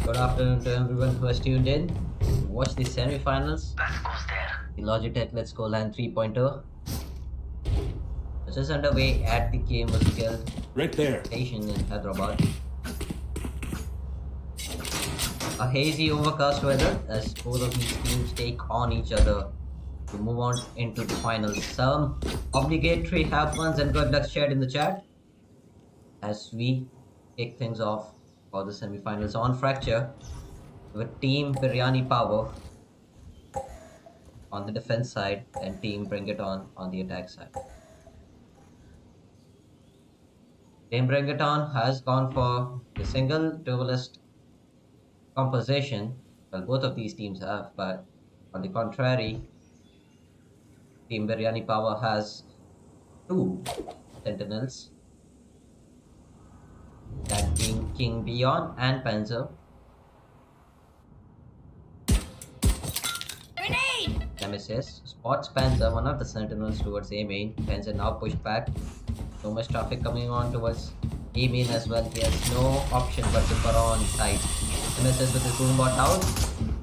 Good afternoon to everyone who has tuned in. Watch the semi-finals. The Logitech Let's Go LAN 3.0, which is underway at the GamersGuild Right there. station in Hyderabad. A hazy overcast weather as both of these teams take on each other to move on into the finals. Some obligatory have funs and good luck shared in the chat as we kick things off for the semi-finals on Fracture with Team Biryani Power on the defense side and Team Bring It On the attack side. Team Bring It On has gone for the single duelist composition. Well, both of these teams have, but on the contrary, Team Biryani Power has two sentinels, that being King Beyond and Panzer. Grenade! Nemesis spots Panzer, one of the sentinels, towards A main. Panzer now pushed back. So much traffic coming on towards A main as well. He has no option but to put on side. Nemesis with his boombot out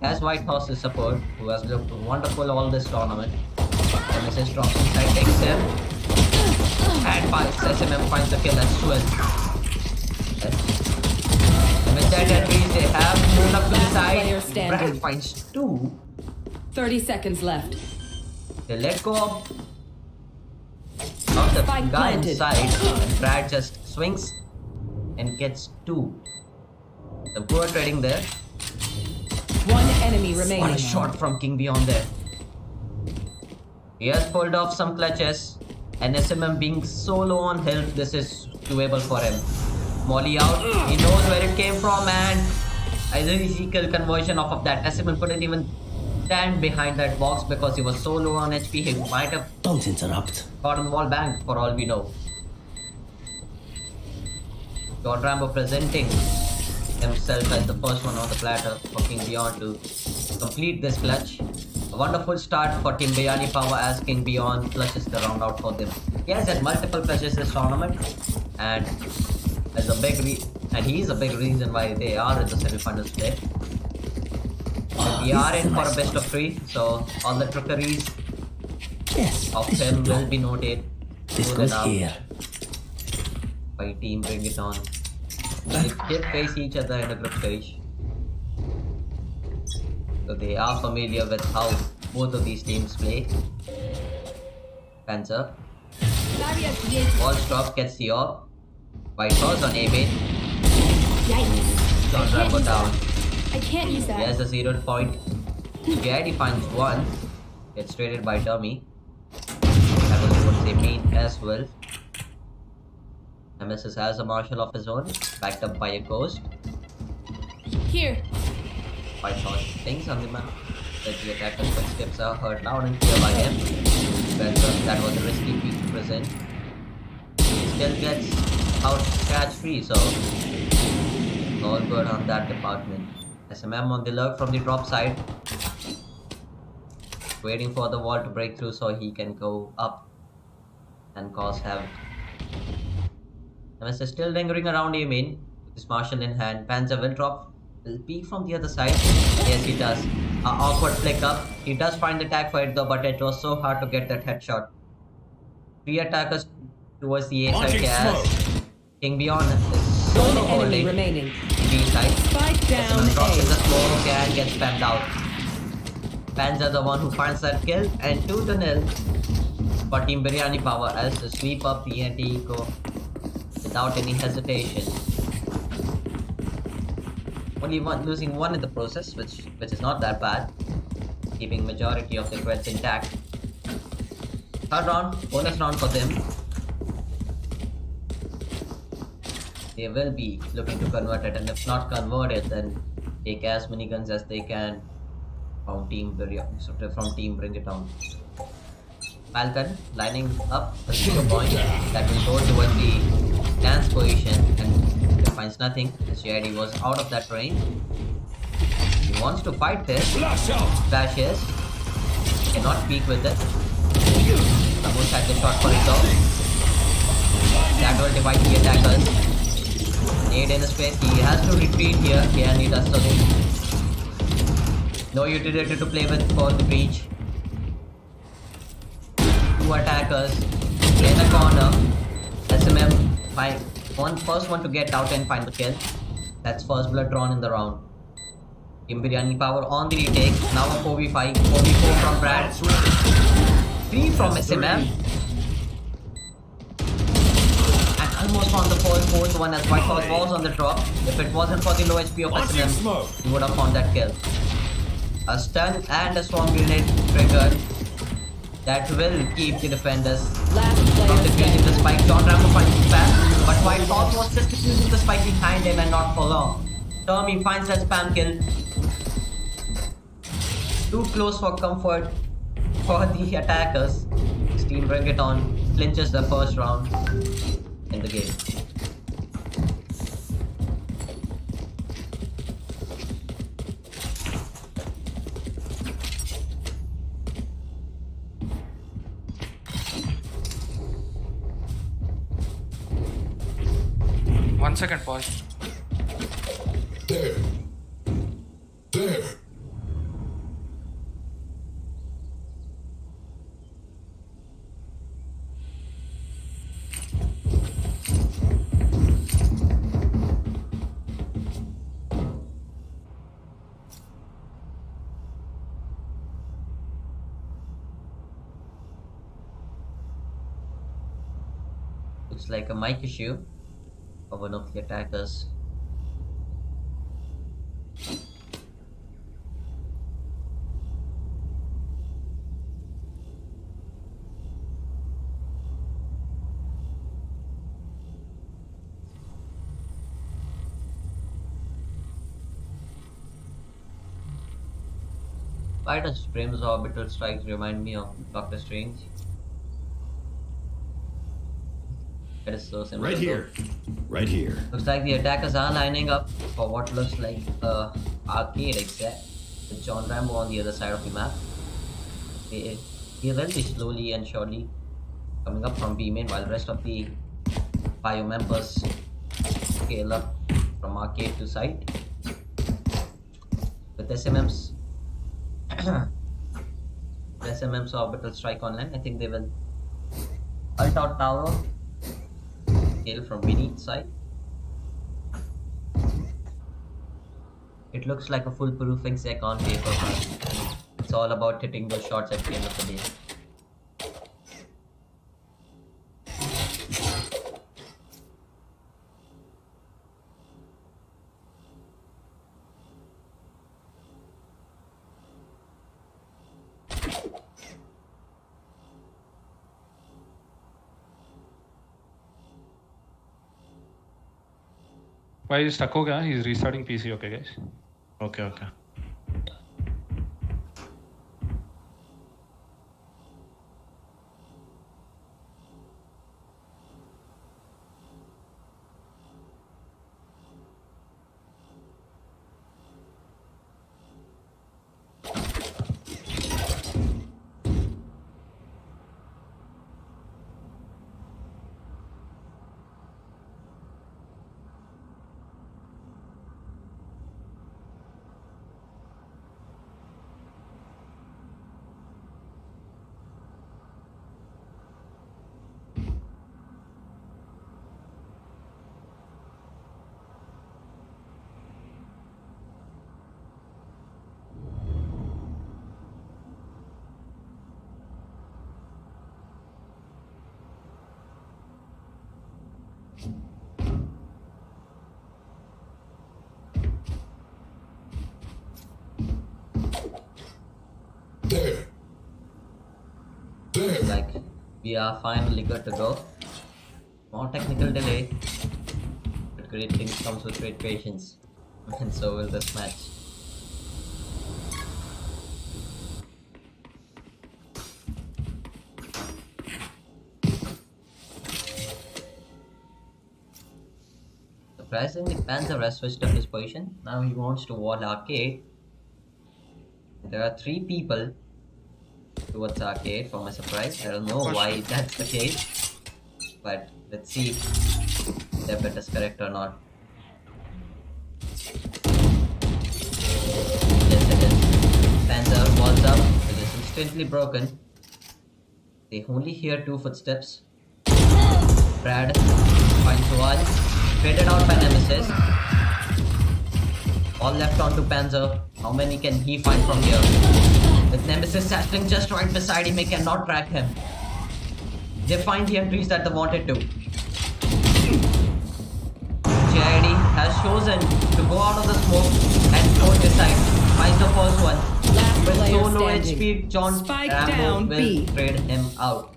has White Horse's support, who has looked wonderful all this tournament. Nemesis drops inside, takes him, and SMM finds the kill as well. With that entries, they have moved up to the side. Brad finds two. 30 seconds left. They let go of the Spike guy planted. inside, and Brad just swings and gets two. The poor trading there. One enemy What remaining. a shot from King Beyond there. He has pulled off some clutches, and SMM being so low on health, this is doable for him. Molly out, he knows where it came from, and a easy kill conversion off of that. SMM couldn't even stand behind that box because he was so low on HP, he might have Don't interrupt. gotten wall banged for all we know. John Rambo presenting himself as the first one on the platter for King Beyond to complete this clutch. A wonderful start for Team Biryani Power as King Beyond clutches the round out for them. He has had multiple clutches this tournament, and as a he is a big reason why they are in the semi-finals today. We are in for a best of 3, so all the trickeries Yes. of him will be noted. This Noted goes out here. by Team Bring It On. They did face each other in a group stage, so they are familiar with how both of these teams play. Panzer. Ball stop gets the orb. White Horse on A main. Yikes. John Rambo down. I can't use He that. has a 0 point. JID finds one. Gets traded by Dummy. That was towards A main as well. Nemesis has a marshal of his own, backed up by a ghost. Here. White Horse things on the map. That the attacker's footsteps are heard loud and clear by him. But that was a risky piece to present. He still gets out catch free, so all good on that department. SMM on the lurk from the drop side, waiting for the wall to break through so he can go up and cause havoc. MS is still lingering around A main with his marshal in hand. Panzer will peek from the other side. Yes, he does. Awkward flick up. He does find the tag for it though, but it was so hard to get that headshot. 3 attackers towards the A side Launching as smoke. King Beyond is One solo enemy holding remaining. B side. Spike down SMM drops in the A. smoke and gets spammed out. Panzer the one who finds that kill, and 2-0 for Team Biryani Power as to sweep up the anti-eco without any hesitation. Only losing one in the process, which is not that bad, keeping majority of the threats intact. Third round, bonus round for them. They will be looking to convert it, and if not converted, then take as many guns as they can from Team Bring It On. Falcon lining up a 0 point that will go towards the dance position, and he finds nothing as JID was out of that range. He wants to fight this. Flash out. Flashes. Cannot peek with it. Almost had the shot for it though. That will divide the attackers. Nade in his face. He has to retreat here. And he does so. No utility to play with for the breach. Two attackers. Play in the corner. SMM first one to get out and find the kill. That's first blood drawn in the round. Team Biryani Power on the retake. Now a 4v5. 4v4 from Brad. 3 from SMM. And almost found the fourth one as White House was on the drop. If it wasn't for the low HP of SMM, he would have found that kill. A stun and a swarm grenade triggered. That will keep the defenders Last from player defusing the standing. spike. John Rambo finds it fast, but White House was just defusing the spike behind him and not for long. Tommy finds that spam kill. Too close for comfort for the attackers. Steam bring it on, clinches the first round in the game. One second, pause. There. Looks like a mic issue of one of the attackers. Why does Brim's orbital strikes remind me of Doctor Strange? It is so simple. Right here. Right here. Looks like the attackers are lining up for what looks like a arcade exec with John Rambo on the other side of the map. He will be slowly and surely coming up from B main while the rest of the bio members scale up from arcade to site. With SMM's SMM's orbital strike online, I think they will ult out tower, kill from beneath side. It looks like a foolproof exec on paper, but it's all about hitting those shots at the end of the day. Why is stuck ho gaya? He's restarting PC, okay guys? Okay. There. Like, we are finally good to go. More technical delay, but great things comes with great patience, and so will this match. Surprisingly, Panzer has switched up his position. Now he wants to wall arcade. There are 3 people towards arcade for my surprise. I don't know why that's the case, but let's see if that bet is correct or not. instantly broken. They only hear 2 footsteps. Brad finds one. Traded out by Nemesis. All left onto Panzer. How many can he find from here? With Nemesis settling just right beside him, he cannot track him. They find the entries that they wanted to. JID has chosen to go out of the smoke and go this side. Finds the first one. Last With player so low standing. HP, John Spike Rambo down, will B. trade him out.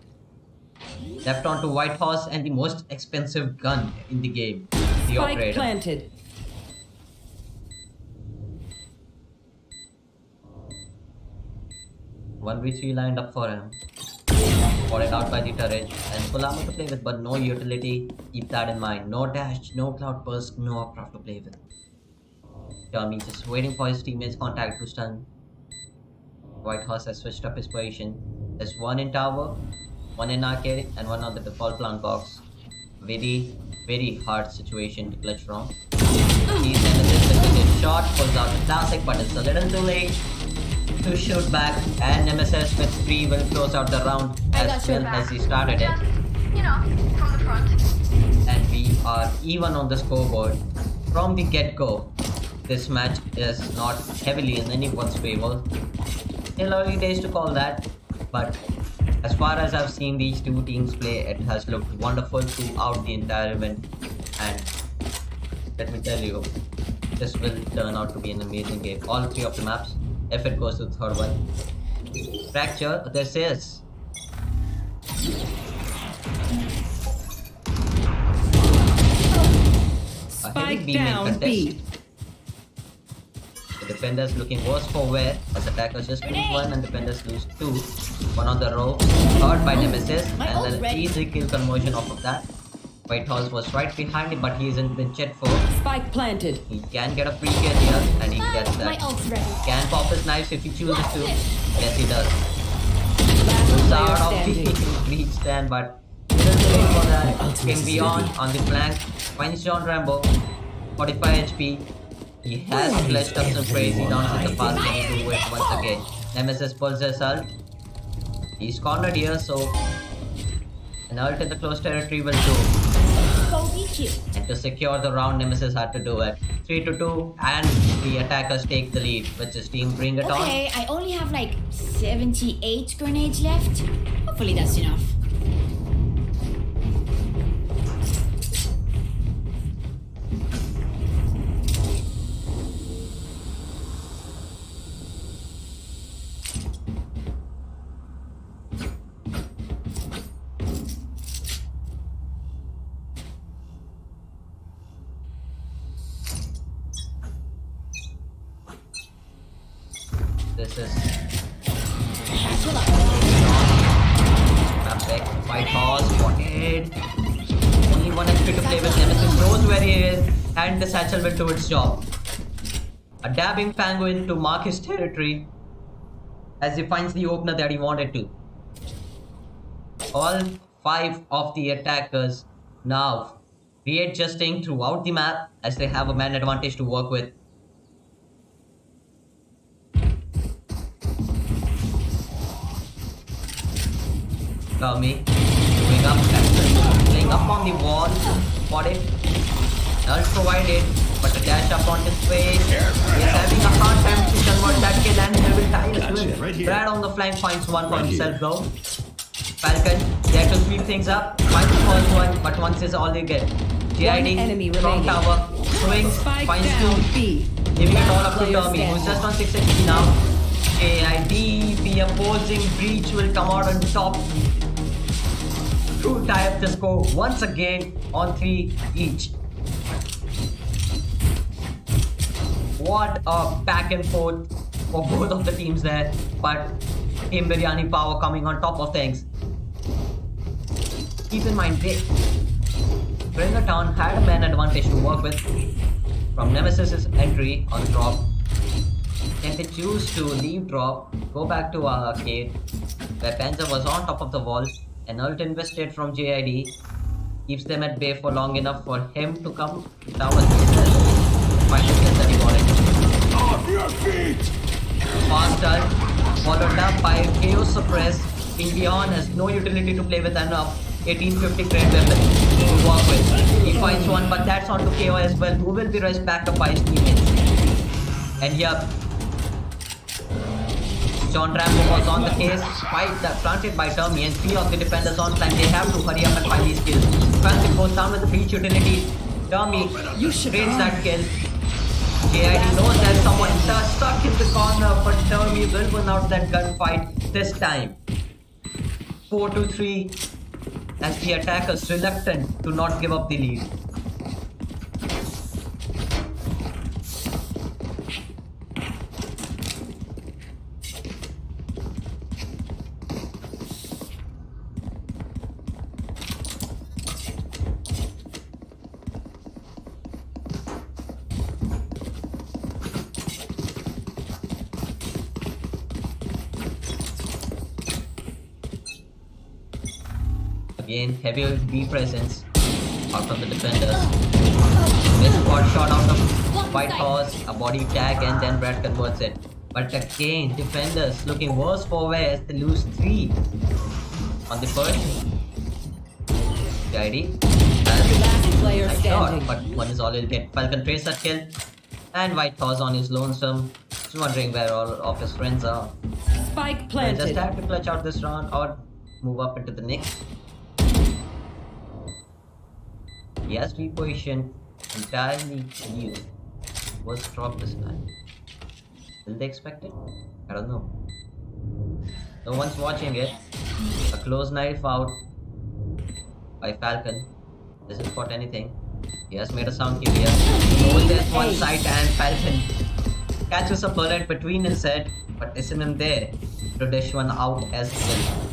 Left onto White Horse and the most expensive gun in the game, the Spike Operator. planted. 1v3 lined up for him. Spotted out by the turret and full armor to play with, but no utility. Keep that in mind. No dash, no cloud burst, no upcraft to play with. Tommy just waiting for his teammates' contact to stun. White Horse has switched up his position. There's one in tower, one in arcade, and one on the default plant box. Very, very hard situation to clutch from. He's Nemesis with his shot, pulls out the classic, but it's a little too late to shoot back, and Nemesis with 3 will close out the round as well as he started it. You know, from the front. And we are even on the scoreboard from the get-go. This match is not heavily in anyone's favor. Still early days to call that, but as far as I've seen these two teams play, it has looked wonderful throughout the entire event, and let me tell you, this will turn out to be an amazing game. All 3 of the maps, if it goes to the third one. Fracture, this is. A heavy Spike B main down contest. B. The defenders looking worse for wear as attackers just lose 1 and defenders lose 2. 1 on the row, hurt by Nemesis, My and ult's an ready. easy kill conversion off of that. White Horse was right behind him, but he isn't been checked for. Spike planted. He can get a free kill here, and he gets My that. ult's ready. Can pop his knives if he chooses to. Yes, he does. Last Moves player out of the standing. reach stand, but little too late for that. Came beyond on the flank. Finds John Rambo. 45 HP. He has fleshed up some crazy downs in the past. Can he do it once again? Nemesis pulls his ult. He's cornered here, so an ult in the close territory will do. Go BQ. And to secure the round, Nemesis had to do it. 3-2, and the attackers take the lead. With his team bring it on. Okay, I only have like 78 grenades left. Hopefully that's enough. This is Chill out. Epic. White Horse spotted. Only 1 HP to play with. Nemesis knows where he is, and the satchel will do its job. A dabbing penguin to mark his territory as he finds the opener that he wanted to. All 5 of the attackers now readjusting throughout the map as they have a man advantage to work with. Tommy going up, playing up on the wall, spotted, null provided, but a dash up on his face. He is having a hard time to convert that kill, and he will die as Gotcha, well. right here. Brad on the flank finds one for Right himself here. though. Falcon, there to sweep things up, finds the first one, but once is all they get. enemy GID from remaining. tower, swings, Spike finds down 2, B. giving it all up to Player Tommy, who's standing. just on 6 HP now. GID, the opposing breach will come out on top to tie up the score once again on 3 each. What a back and forth for both of the teams there, but Team Biryani Power coming on top of things. Keep in mind, Bringer Town had a man advantage to work with from Nemesis's entry on drop. Then they choose to leave drop, go back to our arcade, where Panzer was on top of the wall. An ult invested from JID keeps them at bay for long enough for him to come down with himself. Find the kill that he wanted. Off your feet! Fast ult, followed up by a few press. King Beyond has no utility to play with and 1850 crate weapon to walk with. He finds one, but that's onto KO as well, who will be rushed back up by his teammates. And yep, John Rambo was on the case, fight that planted by Termy, and 3 of the defenders on flank. They have to hurry up and find these kills. Falcon goes down with the breach utility. Termy trades that kill. JID knows that someone is stuck in the corner, but Termy will win out that gunfight this time. 4-3 as the attackers reluctant to not give up the lead. Again, heavy B presence out from the defenders. Missed squad shot out of White Horse, a body tag, and then Brad converts it. But again, defenders looking worse for wear as they lose 3 on the first. JID Last player nice shot, standing. but one is all he'll get. Falcon traces that kill, and White Horse on his lonesome. He's wondering where all of his friends are. Spike He'll just planted. have to clutch out this round or move up into the next. He has repositioned entirely new. Was dropped this time. Will they expect it? I don't know. No one's watching it. A close knife out by Falcon. Doesn't spot anything. He has made a sound cue here. Knows there's one side and Falcon catches a bullet between his head, but isn't him there to dish one out as well.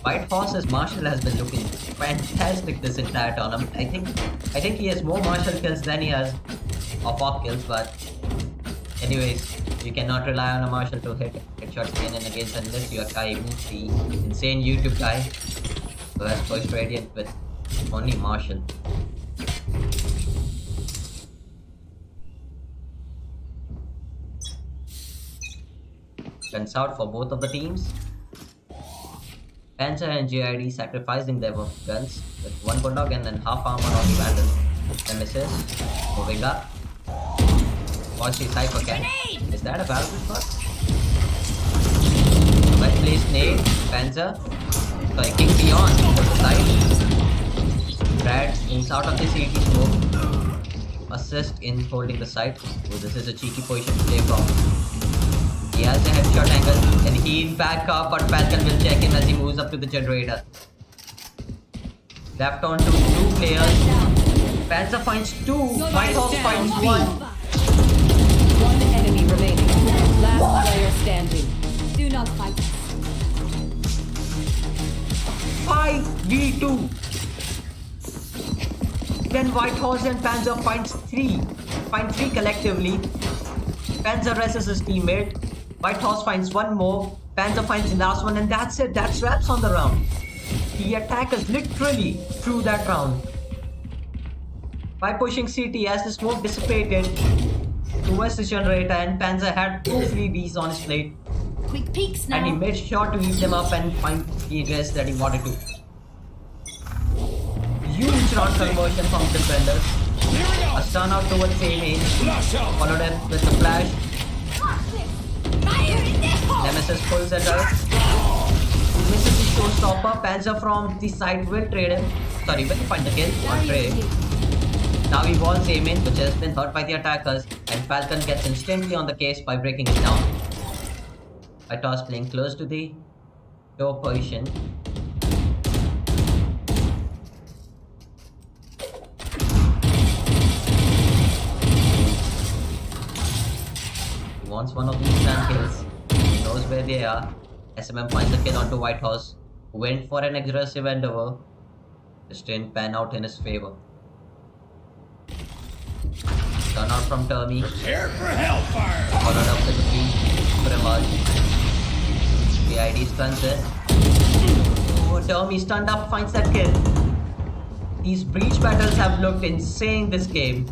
White Horse's Marshall has been looking fantastic this entire tournament. I think he has more Marshall kills than he has of off kills, but anyways, you cannot rely on a Marshall to hit headshots again and again unless you are Kai Moose, the insane YouTube guy who has pushed Radiant with only Marshall. Guns out for both of the teams. Panzer and JID sacrificing their guns with 1 Bulldog and then half armor on the Vandal. Nemesis moving up. Watch the Cypher can. Is that a Battlefield spot? Well placed nade. Panzer. Sorry, King Beyond to the side. Brad moves out of the CT smoke. Assist in holding the site. So this is a cheeky position to play from. He has a headshot angle and he'll back up, but Falcon will check in as he moves up to the generator. Left on to 2 players. Panzer finds 2. White Horse finds 1. One enemy remaining. Last player standing. Do not fight. 5v2. Then White Horse and Panzer find 3 collectively. Panzer rests his teammate. White Horse finds 1 more. Panzer finds the last one, and that's it. That's wraps on the round. The attackers literally threw that round. By pushing CT as the smoke dissipated towards the generator, and Panzer had 2 freebies on his plate. Quick peeks And he now. made sure to eat them up and find the rest that he wanted to. Huge round conversion from defenders. A stun out towards same aim. Followed up with a flash. Nemesis pulls it out. Misses the showstopper. Panzer from the side will trade him. Sorry, will find the kill on trade. Now he walls aim in, which has been hurt by the attackers, and Falcon gets instantly on the case by breaking it down. I toss playing close to the door position. He wants one of these stand kills. He knows where they are. SMM finds the kill onto White Horse, who went for an aggressive endeavor. This didn't pan out in his favor. Turn out from Termy. Prepare for hellfire! Followed up with the Primal. The ID stuns it. Oh, Termy stunned up, finds that kill. These breach battles have looked insane this game.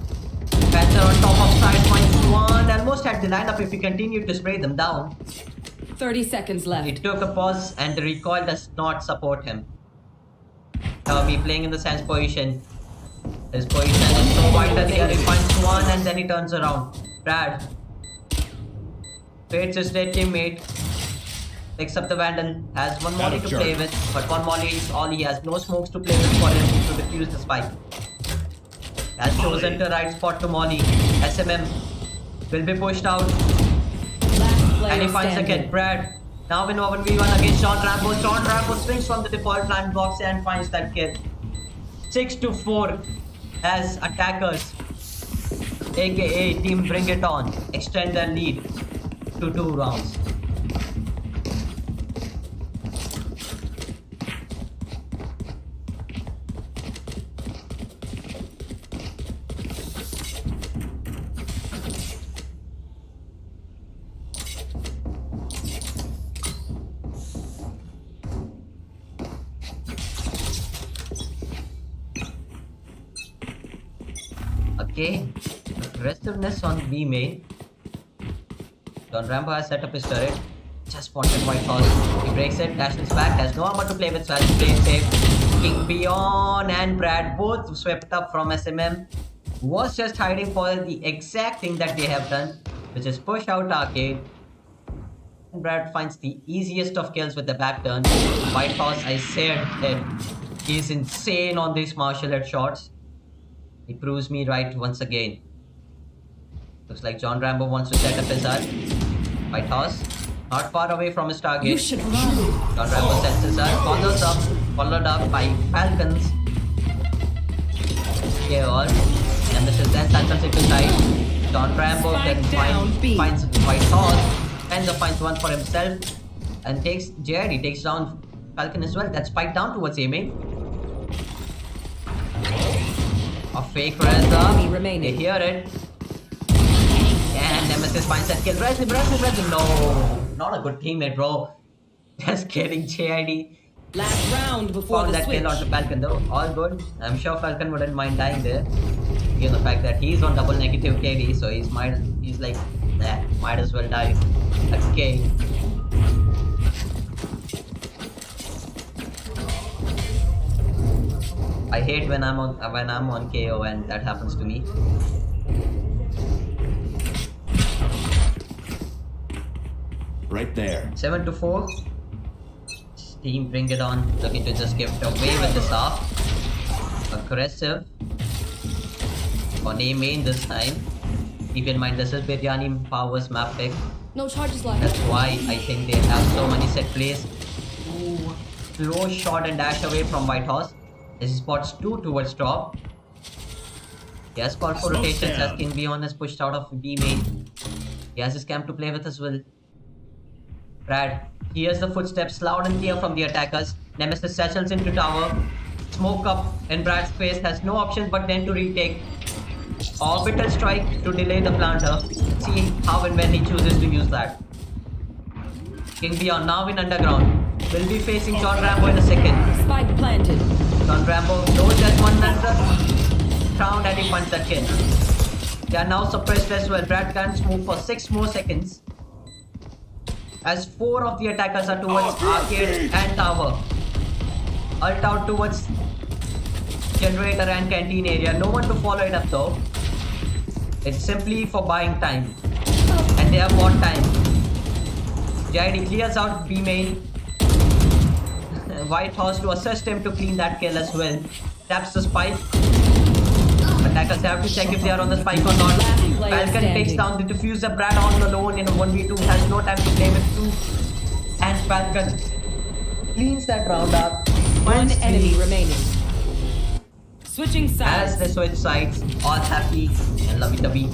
Panther on top of side finds 1. Almost had the lineup if he continued to spray them down. 30 seconds He left. took a pause and the recoil does not support him. Herbie playing in the Sans position. His position is so vital here. He finds one and then he turns around. Brad fates his dead teammate. Picks up the Vandal. Has one molly to play with, but one molly is all he has. No smokes to play with for him to defuse the spike. Has chosen the right spot to molly. SMM will be pushed out. Last player And he finds the standing. kid. Brad now in 1v1 against John Rambo. John Rambo swings from the default land box and finds that kid. 6-4 as attackers, aka Team Bring It On, extend their lead to 2 rounds. Okay, aggressiveness on B main. Don Rambo has set up his turret. Just spotted White Horse. He breaks it, dashes back, has no armor to play with, so has to play it safe. King Beyond and Brad both swept up from SMM. Was just hiding for the exact thing that they have done, which is push out arcade. And Brad finds the easiest of kills with the back turn. White Horse, I said that he's insane on these martial art shots. He proves me right once again. Looks like John Rambo wants to set up his art. White Horse, not far away from his target. You should run. John Rambo sets his art, followed up by Falcons. Okay, all. Nemesis then cycles into side. John Rambo then finds White Horse and finds one for himself and takes Jared. He takes down Falcon as well. That's spiked down towards A main. A fake Reza. Enemy remaining. They hear it. And Nemesis finds that kill. Reza. No, not a good teammate, bro. Just kidding, JID. Last round before Found the that switch. kill onto Falcon though. All good. I'm sure Falcon wouldn't mind dying there. Given the fact that he's on double negative KD, so he's like, nah, might as well die. Okay. I hate when I'm on KO and that happens to me. Right there. 7-4. Team Bring It On looking to just give it away with the staff. Aggressive. On A main this time. Keep in mind this is Biryani Power's map pick. No charges left. That's why I think they have so many set plays. Ooh, slow shot and dash away from White Horse. He spots 2 towards top. He has called for rotations as King Beyond has pushed out of B main. He has his camp to play with as well. Brad hears the footsteps loud and clear from the attackers. Nemesis settles into tower. Smoke up in Brad's face, has no option but then to retake. Orbital strike to delay the planter. See how and when he chooses to use that. King Beyond now in underground. Will be facing John Rambo in a second. Spike planted. John Rambo knows there's one another round and he finds that kill. They are now suppressed as well. Brad can't move for 6 more seconds. As 4 of the attackers are towards arcade and tower. Ult out towards generator and canteen area. No one to follow it up though. It's simply for buying time. And they have bought time. JID clears out B main. White Horse to assist him to clean that kill as well. Taps the spike. Attackers have to check if they are on the spike or not. Falcon takes down the diffuser. Brad on alone in a 1v2. Has no time to play with 2. And Falcon cleans that round up. One Finds enemy 3. remaining. Switching sides. As they switch sides, all happy and lovey-dovey.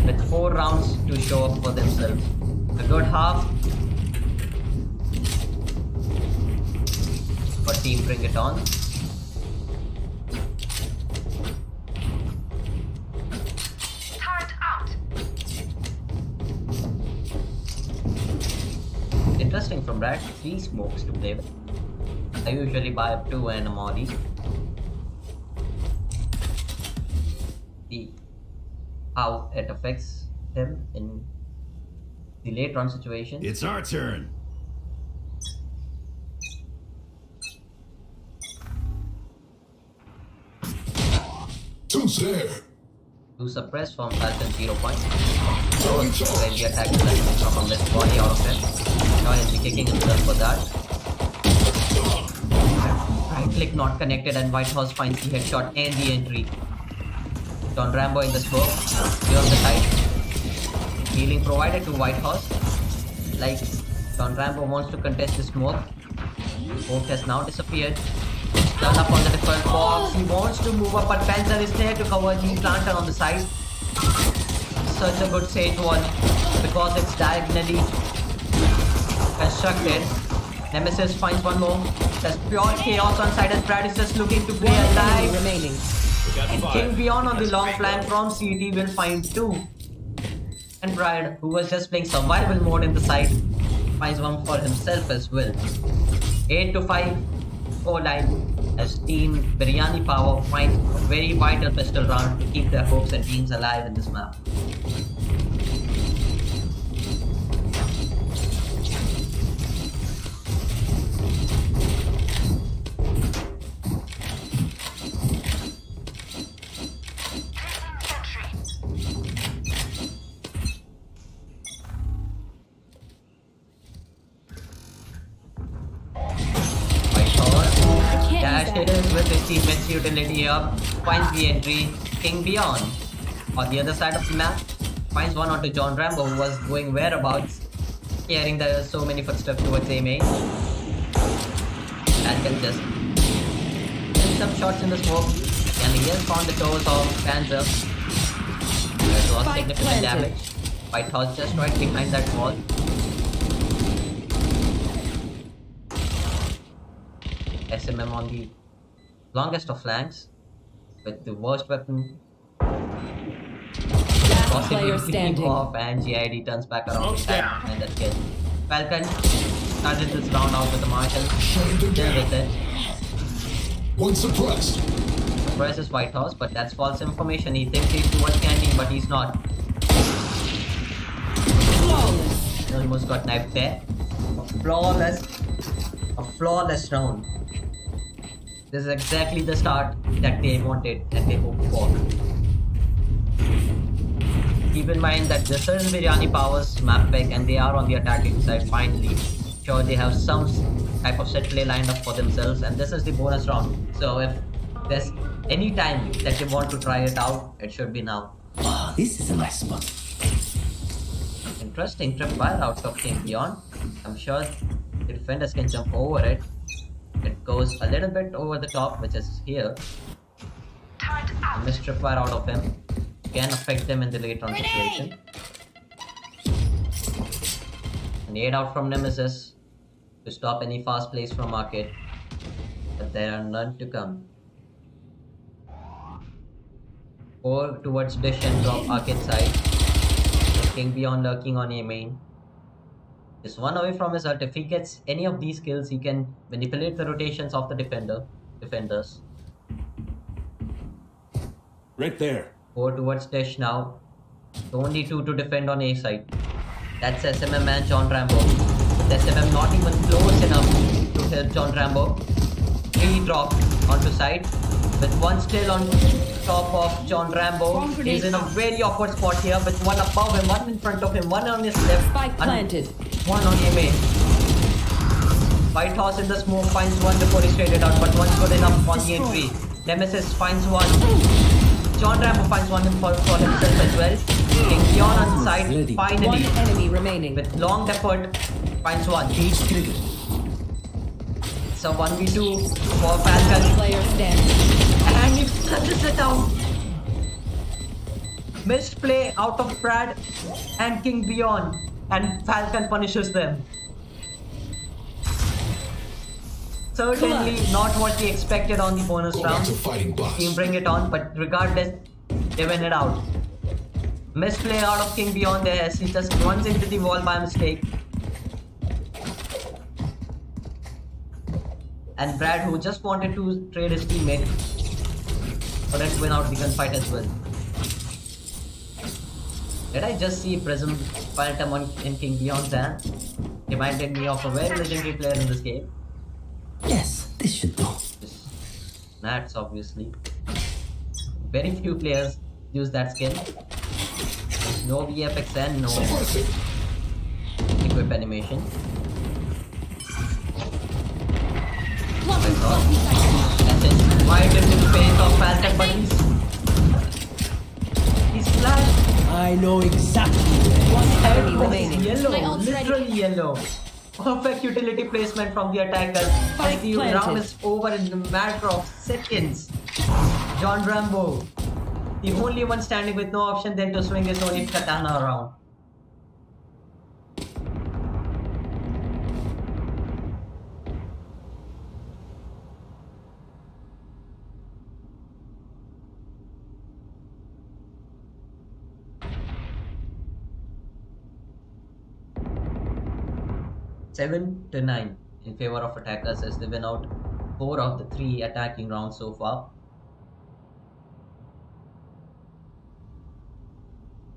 With 4 rounds to show up for themselves. A good half. For Team Bring It On. Turret out. Interesting from Brad. 3 smokes to play with. I usually buy up 2 and a molly. See how it affects him in The late run situation. It's our turn. Who's there? To suppress from Falcon 0 point. Throwing When charge. the attack is coming from this body out of him. Now he'll be kicking himself for that. Right click not connected and White Horse finds the headshot and the entry. John Rambo in the smoke. Here on the side. Healing provided to White Horse. Like John Rambo wants to contest the smoke. Smoke has now disappeared. Turn up on the default box. He wants to move up, but Panzer is there to cover the planter on the side. Such a good sage one because it's diagonally constructed. Nemesis finds one more. There's pure chaos on side as Brad is just looking to play One enemy alive. remaining. And King Beyond on the long flank from CT will find two. And Brad, who was just playing survival mode in the side, finds one for himself as well. 8-5, 4-9. As Team Biryani Power finds a very vital pistol round to keep their hopes and dreams alive in this map. Dash it is with his teammates utility up, finds the entry, King Beyond. On the other side of the map, finds one onto John Rambo who was going whereabouts, carrying the so many footsteps towards A main. And can just hit some shots in the smoke, and he is on the toes of Panzer. That was Spike significant planted. damage. White Horse just right behind that wall. SMM on the longest of flanks with the worst weapon Last possibly player standing. off, and GID turns back around and that kill. Falcon started this round out with the Marshal. Still with it. One suppressed. Suppresses White Horse, but that's false information. He thinks he's towards Candy, but he's not. Flawless. He almost got knifed there. A flawless round. This is exactly the start that they wanted and they hoped for. Keep in mind that this is Biryani Power's map pick and they are on the attacking side finally. Sure, they have some type of set play lined up for themselves and this is the bonus round. So if there's any time that they want to try it out, it should be now. Oh, this is a nice spot. Interesting tripwire out of King Beyond. I'm sure the defenders can jump over it. It goes a little bit over the top, which is here. Turret A out. missed tripwire out of him can affect them in the late round situation. An aid out from Nemesis to stop any fast plays from Arcade, but there are none to come. 4 towards Dish and drop Arcade side. King Beyond lurking on A main. Just one away from his ult. If he gets any of these kills, he can manipulate the rotations of the defenders. Right there. 4 towards Dish now. Only 2 to defend on A side. That's SMM and John Rambo. With SMM not even close enough to help John Rambo. 3 drop onto side. With one still on top of John Rambo. He's in a very awkward spot here with one above him, one in front of him, one on his left. Spike and planted. one on A main. White Horse in the smoke finds one before he's traded out, but one's good enough on the entry. Nemesis finds one. John Rambo finds one for himself as well. King Beyond on the side, One finally, enemy remaining. with long effort, finds one. Cage trigger. So 1v2 for Falcon. Player standing. And he clutches it out. Missed play out of Brad and King Beyond. And Falcon punishes them. Certainly not what we expected on the bonus Go back round. to fighting boss. Team bring it on, but regardless, they win it out. Misplay out of King Beyond there as he just runs into the wall by mistake. And Brad, who just wanted to trade his teammate, couldn't win out the gunfight as well. Did I just see Prism Phantom in King Beyond's hand? Reminded me of a very legendary player in this game. Yes, this should do. Nats, obviously. Very few players use that skin. No VFX and no Suppressing. equip animation. Look, My god. And then right into the face of Falcon buddies. He's flash. I know exactly. One enemy It's remaining. My yellow, ult's ready. literally yellow. Perfect utility placement from the attacker. Spike As the planted. round is over in a matter of seconds. John Rambo, the only one standing with no option than to swing his only katana around. Seven to 9 in favor of attackers as they win out 4 of the 3 attacking rounds so far.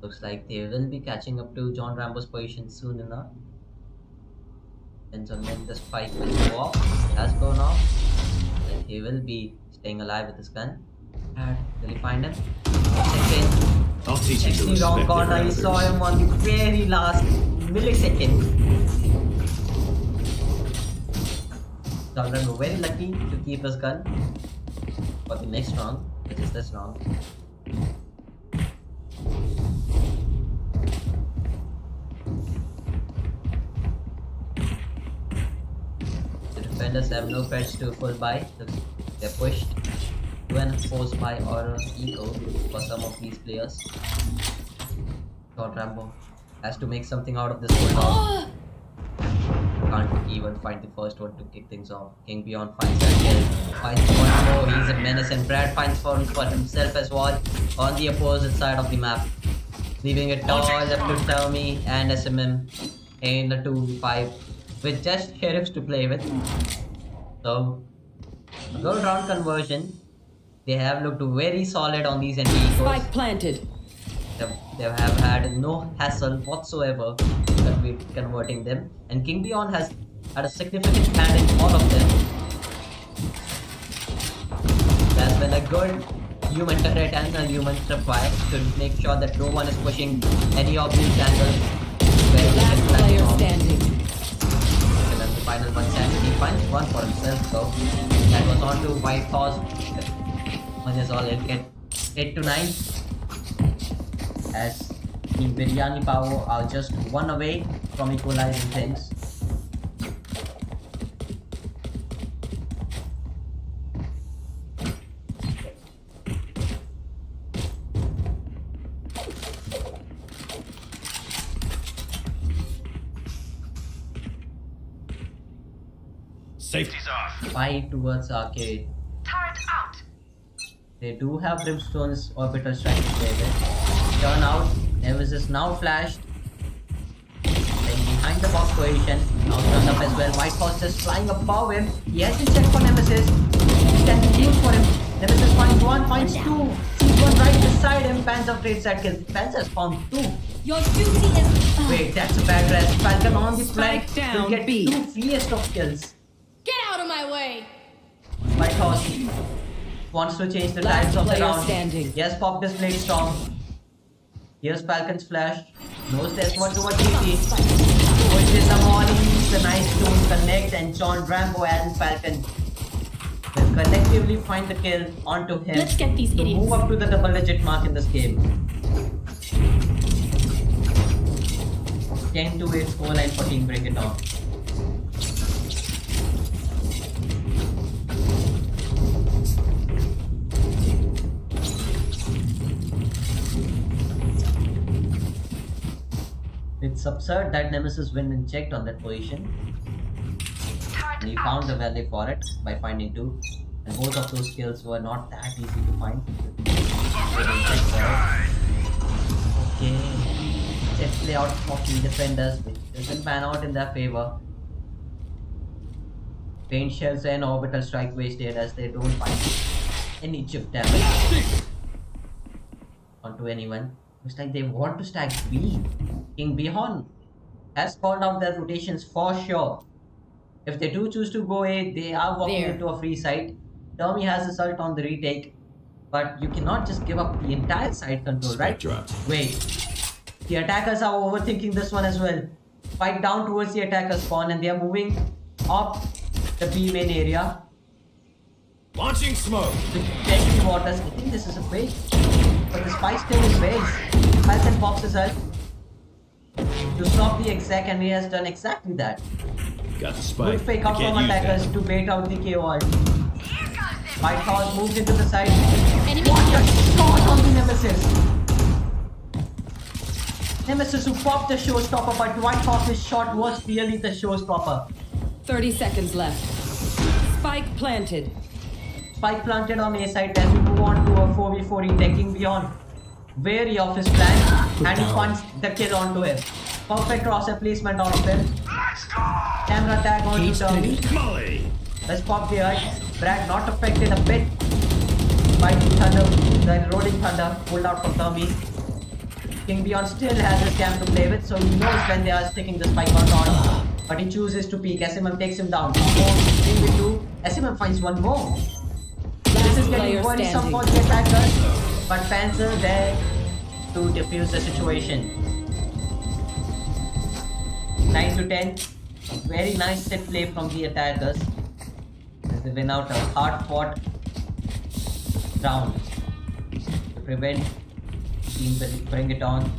Looks like they will be catching up to John Rambo's position soon enough. Depends on when the spike will go off. It has gone off. And he will be staying alive with his gun. And will he find him? Second. I'll teach you to 60 respect round your corner. He elders. saw him on the very last millisecond. John Rambo very lucky to keep his gun for the next round, which is this round. The defenders have no threats to full buy. They're pushed to an forced buy or eco for some of these players. John Rambo has to make something out of this cooldown. Can't even find the first one to kick things off. King Beyond finds that kill. Finds one more. He's a menace, and Brad finds one for himself as well on the opposite side of the map, leaving it all up to Xiaomi and SMM in the 2v5 with just sheriffs to play with. So, a good round conversion. They have looked very solid on these NT Spike planted. They have had no hassle whatsoever converting them, and King Beyond has had a significant hand in all of them. There's been a good human turret and a human tripwire to make sure that no one is pushing any of these angles where they Last can flank player off. standing. And then the final one, Sanity finds one for himself though. That was on to White Horse. One is all it get 8 to 9. As Team Biryani Power are just one away from equalizing things. Safety's off. 5 towards Arcade. Turret out. They do have Brimstone's orbital strike to play with. Turn out, Nemesis now flashed. Then behind the box position, now turned up as well. White Horse just flying above him. He has to check for Nemesis. He can shoot for him. Nemesis finds one, finds two. Sees one right beside him. Panzer trades that kill. Panzer's found two. Your duty is. Wait, that's a bad rest. Falcon on the flank Strike will down, get B. two freest of kills. Get out of my way! White Horse wants to change the Last times of the player round. standing. Yes, popped his blade strong. Here's Falcon's flash. Knows there's one too much easy. Pushes the mollies. The nice tune connect, and John Rambo and Falcon will collectively find the kill onto him. Let's get these to idiots. move up to the double-digit mark in this game. 10 to 8 scoreline for Team Bring It On. It's absurd that Nemesis went and checked on that position, Turret and he out. found a value for it by finding two. And both of those skills were not that easy to find. Okay, let's play out of the defenders, which doesn't pan out in their favor. Paint shells and orbital strike wasted as they don't find any chip damage onto anyone. Looks like they want to stack B. King Beyond has called out their rotations for sure. If they do choose to go A, they are walking There. into a free site. Tommy has assault on the retake, but you cannot just give up the entire side control, right? Spike dropped. Wait. The attackers are overthinking this one as well. Fight down towards the attacker spawn and they are moving up the B main area Launching smoke. to check the waters. I think this is a fake. But the spy still is base. Falcon pops his ult to stop the exec and he has done exactly that. Got the Good spike. fake I out can't from use attackers that. to bait out the KO ult. White Horse moves into the side. Enemy What a here. shot on the Nemesis! Nemesis who popped the showstopper, but White Horse's shot was really the showstopper. 30 seconds left. Spike planted. Spike planted on A side as we move on to a 4v4 taking beyond. Wary of his plan and he finds the kill onto him. Perfect crosshair placement out of him. Camera tag onto Tommy. Molly. Let's pop the ult. Brad not affected a bit by the thunder, the rolling thunder pulled out from Tommy. King Beyond still has his cam to play with, so he knows when they are sticking the spike or not. But he chooses to peek. SMM takes him down. 3v2. SMM finds one more. This is getting player worrisome standing. for the attackers, but Panzer there to defuse the situation. 9 to 10. Very nice set play from the attackers as they win out a hard-fought round to prevent team to bring it on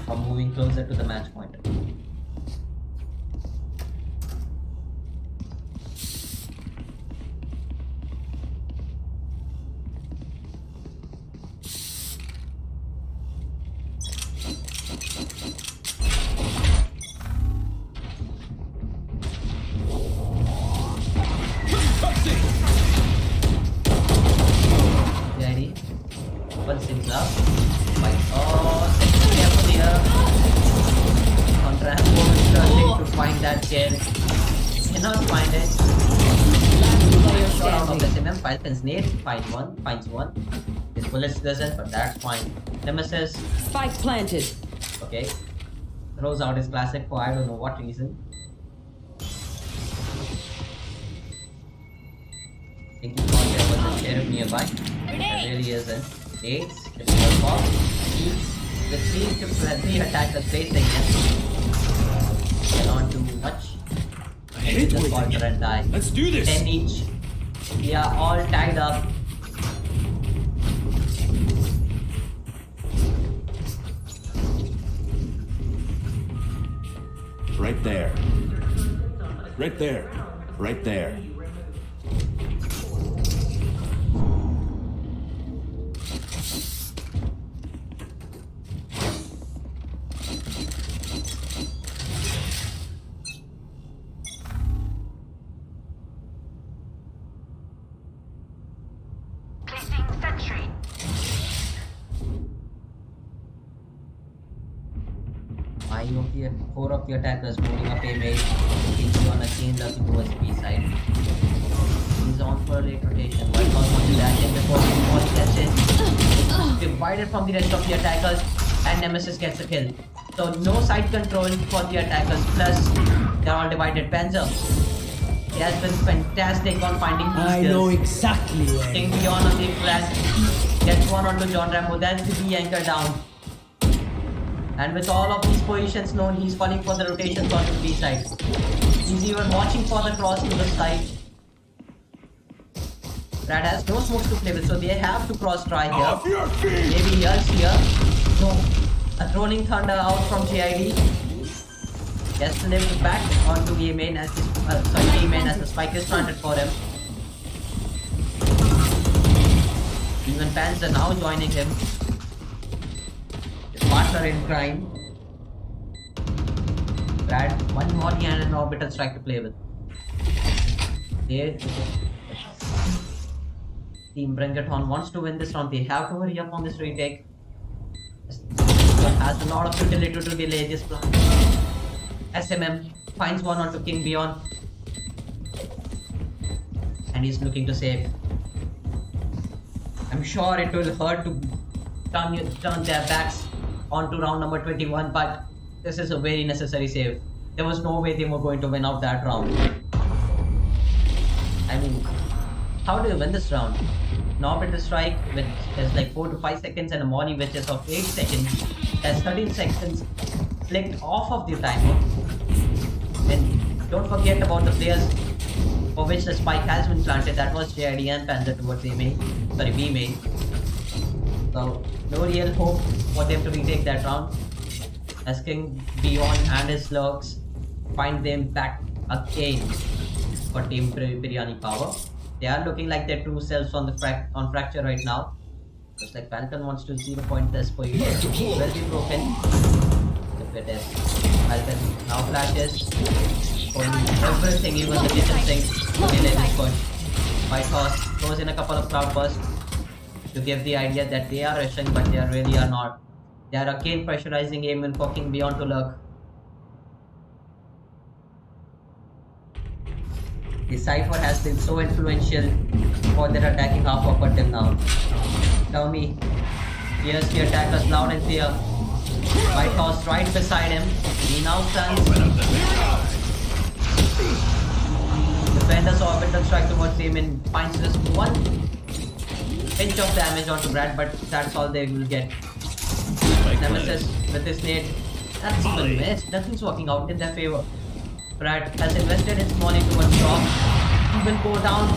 from moving closer to the match point. Ready? Opens things up. Fight. Oh, careful here. On Rambo struggling to find that kill. Cannot find it. Player Shot out of standing. SMM. Falcon's nade. Finds one. His bullets doesn't, but that's fine. Nemesis. Spike planted. Okay. Throws out his classic for I don't know what reason. I think he thought there was a sheriff nearby. There really isn't. Nades, typical pop. The 3 attackers facing him. Cannot do much. I hate Just waiting. falter and die. Let's do 10 this. each. We are all tied up. Right there. Right there. Right there. Placing sentry. 4 of the attackers moving up A main. He's on a chain looking towards B side. He's on for a late rotation. White Horse wants to dash in before he gets in. Divided from the rest of the attackers and Nemesis gets a kill. So no side control for the attackers, plus they're all divided. Panzer, he has been fantastic on finding these I kills. know exactly where. King Beyond on the flash gets one onto John Rambo. That's the B anchor down. And with all of these positions known, he's falling for the rotations onto the B side. He's even watching for the cross to the side. Brad has no smokes to play with, so they have to cross try here. Off your feet. Maybe Yul's here. No. A rolling thunder out from JID. Gets to lift back onto A main as A main as the spike is planted for him. Even Panzer now joining him. His partner in crime. Brad, one more and an orbital strike to play with. There. Team Bring It On wants to win this round. They have to hurry up on this retake. Has a lot of utility to delay this plan. SMM finds one onto King Beyond. And he's looking to save. I'm sure it will hurt to turn their backs onto round number 21, but this is a very necessary save. There was no way they were going to win out that round. I mean, how do you win this round? An orbital strike which is like 4 to 5 seconds and a molly which is of 8 seconds. That's 13 seconds flicked off of the timer. And don't forget about the players for which the spike has been planted. That was JID and Panther towards A main. Sorry, B main. So no real hope for them to retake that round. As King Beyond and his slugs find them back again for Team Biryani Power. They are looking like their true selves on the fracture right now. Looks like Falcon wants to 0 point this position. Will be broken. If it is. Falcon now flashes. On everything, even the kitchen sink. Okay, let this push. White Horse throws in a couple of cloud bursts to give the idea that they are rushing, but they really are not. They are again pressurizing aim and poking beyond to lurk. The Cypher has been so influential for their attacking half up until now. Tell me, here's the attackers loud and clear. White Horse right beside him. He now stands. Defenders orbital strike towards him and finds just one pinch of damage onto Brad, but that's all they will get. Nemesis with his nade. That's even missed. Nothing's working out in their favor. Brad has invested his money towards top. He will go down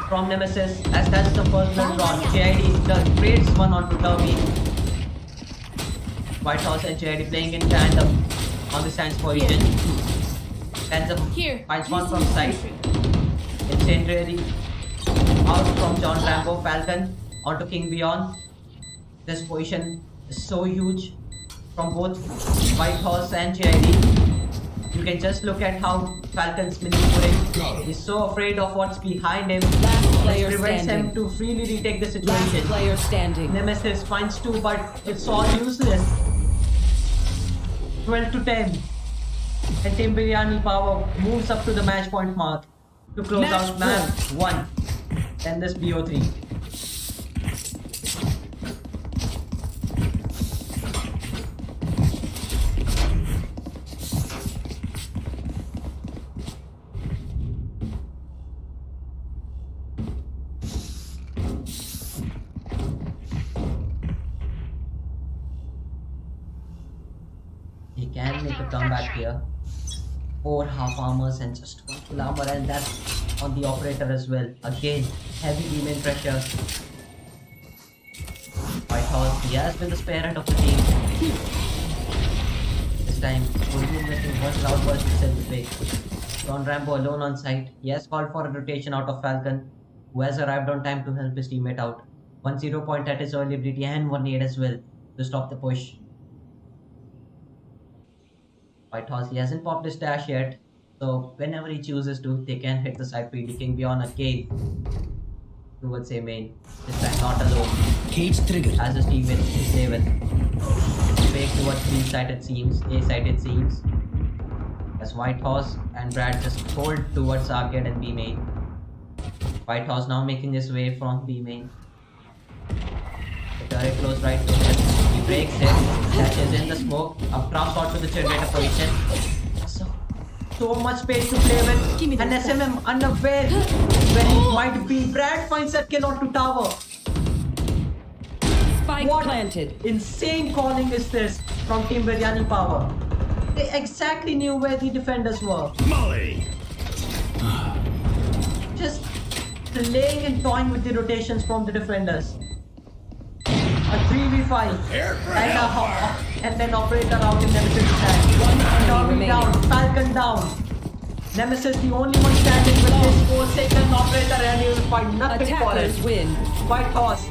from Nemesis as that's the first blood drawn. JID trades one onto Derby. White Horse and JID playing in tandem on the Sands position. Ends up finds one from side. Incendiary out from John Rambo. Falcon onto King Beyond. This position is so huge from both White Horse and JID. You can just look at how Falcon's maneuvering. He's so afraid of what's behind him. It prevents him to freely retake the situation. Last player standing. Nemesis finds 2, but it's all useless. 12 to 10. And Team Biryani Power moves up to the match point mark to close out match 1. And this BO3. He can make a comeback here. 4 half armors and just 1 full armor, and that's on the operator as well. Again, heavy demon pressure. White Horse, he has been the spirit of the team. This time, William letting one loud burst itself the way. Don Rambo alone on site. He has called for a rotation out of Falcon, who has arrived on time to help his teammate out. 1 0 point at his early ability and 1 nade as well to stop the push. White Horse, he hasn't popped his dash yet, so whenever he chooses to, they can hit the side feed. King Beyond again towards A main. This time not alone. Cage triggered. As his teammate to play with. Fake towards B side it seems, A side it seems. As White Horse and Brad just hold towards Arcade and B main. White Horse now making his way from B main. The turret close right to him. He breaks it, dashes in the smoke, a trap shot to the generator position. So much space to play with. And SMM unaware where he might be. Brad finds that kill onto tower. Spike What planted. insane calling is this from Team Biryani Power? They exactly knew where the defenders were. Molly! Just playing and toying with the rotations from the defenders. A 3v5 and then operator out in Nemesis stand. Tommy down, Falcon down. Nemesis the only one standing with this 4-second operator and he will find nothing for Attackers it. win. White Horse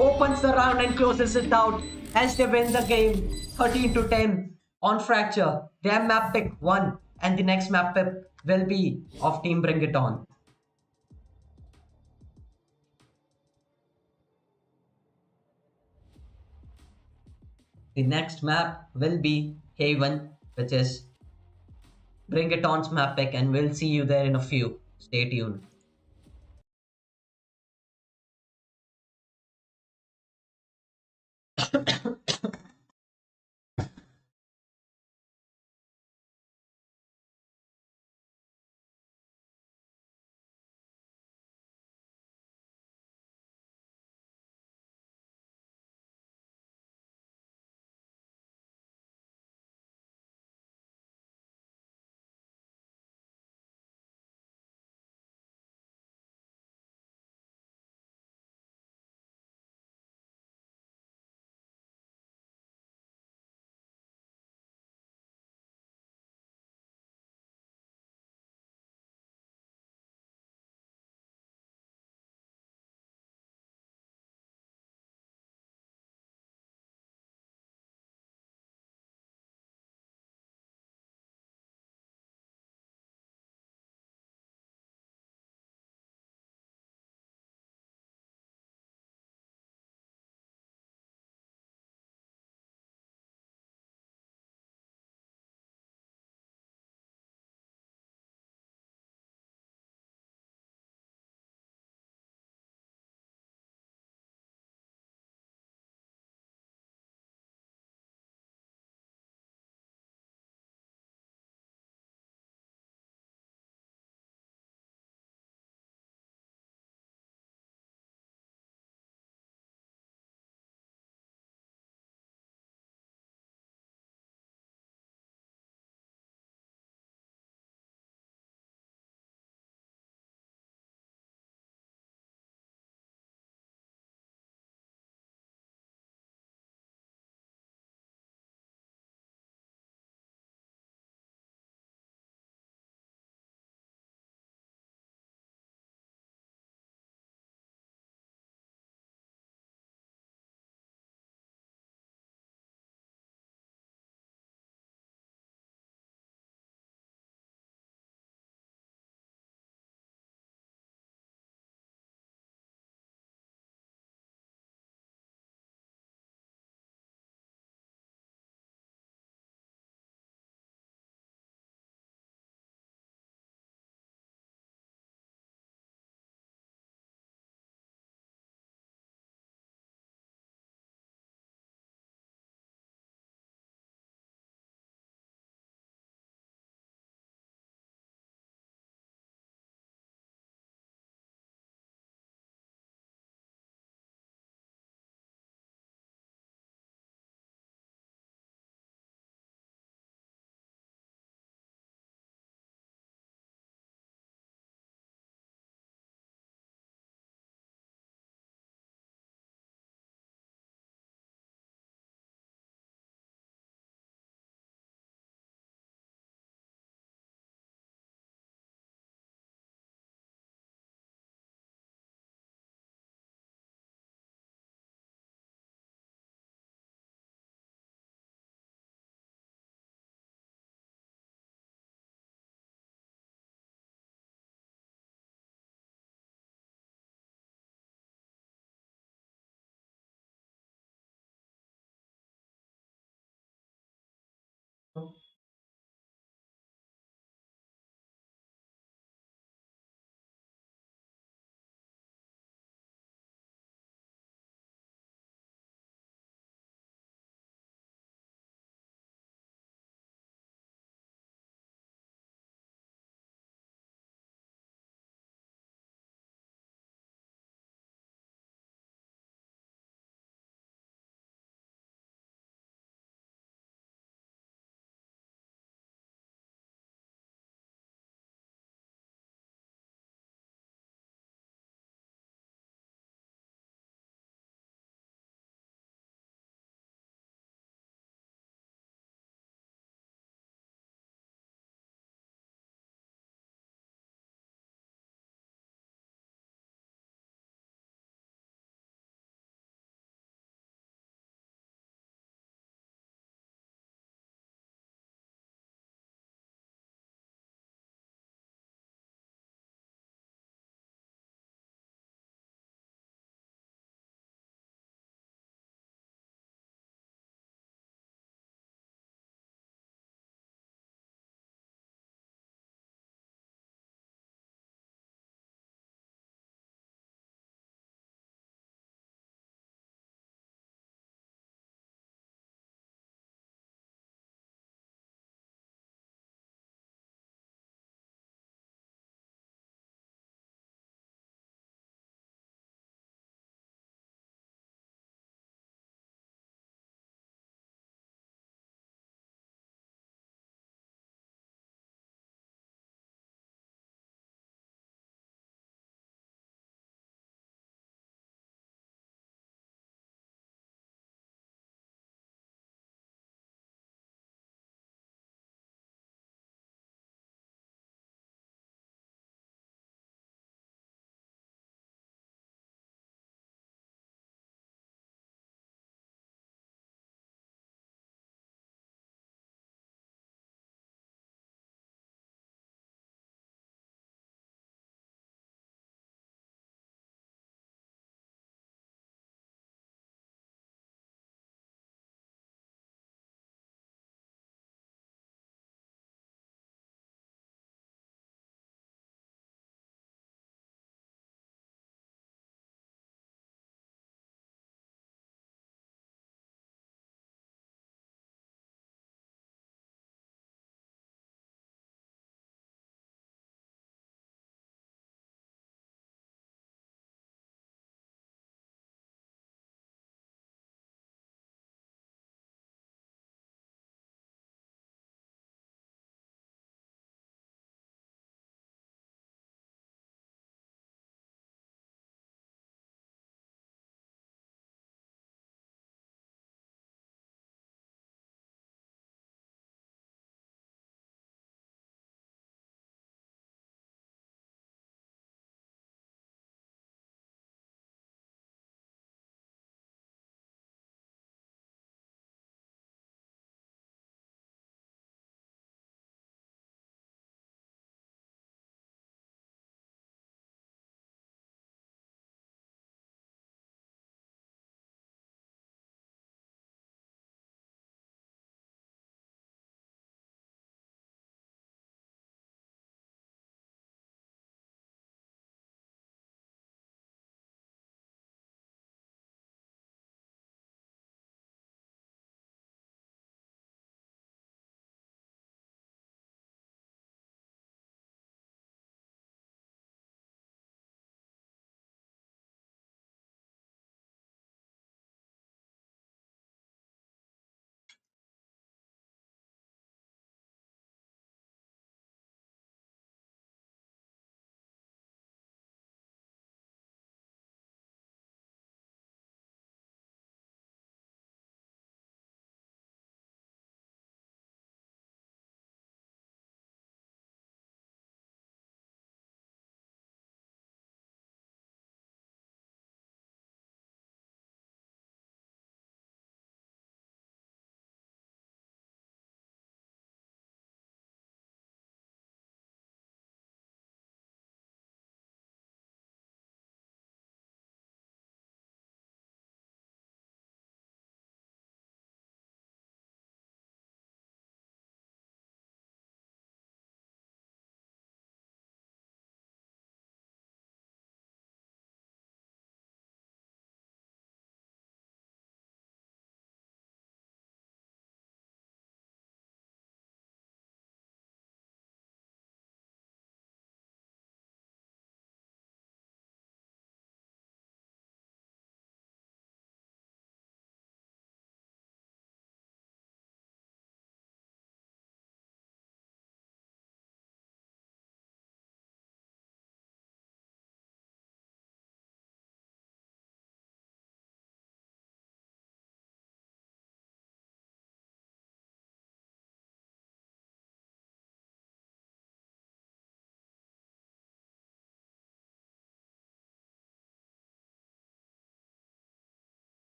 opens the round and closes it out as they win the game 13 to 10 on Fracture. Their map pick 1 and the next map pick will be of Team Bring It On. The next map will be Haven, which is Bring It On's map pick, and we'll see you there in a few. Stay tuned.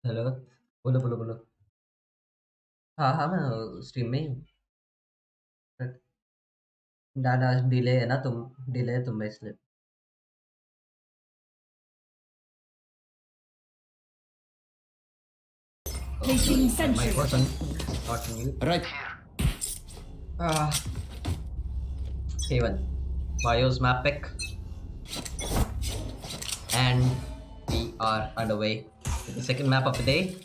Hello. बोलो बोलो बोलो। हाँ हाँ, मैं stream में ही हूँ। Data delay है ना, तुम डिले है तुम में इसलिए। Placing My sentry. person not mute. Right. Ah, Haven. Bio's map pick. And we are underway with the second map of the day.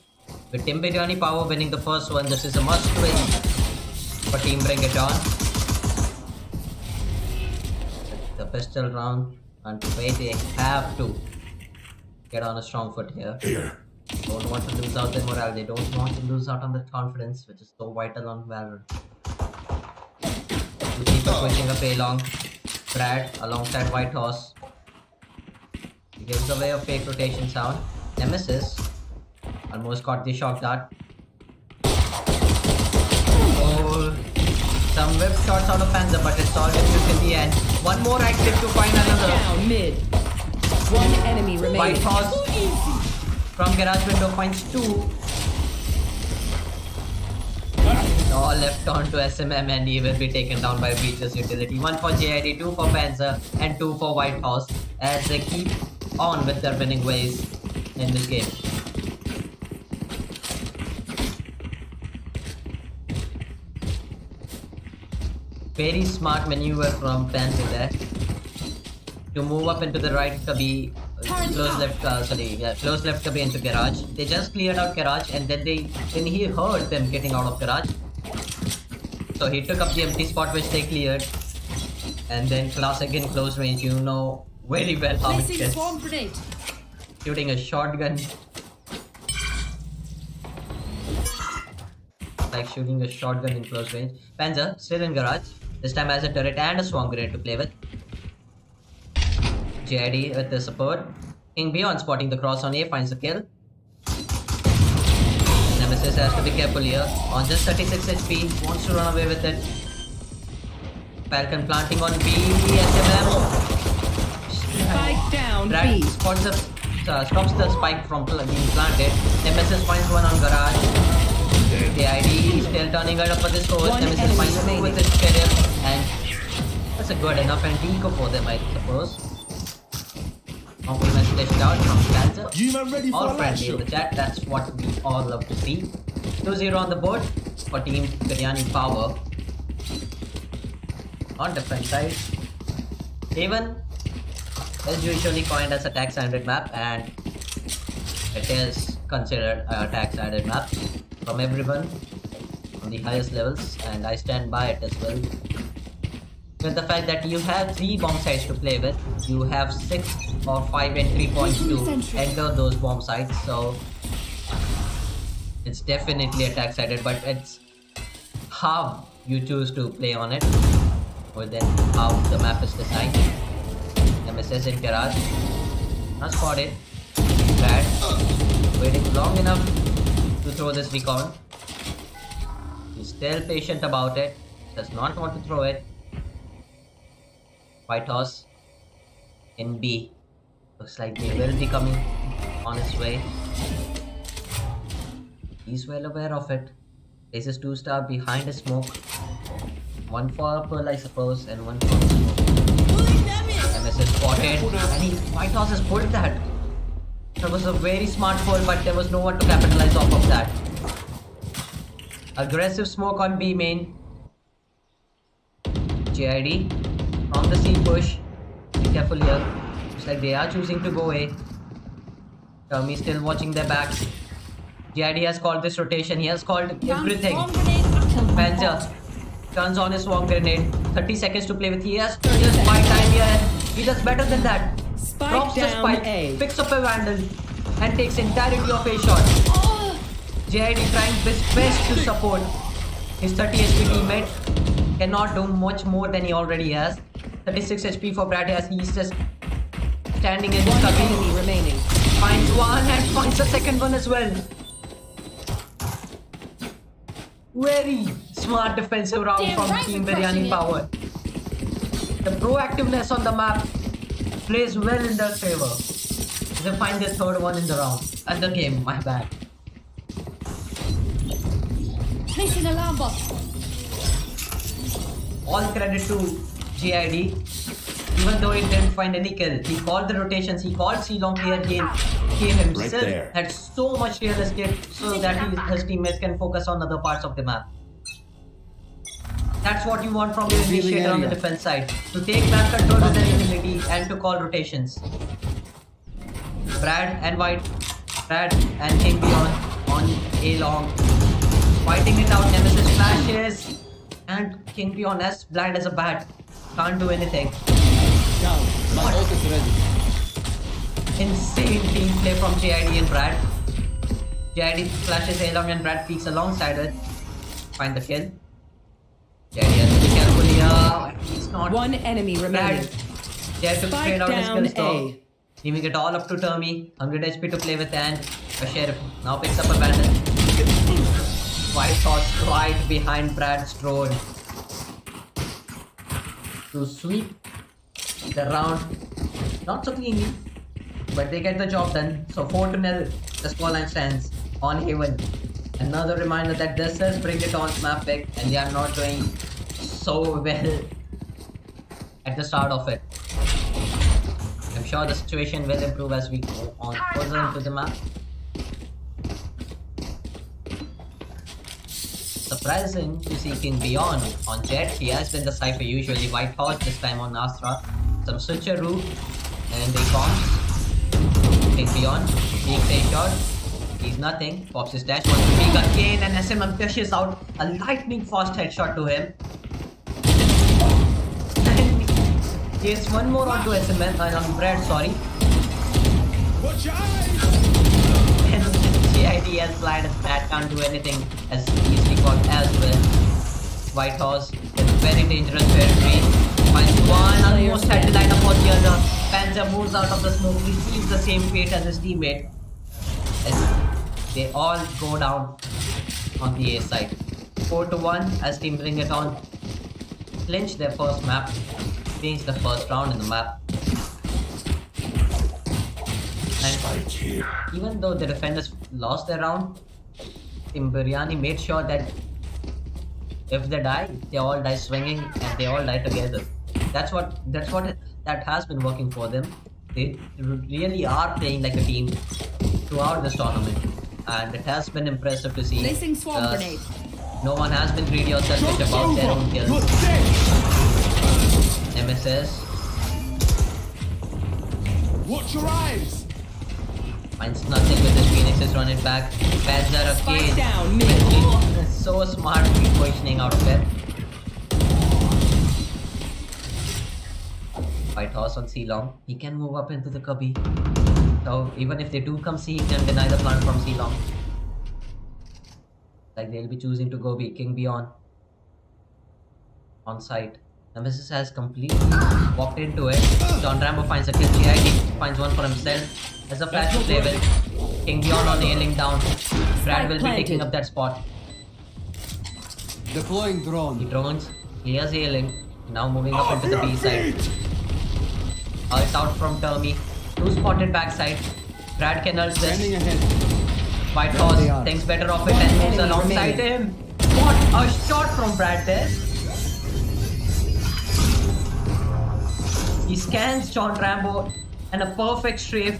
With Team Biryani Power winning the first one, this is a must win for Team Bring It On. The pistol round underway, they have to get on a strong foot here. Here. Don't want to lose out their morale, they don't want to lose out on their confidence, which is so vital on Valorant. Two people pushing up A long. Brad alongside White Horse. He gives away a fake rotation sound. Nemesis almost got the shock dart. Oh, some whip shots out of Panzer, but it's all different in the end. One more right click to find another. Down mid. One enemy White remaining. Horse from garage window finds two. All left on to SMM and he will be taken down by Breach's utility. One for JID, two for Panzer, and two for White Horse as they keep on with their winning ways in this game. Very smart maneuver from Panzer there to move up into the right, kabhi close left, close left kabhi into garage. They just cleared out garage and then he heard them getting out of garage. So he took up the empty spot which they cleared, and then classic in close range, you know very well how it Placing gets. swarm grenade. Shooting a shotgun. Like shooting a shotgun in close range. Panzer still in garage. This time has a turret and a swarm grenade to play with. JID with the support. King Beyond spotting the cross on A finds the kill. Nemesis has to be careful here. On just 36 HP, wants to run away with it. Falcon planting on B, SMM. Spike down Brad B. stops the spike from being planted. Nemesis finds one on garage. JID still turning it up for this course. One Nemesis enemy finds two remaining. with his sheriff, and that's a good enough anti-eco for them, I suppose. Compliments dished out from Panzer. You man ready for All a friendly in show? the chat, that's what we all love to see. 2-0 on the board for Team Biryani Power. On defense side, Haven is usually coined as a tax-sided map, and it is considered a tax-sided map from everyone on the highest levels, and I stand by it as well. With the fact that you have 3 bomb sites to play with, you have 6 or 5 entry points to enter those bomb sites, so it's definitely attack sided, but it's how you choose to play on it, or then how the map is designed. Nemesis in garage, not spotted. Brad waiting long enough to throw this recon. He's still patient about it, does not want to throw it. White Horse in B. Looks like they will be coming on its way. He's well aware of it. Places 2-star behind a smoke. One for Pearl, I suppose, and one for smoke. MS is spotted, and White Horse has pulled that. That was a very smart pull, but there was no one to capitalize off of that. Aggressive smoke on B main. JID from the C push. Be careful here. Looks like they are choosing to go A. Termi still watching their backs. JID has called this rotation. He has called everything. Swarm grenade. Panzer turns on his swarm grenade. 30 seconds to play with. He has just my time here. He does better than that. Spike Drops the down spike, A. picks up a vandal, and takes entirety of A shot. JID trying his best to support his 30 HP teammate. Cannot do much more than he already has. 36 HP for Brad as he's just standing in his One cubby. enemy remaining. Finds one and finds the second one as well. Very smart defensive round Damn from right Team we're crushing Biryani it. Power. The proactiveness on the map plays well in their favor. They find their third one in the round. And the game, my bad. Placing alarm bot. All credit to GID. Even though he didn't find any kill, he called the rotations, he called C-Long clear game. He himself there. had so much real estate so that his teammates can focus on other parts of the map. That's what you want from your initiator on the defense side. To take back control with their ability and to call rotations. Brad and White. Brad and King Beyond on A-Long. Fighting it out, Nemesis flashes. And King Beyond as blind as a bat. Can't do anything. Down. My ult is ready. Insane team play from JID and Brad. JID flashes A-Long and Brad peeks alongside it. Find the kill. JID has to be careful here. He's not. One enemy remaining. JID took straight out his Spike skills down though. Leaving it all up to Termy. 100 HP to play with and a sheriff now picks up a bandit. White Horse right behind Brad's drone. To sweep the round. Not so cleanly, but they get the job done. So 4-0, the scoreline stands on Haven. Another reminder that this is Bring It On map pick and they are not doing so well at the start of it. I'm sure the situation will improve as we go on further into the map. Surprising to see King Beyond on Jet. He has been the Cypher usually. White Horse this time on Astra. Some switcheroo and they bombs. King Beyond takes a shot. He's nothing. Pops his dash. Wants to peek again and SMM pushes out a lightning fast headshot to him. And gets one more onto SMM and on Brad, sorry. Watch your eyes! And GID as blind as Pat can't do anything as easily caught as well. White Horse is very dangerous territory. Finds one, almost had to line up on the other. Panzer moves out of the smoke, receives the same fate as his teammate. As they all go down on the A side. 4-1 as team Bring It On clinch their first map, finish the first round in the map. And even though the defenders lost their round, Team Biryani made sure that if they die, they all die swinging and they all die together. That has been working for them. They really are playing like a team throughout this tournament, and it has been impressive to see. Placing swarm grenade. No one has been greedy or selfish about their own kills. Nemesis Watch your eyes! finds nothing with his Phoenixes, run it back. Panzer Spike again. down mid. So smart positioning out of it. White Horse on C-Long. He can move up into the cubby. So even if they do come C, he can deny the plant from C-Long. Like they'll be choosing to go B. King Beyond. On site. Nemesis has completely walked into it. John Rambo finds a kill. GID finds one for himself. There's a flash to play with. King Beyond on nailing down. Brad will be taking up that spot. Deploying He drone. drones. Clears ailing. Now moving up into the B side. Ult out from Termy. Two spotted backside. Brad can ult Standing this. ahead. White There Horse they are. thinks better of it and moves enemy alongside remaining. him. What a shot from Brad there. He scans John Rambo and a perfect strafe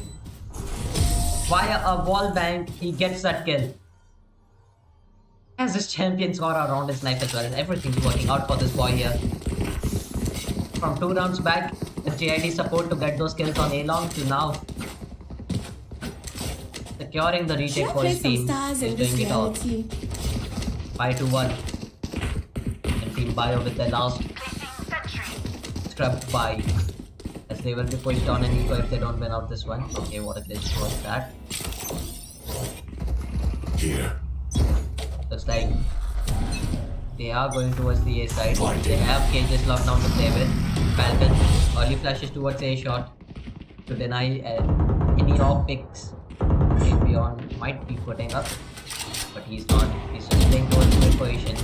via a wall bang. He gets that kill. As this champion's aura around his life as well, and everything's working out for this boy here. From 2 rounds back, with JID support to get those kills on A-Long to now securing the retake Should I for play his some team. stars He's in this doing it all. reality? 5-1. And Team Bio with their last scrubbed by. As they will be pushed on an eco if they don't win out this one. Okay, what a glitch was that. Here. Looks like they are going towards the A side. They have cages locked down to play with. Falcon early flashes towards A shot to deny any off picks. King Beyond might be putting up, but he's not. He's just playing towards mid position.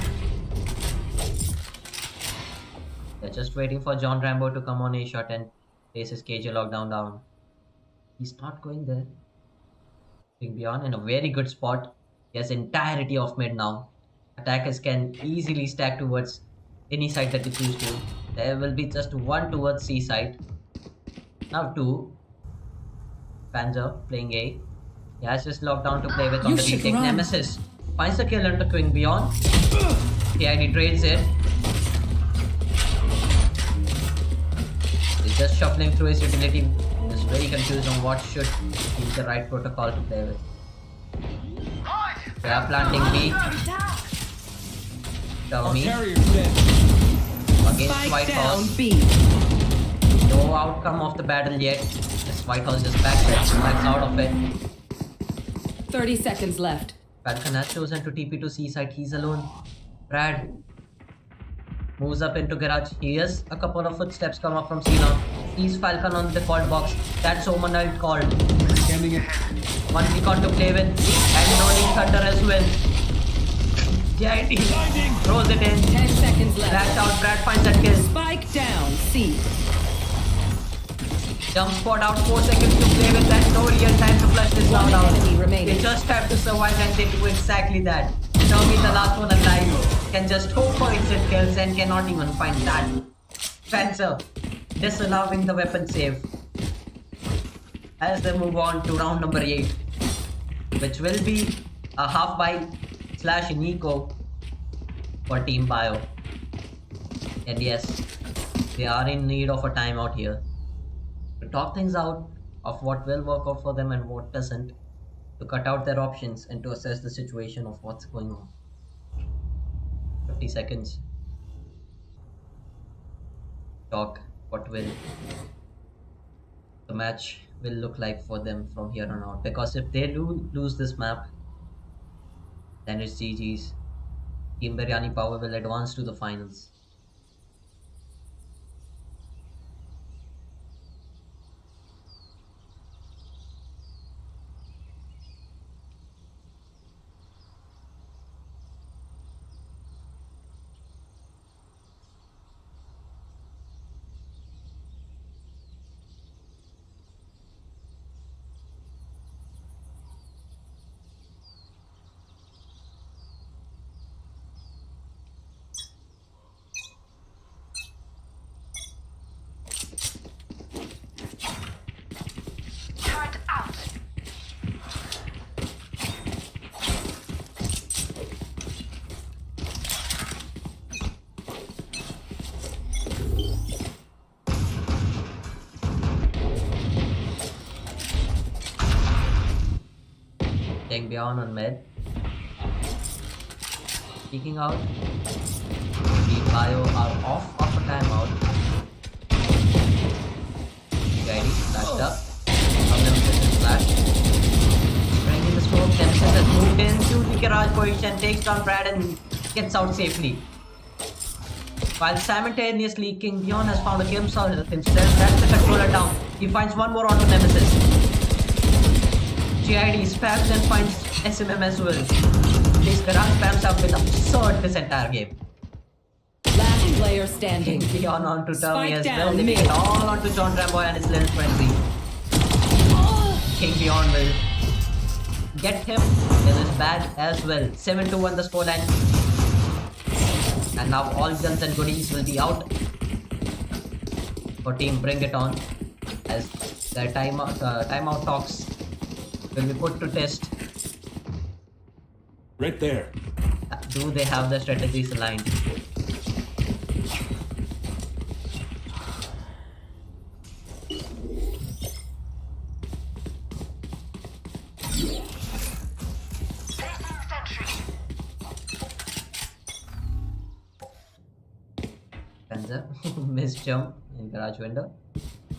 They're just waiting for John Rambo to come on A shot and place his cage lockdown down. He's not going there. King Beyond in a very good spot. He has entirety of mid now. Attackers can easily stack towards any side that they choose to. There will be just one towards C side. Now two. Panzer playing A. He has just locked down to play with on You the should retake. run. Nemesis finds the kill into Queen Beyond. PID trades it. He's just shuffling through his utility. He's very confused on what should be the right protocol to play with. They are planting B. Our Tommy carrier's dead. against Spike White down House. B. No outcome of the battle yet. This White House just backs out of it. 30 seconds left. Falcon has chosen to TP to C side. He's alone. Brad moves up into garage. He hears a couple of footsteps come up from C now. Sees Falcon on the default box. That's Omanite called. Scanning it. One recon to play with. And Rolling Thunder as well. JIT throws it in. 10 seconds left. Flash out. Brad finds that kill. Spike down C. Jump squad out. 4 seconds to play with. That's no real time to flush this round out. enemy remaining. They just have to survive and they do exactly that. Tommy, the last one alive, can just hope for instant kills and cannot even find that. Panzer disallowing the weapon save. As they move on to round number 8, which will be a half buy / an eco for Team Bio. And yes, they are in need of a timeout here to talk things out of what will work out for them and what doesn't, to cut out their options and to assess the situation of what's going on. 50 seconds. Talk what will the match will look like for them from here on out, because if they do lose this map, then it's GG's. Team Biryani Power will advance to the finals. Turret out. Take beyond on mid. Speaking out, the Bio are off of a timeout. Ready, flashed up. Nemesis is flashed. Bringing the smoke, Nemesis has moved into the garage position, takes down Brad and gets out safely. While simultaneously King Beyond has found a himself, that's the controller down. He finds one more onto Nemesis. GID spams and finds SMM as well. These garage spams have been absurd this entire game. Last player standing. Beyond onto Tommy Spike as down well. They mid. make it all onto John Rambo and his little frenzy. King Beyond will get him in his bag as well. 7-1 the scoreline. And now all guns and goodies will be out for Team Bring It On, as their timeout talks will be put to test. Right there. Do they have the strategies aligned? Placing sentry. Panzer missed jump in garage window.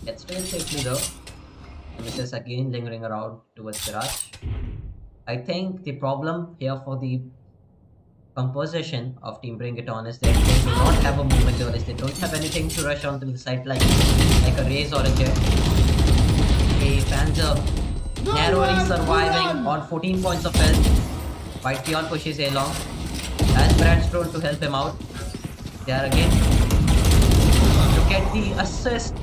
Gets to it safely though. Nemesis again lingering around towards garage. I think the problem here for the composition of Team Bring It On is that they do not have a movement duelist. They don't have anything to rush onto the side like a Raze or a Jet. Okay, Panzer narrowly surviving on 14 points of health. White Beyond pushes along as Brad's thrown to help him out. There again to get the assist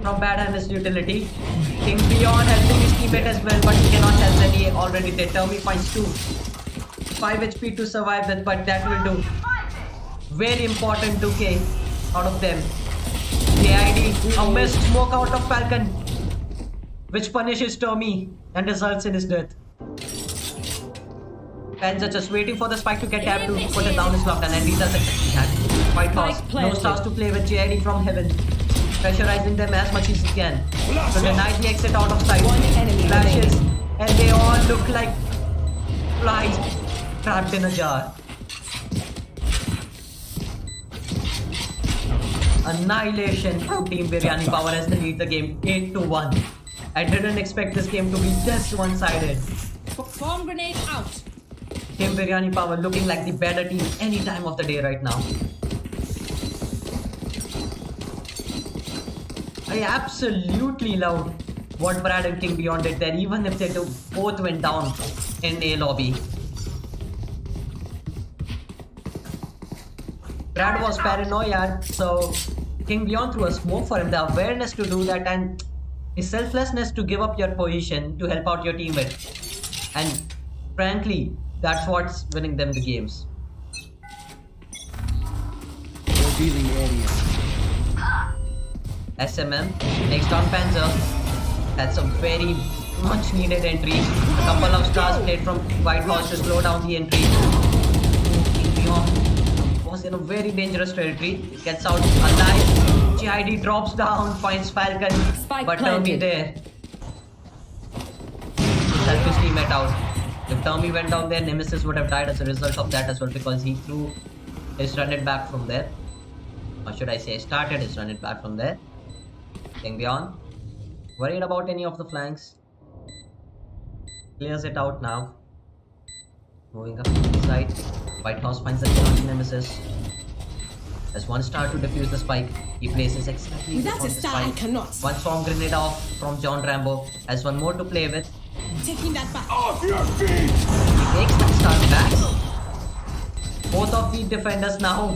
from Bad and his utility. King Beyond helping his teammate as well, but he cannot help that he already did. Termi finds two. 5 HP to survive with, but that will do. Very important 2k out of them. JID, a missed smoke out of Falcon, which punishes Tommy and results in his death. Panzer just waiting for the spike to get tapped to put it down his lockdown, and he does exactly that. White Horse, no stars to play with. JID from heaven, pressurizing them as much as he can to deny the exit out of sight. One enemy Flashes, and they all look like flies trapped in a jar. Annihilation from Team Biryani Power as they lead the game 8-1. I didn't expect this game to be this one-sided. Bomb grenade out. Team Biryani Power looking like the better team any time of the day right now. I absolutely love what Brad and King Beyond did there, even if they both went down in A lobby. Brad was paranoid, so King Beyond threw a smoke for him. The awareness to do that and his selflessness to give up your position to help out your teammate. And frankly, that's what's winning them the games. Revealing area. SMM, next on Panzer. That's a very much needed entry. A couple of stars played from White Horse to slow down the entry. King Beyond was in a very dangerous territory. Gets out alive. GID drops down, finds Falcon, Spike but Tommy planted. there. Help his teammate out. If Tommy went down there, Nemesis would have died as a result of that as well, because he threw his run it back from there. Or should I say, started his run it back from there. King Beyond, worried about any of the flanks. Clears it out now. Moving up to the side. White Horse finds the kill on Nemesis. There's one star to defuse the spike. He places exactly Without before a the star, I spike. cannot. One swarm grenade off from John Rambo. Has one more to play with. Taking that back. Off your feet! He takes that star back. Both of the defenders now.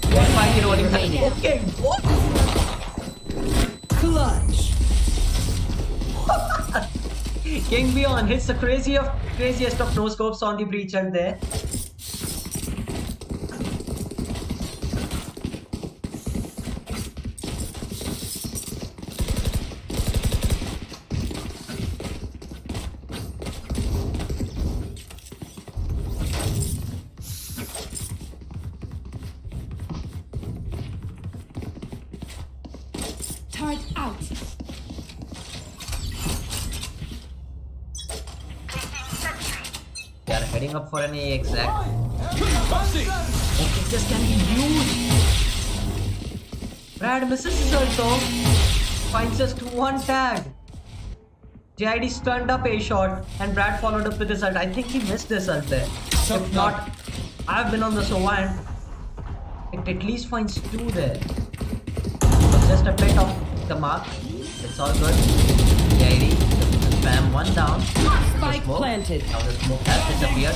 1-5 rolling. Okay, what? Clutch. King Beyond hits the craziest of no scopes on the breacher there. Turret out. They are heading up for an A exact. Okay, this can be huge. Brad misses his ult though. Finds just one tag. JID stunned up A shot and Brad followed up with his ult. I think he missed this ult there. If not, I've been on the Sova and it at least finds two there. But just a bit off the mark. It's all good. JID spam one down. Spike planted. Now the smoke has disappeared.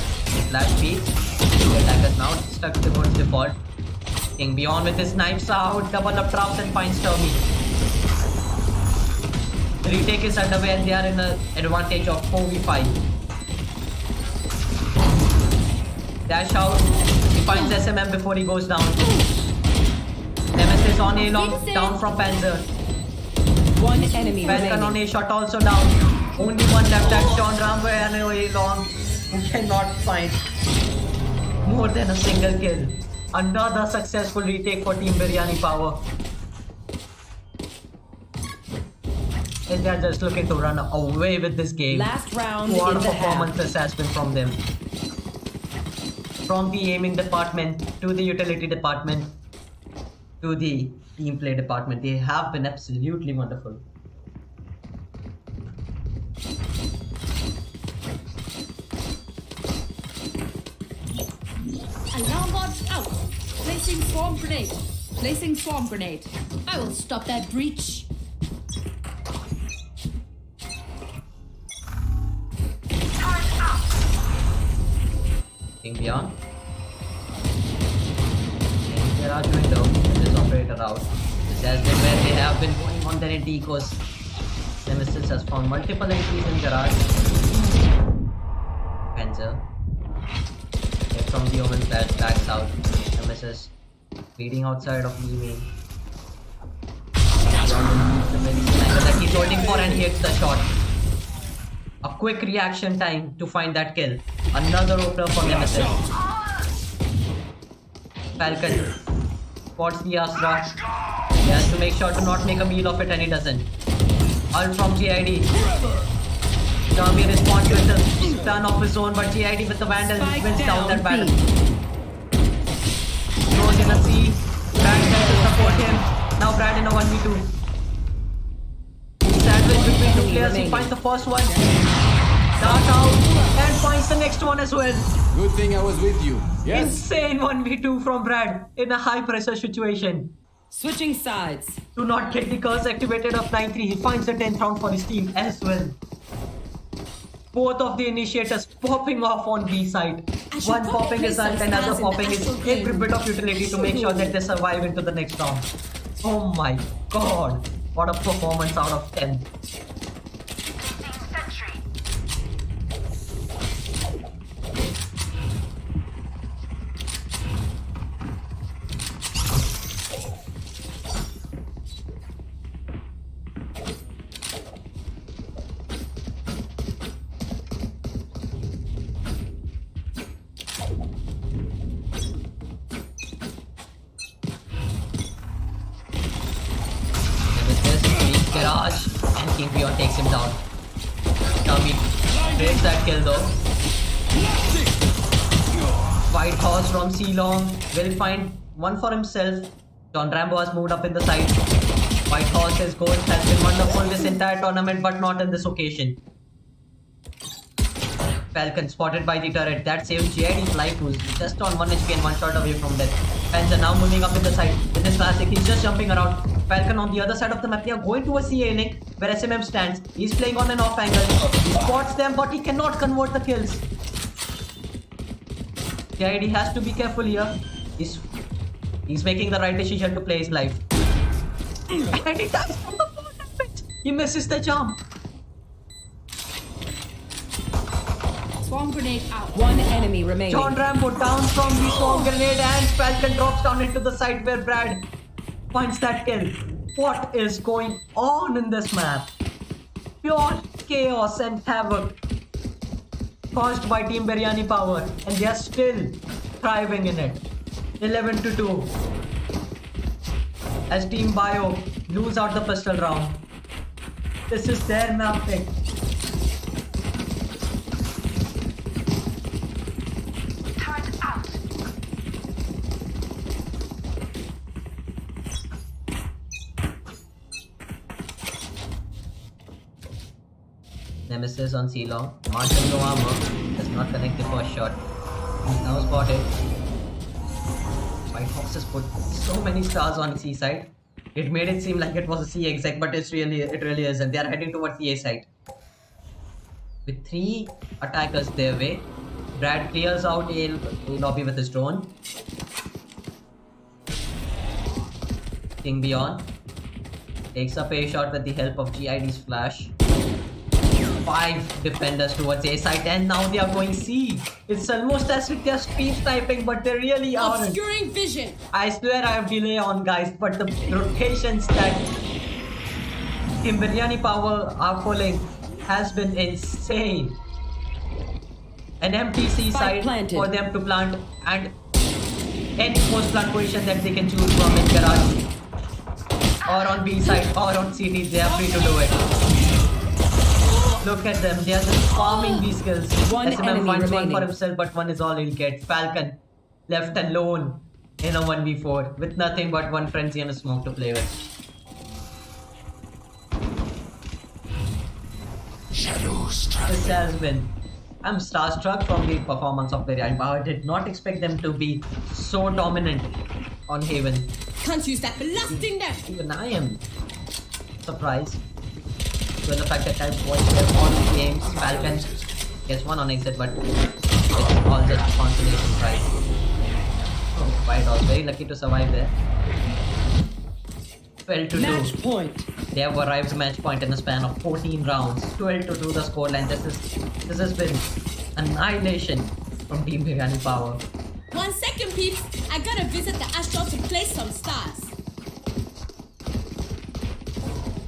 Flash peek. The attacker now stuck towards default. King Beyond with his knives out. Double up traps and finds Tommy. The retake is underway and they are in an advantage of 4v5. Dash out. He finds SMM before he goes down. Nemesis on A long. Down from Panzer. One enemy Falcon on remaining. A shot also down. Only one left, that's John Rambo and A long, who cannot find more than a single kill. Another successful retake for Team Biryani Power. And they are just looking to run away with this game. Last round in What the half. performances has been from them. From the aiming department to the utility department to the team play department. They have been absolutely wonderful. Alarm bot out. Placing swarm grenade. Placing swarm grenade. I will stop that breach. King Beyond. And Garage window. This operator out. This has been where they have been going on their anti-ecos. Nemesis has found multiple entries in Garage. Panzer. from the Omen flash, backs out. Nemesis leading outside of B main. That he's holding for and hits the shot. A quick reaction time to find that kill. Another opener for Nemesis. Falcon spots the Astra. He has to make sure to not make a meal of it and he doesn't. Ult from GID. Tommy responds with a stun of his own, but GID with the Vandal wins down that battle. Throws in a C. Brad tries to support him. Now Brad in a 1v2. Sandwich between two players. He finds the first one. Dart out and finds the next one as well. Good thing I was with you. Yes. Insane 1v2 from Brad in a high pressure situation. Switching sides. Do not get the curse activated of 9-3. He finds the 10th round for his team as well. Both of the initiators popping off on B side. One popping his ult and another popping his every bit of utility to make sure that they survive into the next round. Oh my god. What a performance out of 10. Sentry. Garage and King Beyond takes him down. Tommy breaks that kill though. White Horse from C-Long will find one for himself. John Rambo has moved up in the side. White Horse's goal has been wonderful this entire tournament, but not in this occasion. Falcon spotted by the turret. That saves GID's life, who's just on 1 HP and 1 shot away from death. Fans are now moving up in the side with his classic. He's just jumping around. Falcon on the other side of the map. They are going to a CA link where SMM stands. He's playing on an off angle. He spots them, but he cannot convert the kills. GID has to be careful here. He's making the right decision to play his life. And he dies from the fall damage. He misses the jump. Swarm grenade out. One enemy remaining. John Rambo down from the swarm grenade and Falcon drops down into the side where Brad finds that kill. What is going on in this map? Pure chaos and havoc caused by Team Biryani Power, and they are still thriving in it. 11-2 as Team Bio lose out the pistol round. This is their map pick. Turret out. Nemesis on C-Long. Martin no armor. Does not connect the first shot. He's now spotted. White Fox has put so many stars on C side. It made it seem like it was a C exec, but it really isn't. They are heading towards the A side. With 3 attackers their way, Brad clears out A lobby with his drone. King Beyond takes up A shot with the help of GID's flash. 5 defenders towards A side, and now they are going C. It's almost as if they are speed sniping, but they really aren't. Obscuring vision. I swear I have delay on, guys, but the rotations that Team Biryani Power are pulling has been insane. An empty C Spike side planted. for them to plant, and any post plant position that they can choose from in garage or on B side or on CT, they are free to do it. Look at them, they are just farming these kills. One SMM enemy finds one for remaining. himself, but one is all he'll get. Falcon left alone in a 1v4 with nothing but one frenzy and a smoke to play with. Shadows This traveling. has been... I'm starstruck from the performance of Biryani Power. I did not expect them to be so dominant on Haven. Can't use that blasting net. Even I am surprised with the fact that I've watched them all the games. Falcon gets one on exit, but it's all just consolation prize. Oh, White Horse very lucky to survive there. 12-2. Match point. They have arrived match point in a span of 14 rounds. 12-2 the scoreline. This has been annihilation from Team Biryani Power. 1 second, peeps. I gotta visit the astral to place some stars.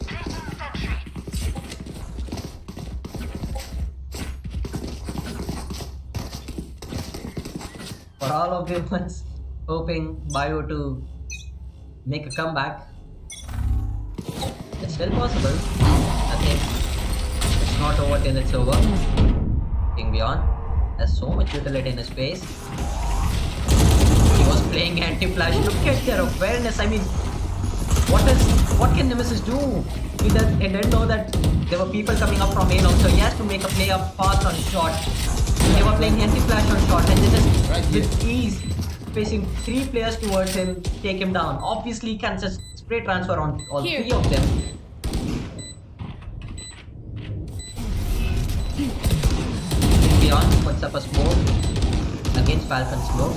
Placing sentry. For all of the ones hoping Bio to make a comeback, it's still possible. I think it's not over till it's over. King Beyond has so much utility in his space. He was playing anti-flash. Look at their awareness. I mean, what can Nemesis do? He didn't know that there were people coming up from main also. He has to make a play up fast on shot. They were playing anti-flash on shot and they just with ease facing 3 players towards him, take him down. Obviously he can just spray transfer on all Here. 3 of them. Beyond puts up a smoke against Falcon's smoke,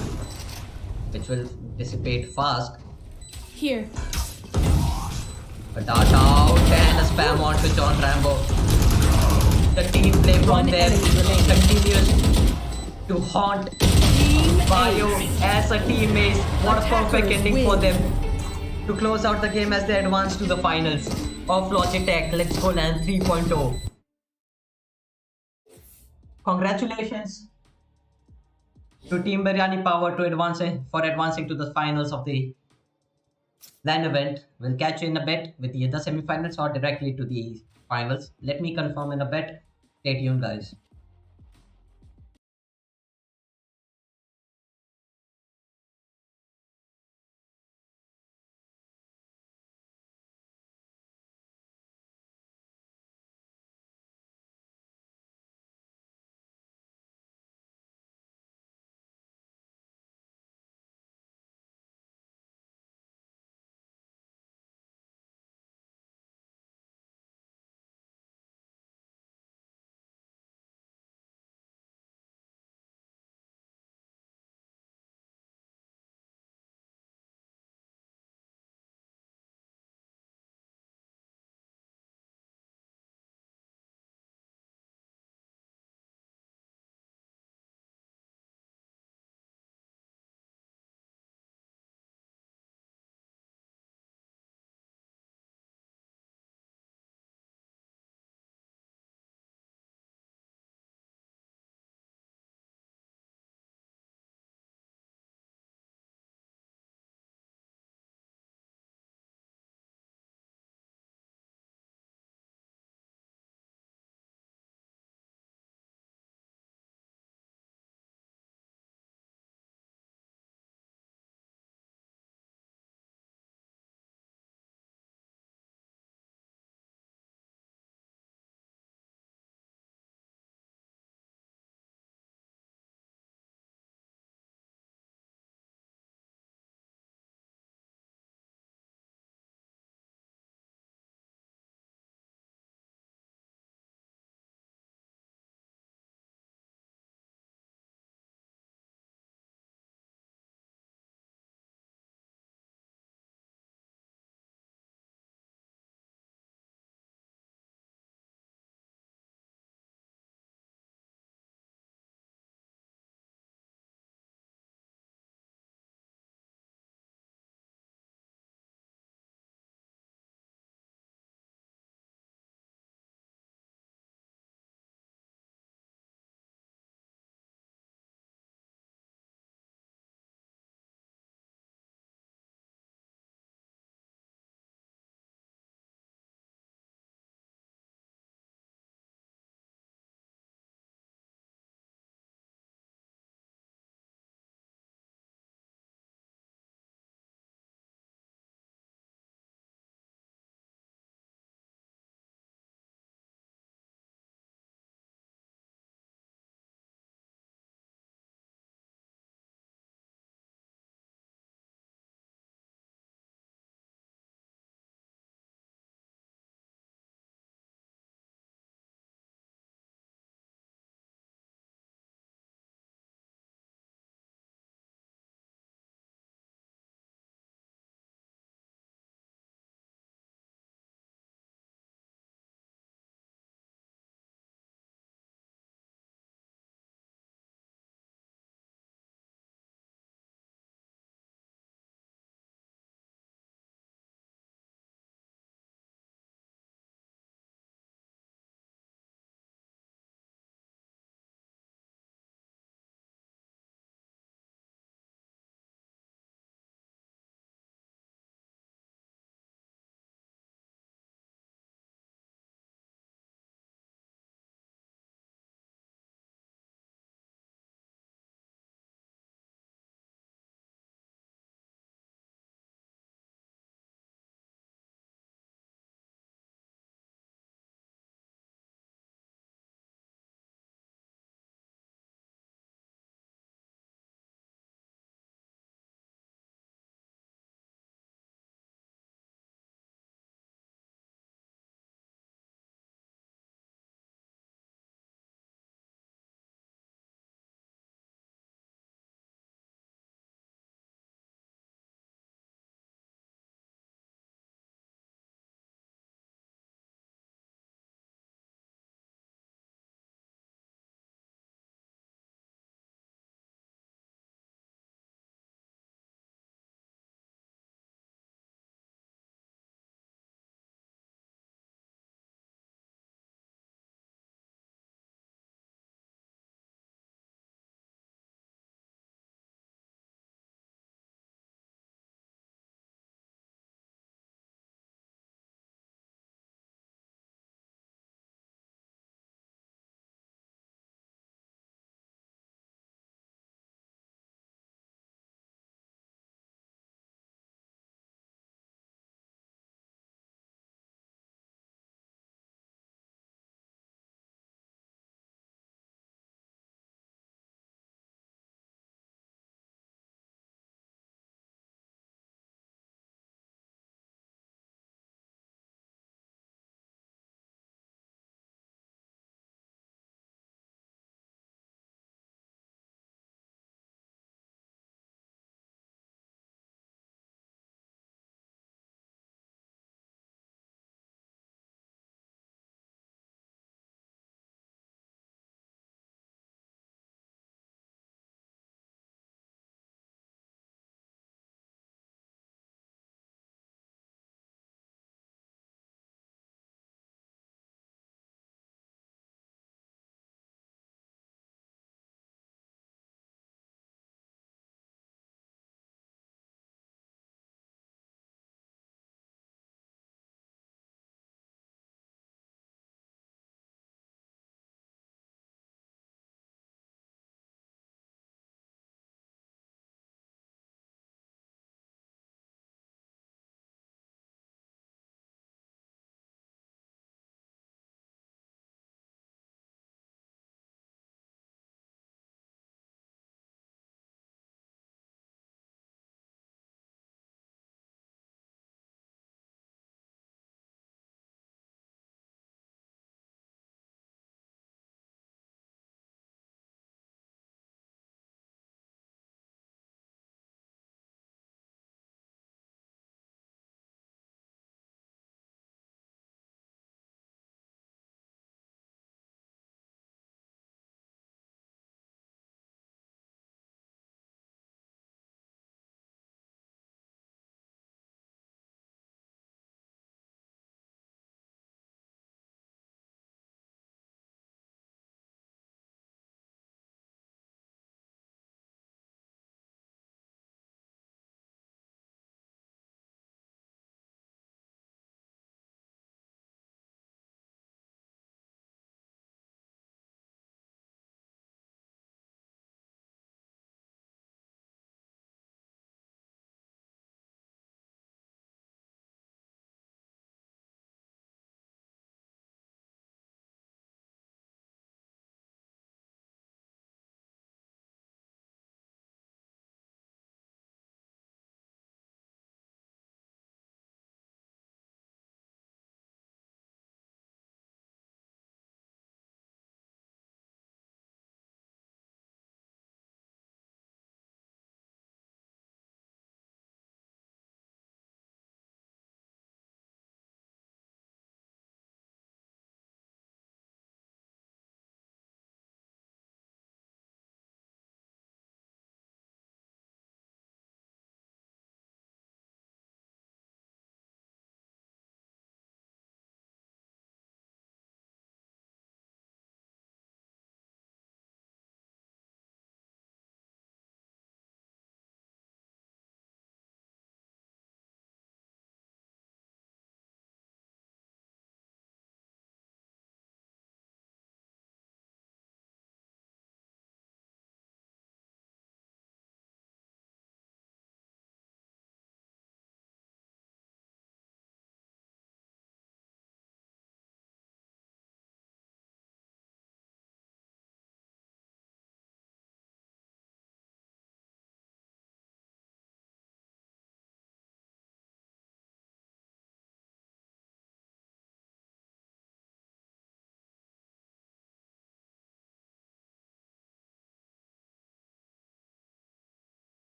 which will dissipate fast. Here. A dart out and a spam onto John Rambo. The team play from One them enemy remaining. continues to haunt Team Bio Ace. as a teammate. What a perfect Attackers ending for win. them to close out the game as they advance to the finals of Logitech Let's Go LAN 3.0. Congratulations to Team Biryani Power to advancing to the finals of the LAN event. We'll catch you in a bit with the other semifinals or directly to the finals. Let me confirm in a bit. Stay tuned, guys.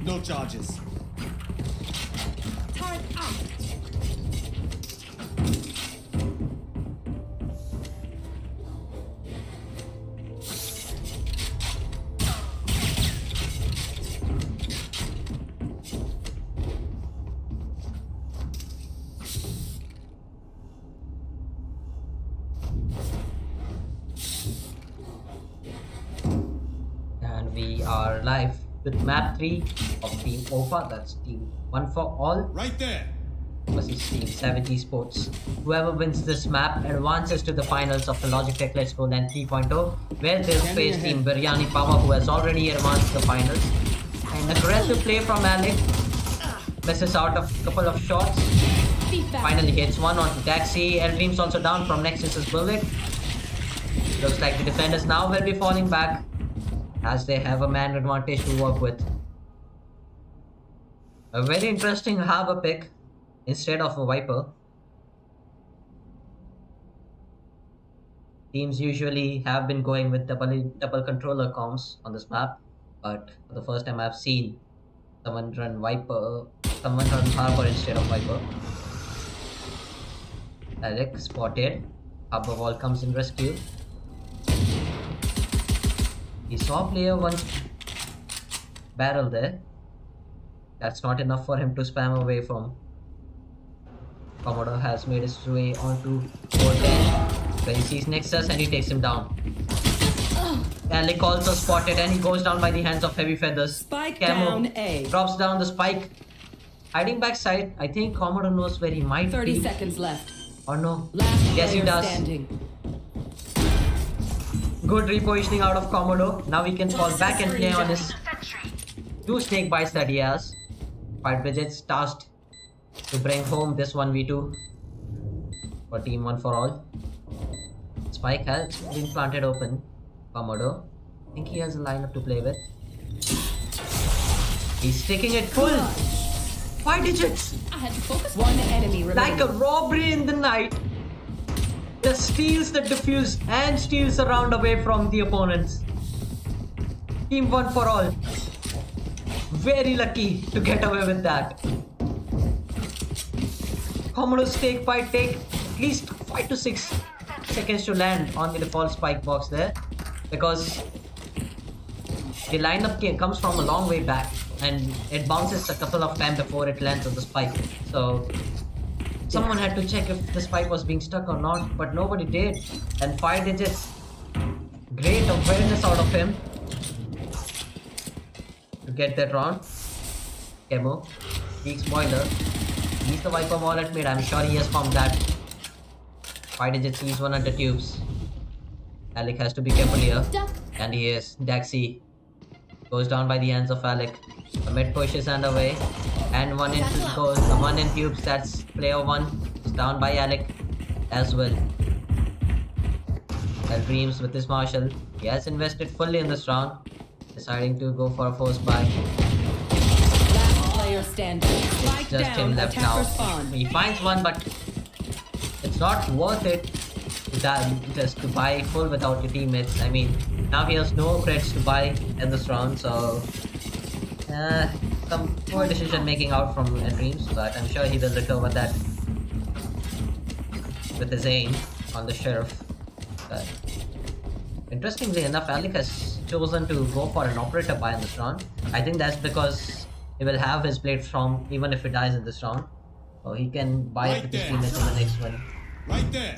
No charges. Turret out. And we are live with map 3 of Team OFA. That's Team 1 for All Right there. versus Team 70 Sports. Whoever wins this map advances to the finals of the Logitech Let's Go LAN 3.0, where they'll face Team Biryani Power, who has already advanced to the finals. And aggressive play from Alec. Misses out a couple of shots. Feedback. Finally hits one onto Taxi. Dream's also down from Nexus's bullet. Looks like the defenders now will be falling back, as they have a man advantage to work with. A very interesting harbor pick instead of a Viper. Teams usually have been going with double controller comms on this map, but for the first time I've seen someone run harbor instead of Viper. Alec spotted. Harbor wall comes in rescue. He saw player one barrel there. That's not enough for him to spam away from. Commodore has made his way onto board lane, where he sees Nexus and he takes him down. Alec also spotted and he goes down by the hands of Heavy Feathers. Spike Camo down A. drops down the spike. Hiding backside. I think Commodore knows where he might 30 be. seconds left. Or no. Last Yes, he player does. standing. Good repositioning out of Commodore. Now he can fall back and play on his Sentry. 2 snake bites that he has. Fight Bridget's tasked to bring home this 1v2 for Team 1 for All. Spike has been planted open. Commodore. I think he has a lineup to play with. He's sticking it full. 5 digits. I had to focus. One enemy remaining. Like a robbery in the night. Just steals the defuse and steals the round away from the opponents. Team 1 for All. Very lucky to get away with that. Commodore's take by take at least 5 to 6 seconds to land on the default spike box there, because the lineup comes from a long way back and it bounces a couple of times before it lands on the spike. So someone had to check if the spike was being stuck or not, but nobody did. And 5 digits. Great awareness out of him to get that round. Camo. Peak spoiler. He's the Viper wallet mid. I'm sure he has found that. 5 digits. He's one under tubes. Alec has to be careful here. And he is. Daxi goes down by the hands of Alec. The mid push is underway. And one in tubes. That's player 1. Is down by Alec as well. Dreams with his Marshall. He has invested fully in this round, deciding to go for a force buy. Last player standing. Spike Just down. him left now. Attacker spawn. He finds one, but it's not worth it just to buy full without your teammates. I mean, now he has no creds to buy in this round, so some poor decision making out from Dreams, but I'm sure he will recover that with his aim on the Sheriff. But interestingly enough, Alec has chosen to go for an operator buy in this round. I think that's because he will have his blade strong even if he dies in this round. So he can buy it with his teammates in the next one. Right there.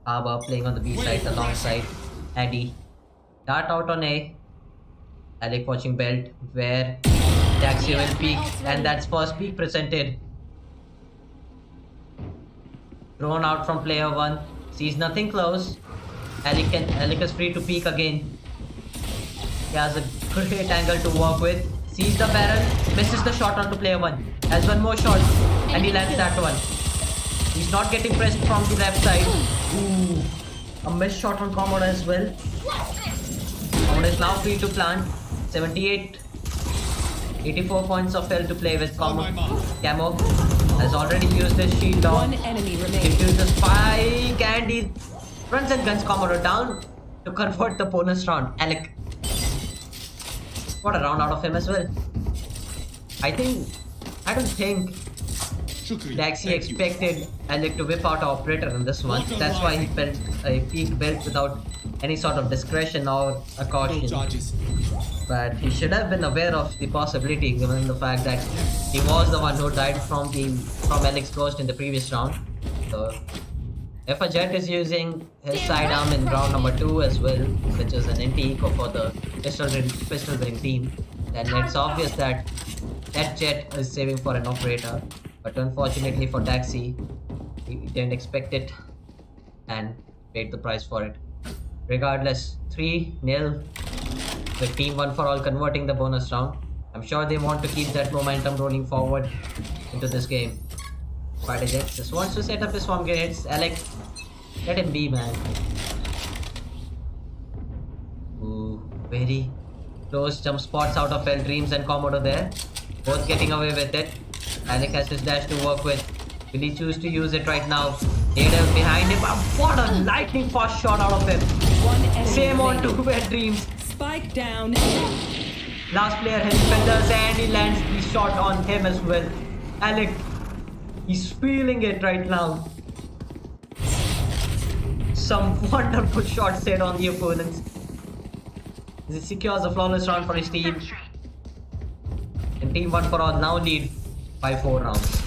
Harbor playing on the B side alongside Addy. Dart out on A. Alec watching belt where Taxi will peek, and that's first peek presented. Thrown out from player 1. Sees nothing close. Alec is free to peek again. He has a great angle to work with. Sees the barrel. Misses the shot onto player 1. Has one more shot. And he lands that one. He's not getting pressed from the left side. Ooh. A missed shot on Commodore as well. Commodore is now free to plant. 78. 84 points of health to play with. Camo has already used his shield on. One enemy remaining. Defuses spike and he runs and guns Commodore down to convert the bonus round. Alec Got a round out of him as well. I don't think Daxi expected Alec to whip out operator in this one. That's why he felt a peak built without any sort of discretion or a caution. But he should have been aware of the possibility given the fact that he was the one who died from Alec's ghost in the previous round. So if a Jet is using his sidearm in round number 2 as well, which is an NT eco for the pistol ring team, then it's obvious that Jet is saving for an operator. But unfortunately for Daxi, he didn't expect it and paid the price for it. Regardless, 3-0 with Team 1 for All converting the bonus round. I'm sure they want to keep that momentum rolling forward into this game. SpiderJet just wants to set up his swarm grenades. Alec, let him be, man. Ooh, very close jump spots out of L Dreams and Komodo there. Both getting away with it. Alec has his dash to work with. Will he choose to use it right now? Ada behind him. What a lightning fast shot out of him. Same on to L Dreams. Spike down. Last player has feathers and he lands the shot on him as well. Alec, he's feeling it right now. Some wonderful shots set on the opponents. He secures a flawless round for his team. And Team 1 for All now lead by 4 rounds.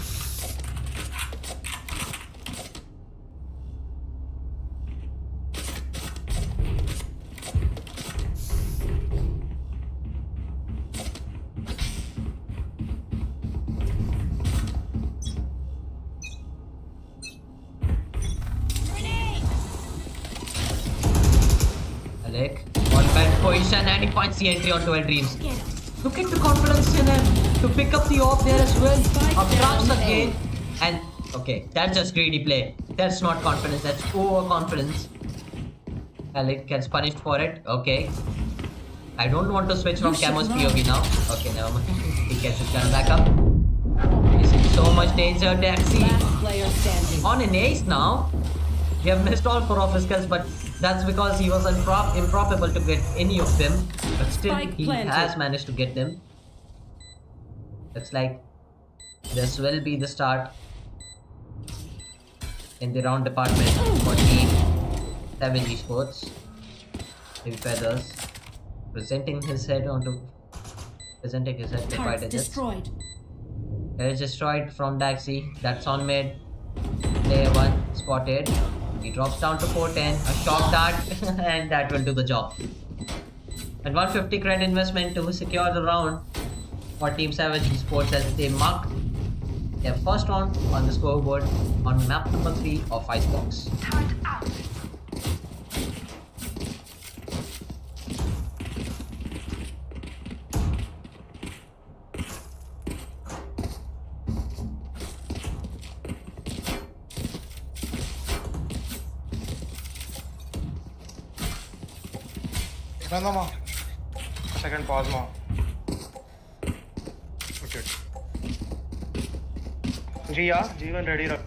Alec, on bad position and he finds the entry onto L Dreams. Look at the confidence in him to pick up the off there as well. Up traps again. And okay, that's just greedy play. That's not confidence, that's overconfidence. Alec gets punished for it. Okay. I don't want to switch from Camo's POV now. Okay, never mind. He gets his gun back up. He's in so much danger, Daxi. Last player standing. On an ace now. We have missed all 4 of his kills, but that's because he was improbable to get any of them. But still, he has managed to get them. It's like this will be the start in the round department for Team 7 Esports. Heavy Feathers presenting his head to Turret destroyed. It is destroyed from Daxi. That's on mid. Player 1 spotted. He drops down to 410. A shock dart and that will do the job. And 150 credit investment to secure the round for Team 7 Esports as they mark their first round on the scoreboard on map number 3 of Icebox. Turret out. Second pause ma. Okay. जी या जीवन ready रख.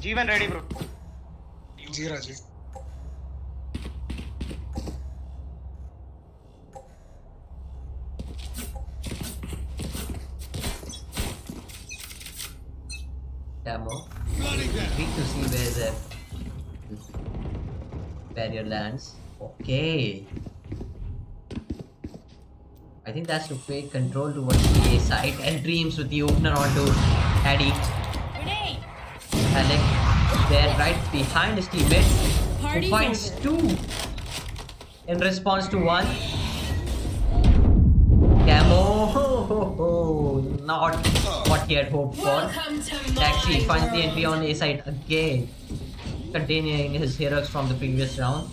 जीवन ready bro. जी राजी. Camo. Need to see where the barrier lands. Okay. I think that's to pay control towards the A side and Dreams with the opener onto Addy. Alec there right behind his teammate who finds 2 in response to 1. Camo, not what he had hoped for. Daxi finds the entry on A side again, continuing his heroics from the previous round.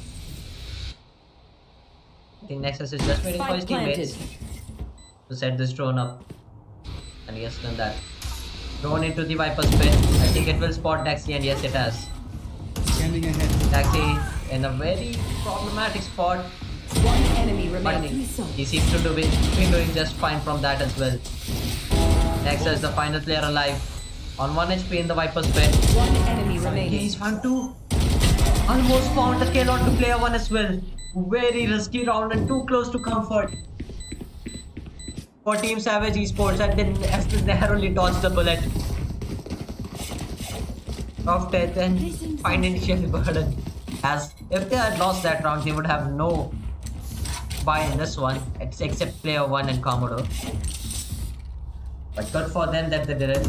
I think Nexus is just waiting for his teammates to set this drone up, and he has done that. Drone into the Viper's pit. I think it will spot Daxi, and yes, it has. Scanning ahead. Daxi in a very problematic spot. enemy But remaining. he seems to be doing just fine from that as well. Nexus, the final player alive. On 1 HP in the Viper's pit. One enemy Okay, remaining. he's found 2. Almost found the kill onto player 1 as well. Very risky round and too close to comfort. For Team Savage Esports, and then as narrowly dodged the bullet of death and financial burden. As if they had lost that round, they would have no buy in this one, except player 1 and Commodore. But good for them that they did it.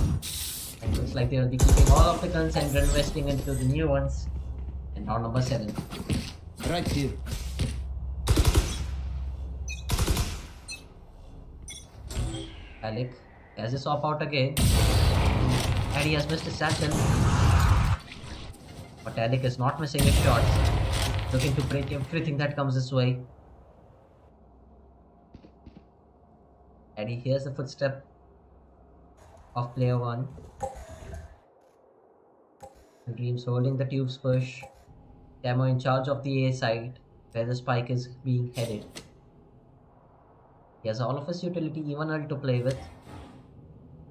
And looks like they will be keeping all of the guns and investing into the new ones. And round number 7. Right here. Alec has his swap out again. And he has missed his satchel. But Alec is not missing his shots. Looking to break everything that comes his way. And he hears the footstep of player 1. Dreams holding the tube's push. Camo in charge of the A side, where the spike is being headed. He has all of his utility, even ult to play with.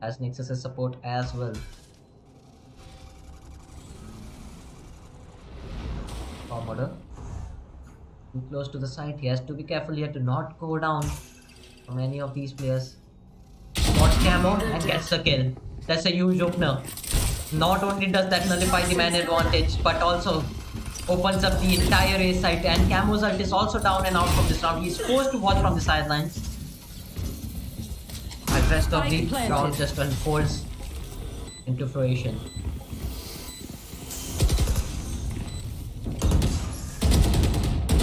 Has Nexus' support as well. Commodore. Too close to the side. He has to be careful here to not go down from any of these players. Spots Camo and gets the kill. That's a huge opener. Not only does that nullify the man advantage, but also opens up the entire A site, and Camo's ult is also down and out from this round. He's forced to watch from the sidelines. The rest of the round just unfolds into fruition.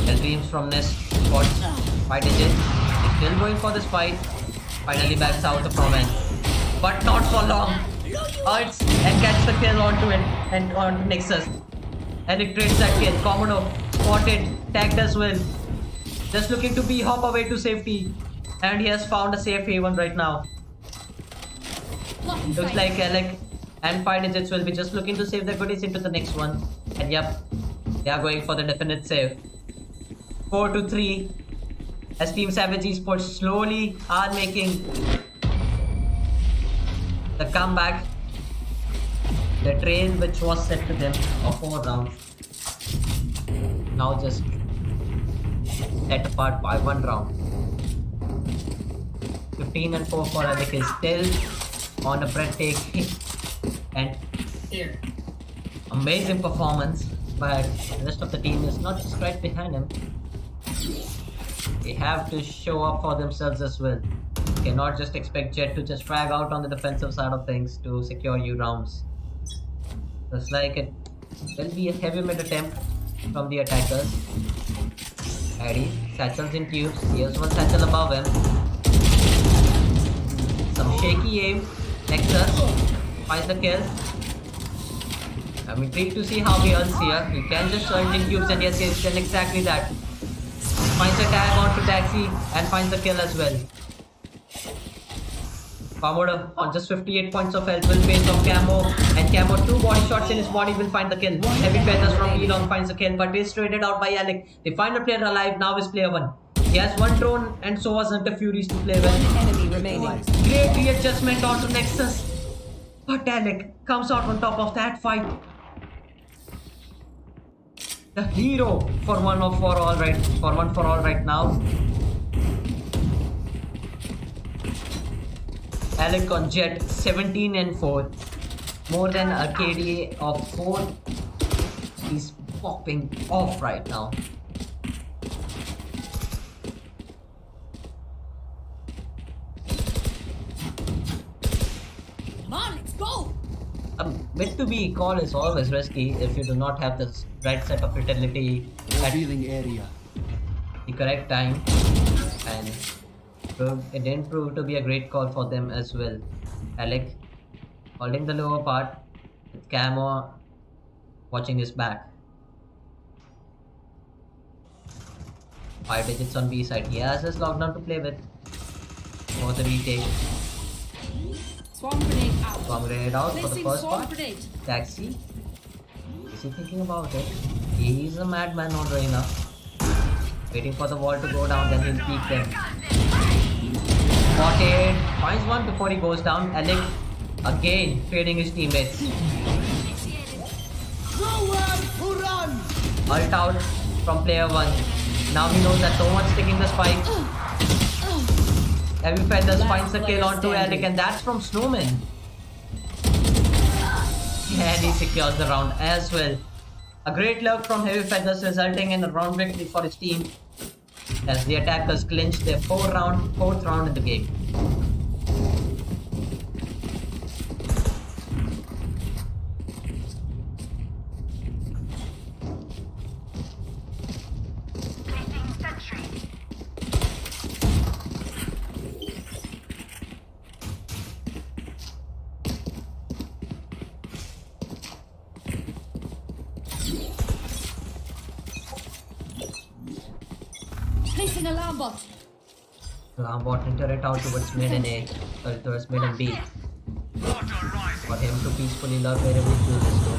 The dreams from Nest spots fight engine. He's still going for this fight. Finally backs out from it. But not for long. Ults and gets the kill onto it and onto Nexus. And it trades that kill. Commodore spotted, tagged as well. Just looking to be hop away to safety. And he has found a safe haven right now. Looks like Alec and Fire Digits will be just looking to save their goodies into the next one. And yep, they are going for the definite save. 4-3. As Team Savage Esports slowly are making the comeback. The trail which was set to them of 4 rounds now just set apart by 1 round. 15-4 for Alec is still on a breathtaking and amazing performance, but the rest of the team is not just right behind him. They have to show up for themselves as well. You cannot just expect Jet to just drag out on the defensive side of things to secure you rounds. Looks like it will be a heavy mid attempt from the attackers. Addy, satchels in tubes. Here's one satchel above him. Some shaky aim. Nexus finds the kill. I'm intrigued to see how he ults here. He can just ult in tubes, and yes, he's done exactly that. Finds a tag onto Taxi and finds the kill as well. Commodore on just 58 points of health will face off Camo, and Camo 2 body shots in his body will find the kill. Heavy feathers from Elon finds the kill, but is traded out by Alec. The final player alive now is player 1. He has 1 drone and so has Hunter Furies to play with. Enemy remaining. Great readjustment onto Nexus, but Alec comes out on top of that fight. The hero for one for all right now. Alec on Jet 17-4. More than a KDA of 4. He's popping off right now. Come on, let's go! Mid to B call is always risky if you do not have the right set of utility at Revealing area. the correct time, and it didn't prove to be a great call for them as well. Alec holding the lower part with Camo watching his back. 5 digits on B side. He has his lockdown to play with for the retake. Swarm grenade out. Bomb grenade out for the Placing first swarm part. grenade. Waiting for the wall to go down, then he'll peek them. Spotted. Finds one before he goes down. Alec again trading his teammates. Ult out from player 1. Now he knows that no one's taking the spike. Heavy Feathers finds the kill onto Alec, and that's from Snowman. And he secures the round as well. A great lurk from Heavy Feathers, resulting in a round victory for his team as the attackers clinch their fourth round in the game. Placing sentry. Placing alarm bot. Alarm bot and turret out towards mid and A, towards mid and B. For him to peacefully lurk wherever he chooses to.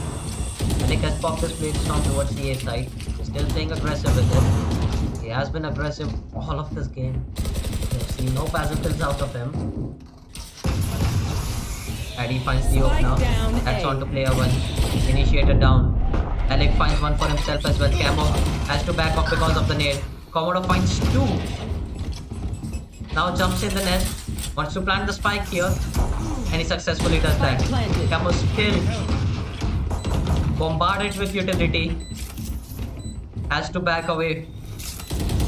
Alec has popped his plate storm towards the A side. Still playing aggressive with it. He has been aggressive all of this game. We've seen no passive kills out of him. Addy finds the ope now. That's on to player 1. Initiator down. Alec finds one for himself as well. Camo has to back off because of the nade. Komodo finds 2. Now jumps in the net. Wants to plant the spike here. And he successfully does that. Camo's killed. Bombarded with utility. Has to back away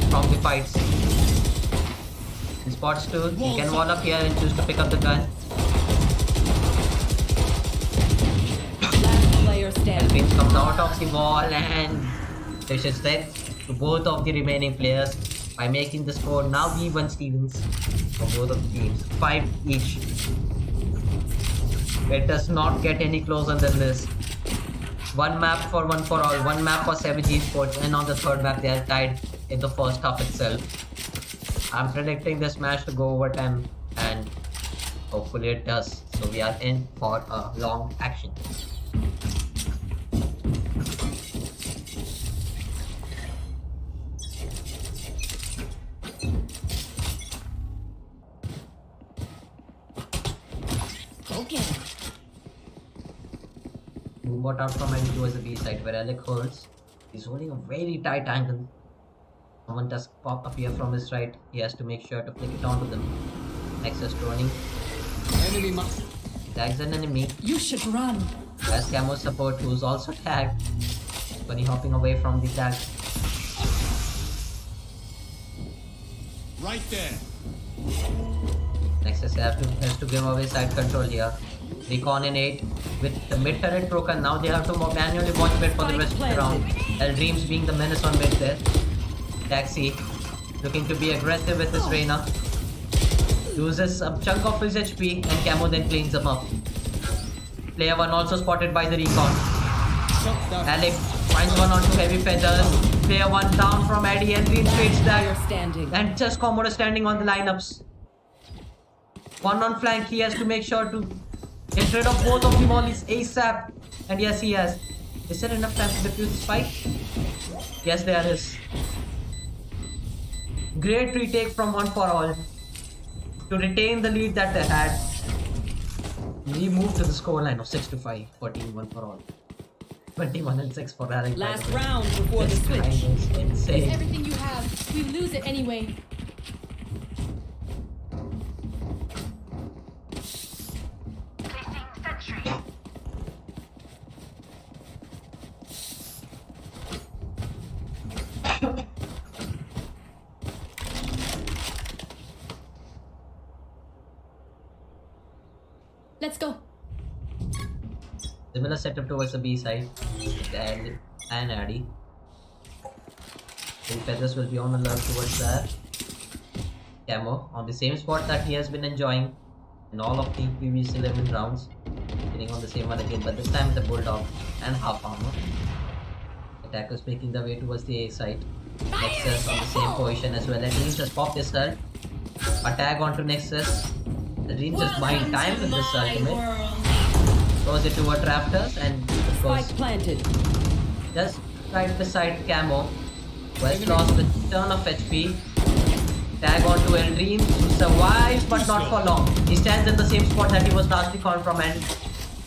from the fights. He spots 2. He can wall up here and choose to pick up the gun. Last player standing. Elfin comes out of the wall and dishes death to both of the remaining players by making the score now even Stevens for both of the teams. 5 each. It does not get any closer than this. One map for one for all, one map for Savage Esports, and on the third map they are tied in the first half itself. I'm predicting this match to go overtime and hopefully it does. So we are in for a long action. Okay. Boombot out from Eddie towards the B side where Alec holds. He's holding a very tight angle. Someone does pop up here from his right. He has to make sure to flick it onto them. Nexus droning. Enemy mark. Tags an enemy. You should run. As Camo support who's also tagged. Bunny hopping away from the tag. Right there. Nexus has to give away side control here. Recon in 8 with the mid turret broken. Now they have to manually watch mid for the rest of the round. El Dreams being the menace on mid there. Taxi looking to be aggressive with his Reyna. Loses a chunk of his HP and Camo then cleans him up. Player 1 also spotted by the recon. Alec finds one onto Heavy Feathers. Player 1 down from Addy and reinstates Player that. standing. And just Komodo standing on the lineups. One on flank, he has to make sure to get rid of both of the mollies ASAP. And yes, he has. Is there enough time to defuse the spike? Yes, there is. Great retake from one for all to retain the lead that they had. We moved to the scoreline of 6-5 for team one for all. 21 and 6 for Alec. Last round before the This switch. time was insane. Everything you have. We lose it anyway. Placing sentry. Let's go. Similar setup towards the B side. And Addy. The Feathers will be on alert towards that. Camo on the same spot that he has been enjoying in all of the previous 11 rounds. Getting on the same one again, but this time with the Bulldog and half armor. Attackers making their way towards the A side. Nexus on the same position as well. At least just popped his ult. A tag onto Nexus. The Dream just buying time with this ultimate. Throws it toward Raptors and of course Spike planted. just right beside Camo. West lost with ton of HP. Tag onto El Dream, who survives but not for long. He stands in the same spot that he was lastly found from, and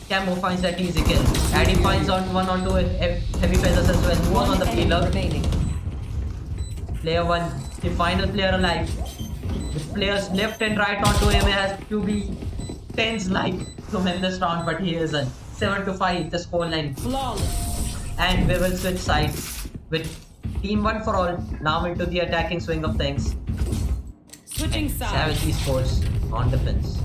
Camo finds that easy kill. Addy finds one onto heavy feathers as well. Who was on the enemy peeler. remaining. Player 1, the final player alive. With players left and right onto him, he has to be tense like to win this round, but he isn't. 7-5 the scoreline. Flawless. And we will switch sides with Team 1 for all now into the attacking swing of things. Switching Savage sides. Esports on defense.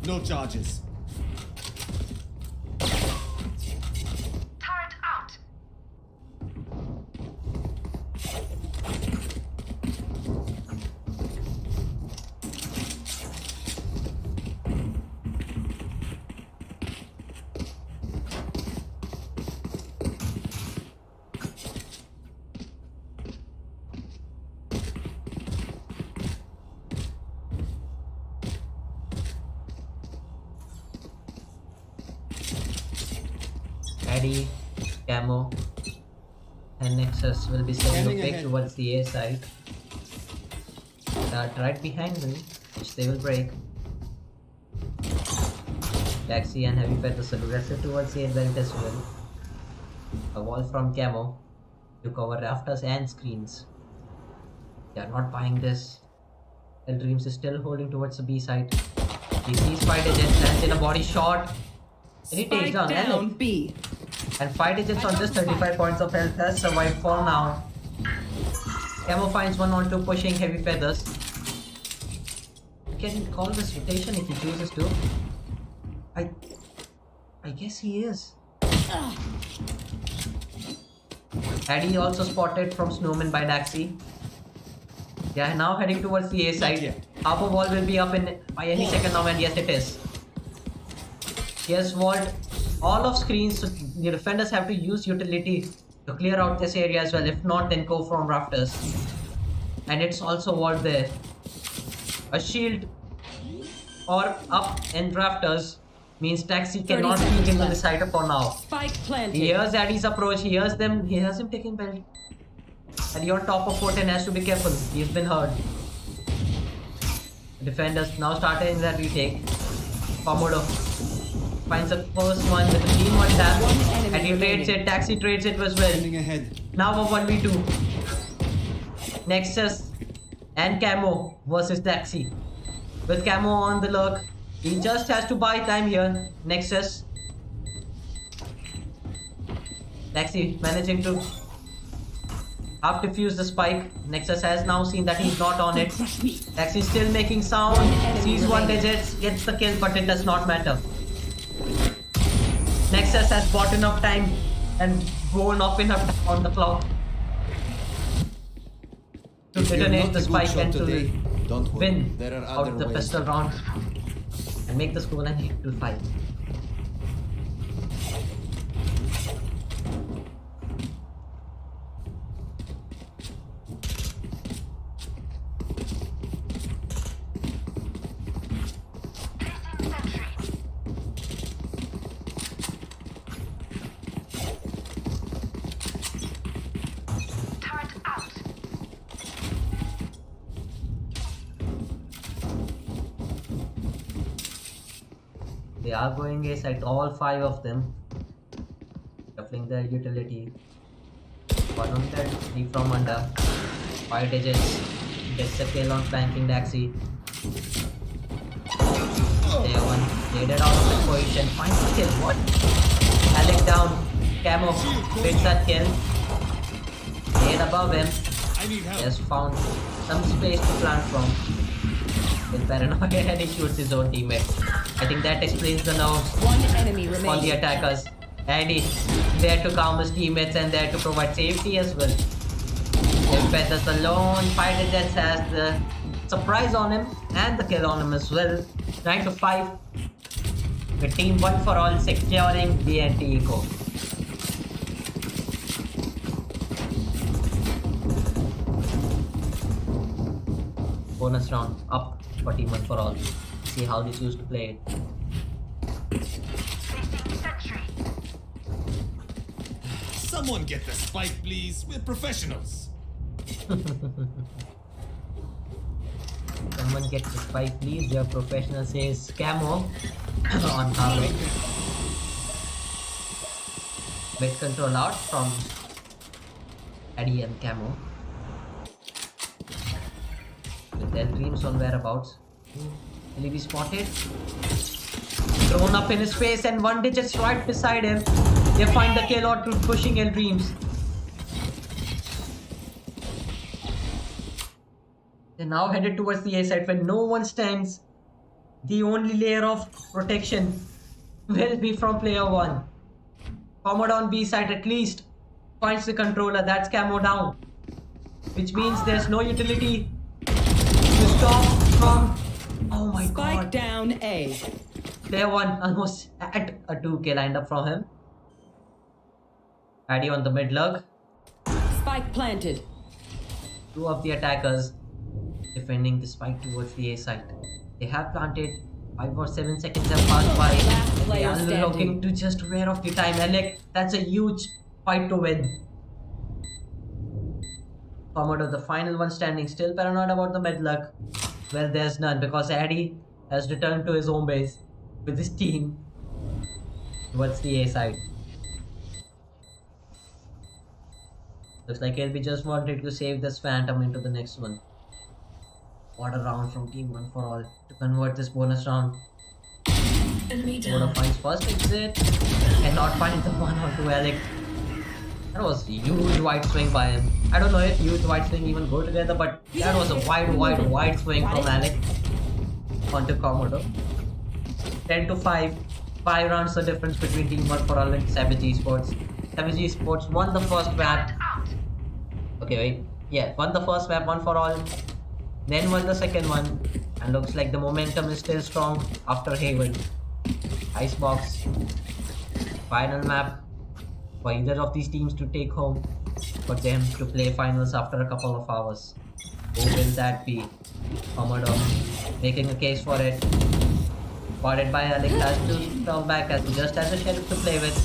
No charges. Turret out. Addy, Camo, and Nexus will be sending a Standing pick ahead. towards the A side. Start right behind me, which they will break. Taxi and Heavy Feathers are aggressive towards the event as well. A wall from Camo to cover rafters and screens. They are not buying this. El Dreams is still holding towards the B side. He sees 5 digits, lands in a body shot. And he takes Spike down down Alex. B. And 5 digits on just 35 points of health has survived for now. Camo finds one on 2 pushing Heavy Feathers. Can he call this rotation if he chooses to? I guess he is. Addy also spotted from Snowman by Daxi. They are now heading towards the A side. Upper wall will be up by any second now, and yes it is. He has walled all of screens, so the defenders have to use utility to clear out this area as well. If not, then go from rafters. And it's also walled there. A shield or up in rafters means Taxi cannot 30 peek seconds into the left. side for now. Spike planted. He hears Addy's approach, he hears him taking belt. And you're on top of 14, has to be careful. He's been hurt. The defenders now starting their retake. Komodo finds the first one with a team 1 tap. One enemy And he trades remaining. it, Taxi trades it as well. Standing ahead. Now a 1v2. Nexus and Camo versus Taxi. With Camo on the lurk, he just has to buy time here. Nexus. Taxi managing to half defuse the spike. Nexus has now seen that he's not on it. Taxi still making sound. Sees 1 digit, gets the kill, but it does not matter. Nexus has bought enough time and blown off enough time on the clock to detonate the spike and to win out the pistol round and make the score 8-5. Turret out. They are going A side, all 5 of them. Shuffling their utility. 1 on that, 3 from under. 5 digits. Gets a kill on flanking Daxi. There one. Traded out of the position. Finds the kill. What? Alec down. Camo. Gets that kill. Laid above him. I need help. He has found some space to plant from. With paranoia and he shoots his own teammate. I think that explains the nerves One enemy on the remaining. attackers. And he's there to calm his teammates and there to provide safety as well. If Feathers alone, 5 digits has the surprise on him and the kill on him as well. 9-5. With team 1 for all securing the anti-eco. Bonus round up for team 1 for all. See how they choose to play it. Placing sentry. Someone get the spike, please. We're professionals. Someone get the spike, please. Your professional says Camo on Harvard. Mid control out from Eddie and Camo. With their dreams on whereabouts. Will he be spotted? Thrown up in his face and one digit's right beside him. They find the kill or pushing El Dreams. They're now headed towards the A side where no one stands. The only layer of protection will be from player 1. Commodore on B side at least finds the controller. That's Camo down. Which means there's no utility to stop from... Oh my Spike god. down A. Player 1 almost at a 2k lined up from him. Addy on the mid lug. Spike planted. Two of the attackers defending the spike towards the A side. They have planted. 5 or 7 seconds have passed by. Last They player are standing. looking to just wear off the time. Alec, that's a huge fight to win. Commodore, the final one standing, still paranoid about the mid luck. Well, there's none because Addy has returned to his home base with his team towards the A side. Looks like LB just wanted to save this Phantom into the next one. What a round from Team One for All to convert this bonus round. Commodore finds first exit, cannot find the one onto Alec. That was a huge wide swing by him. I don't know if huge wide swing even go together, but that was a wide swing from Alec onto Commodore. 10-5. 5 rounds the difference between Team 1 for All and Savage Esports. Savage Esports won the first map. Okay, wait. Yeah, won the first map, 1 for all. Then won the second one. And looks like the momentum is still strong after Haven. Icebox. Final map for either of these teams to take home. For them to play finals after a couple of hours. Who will that be? Commodore making a case for it. Spotted by Alec has to come back as just as a sheriff to play with.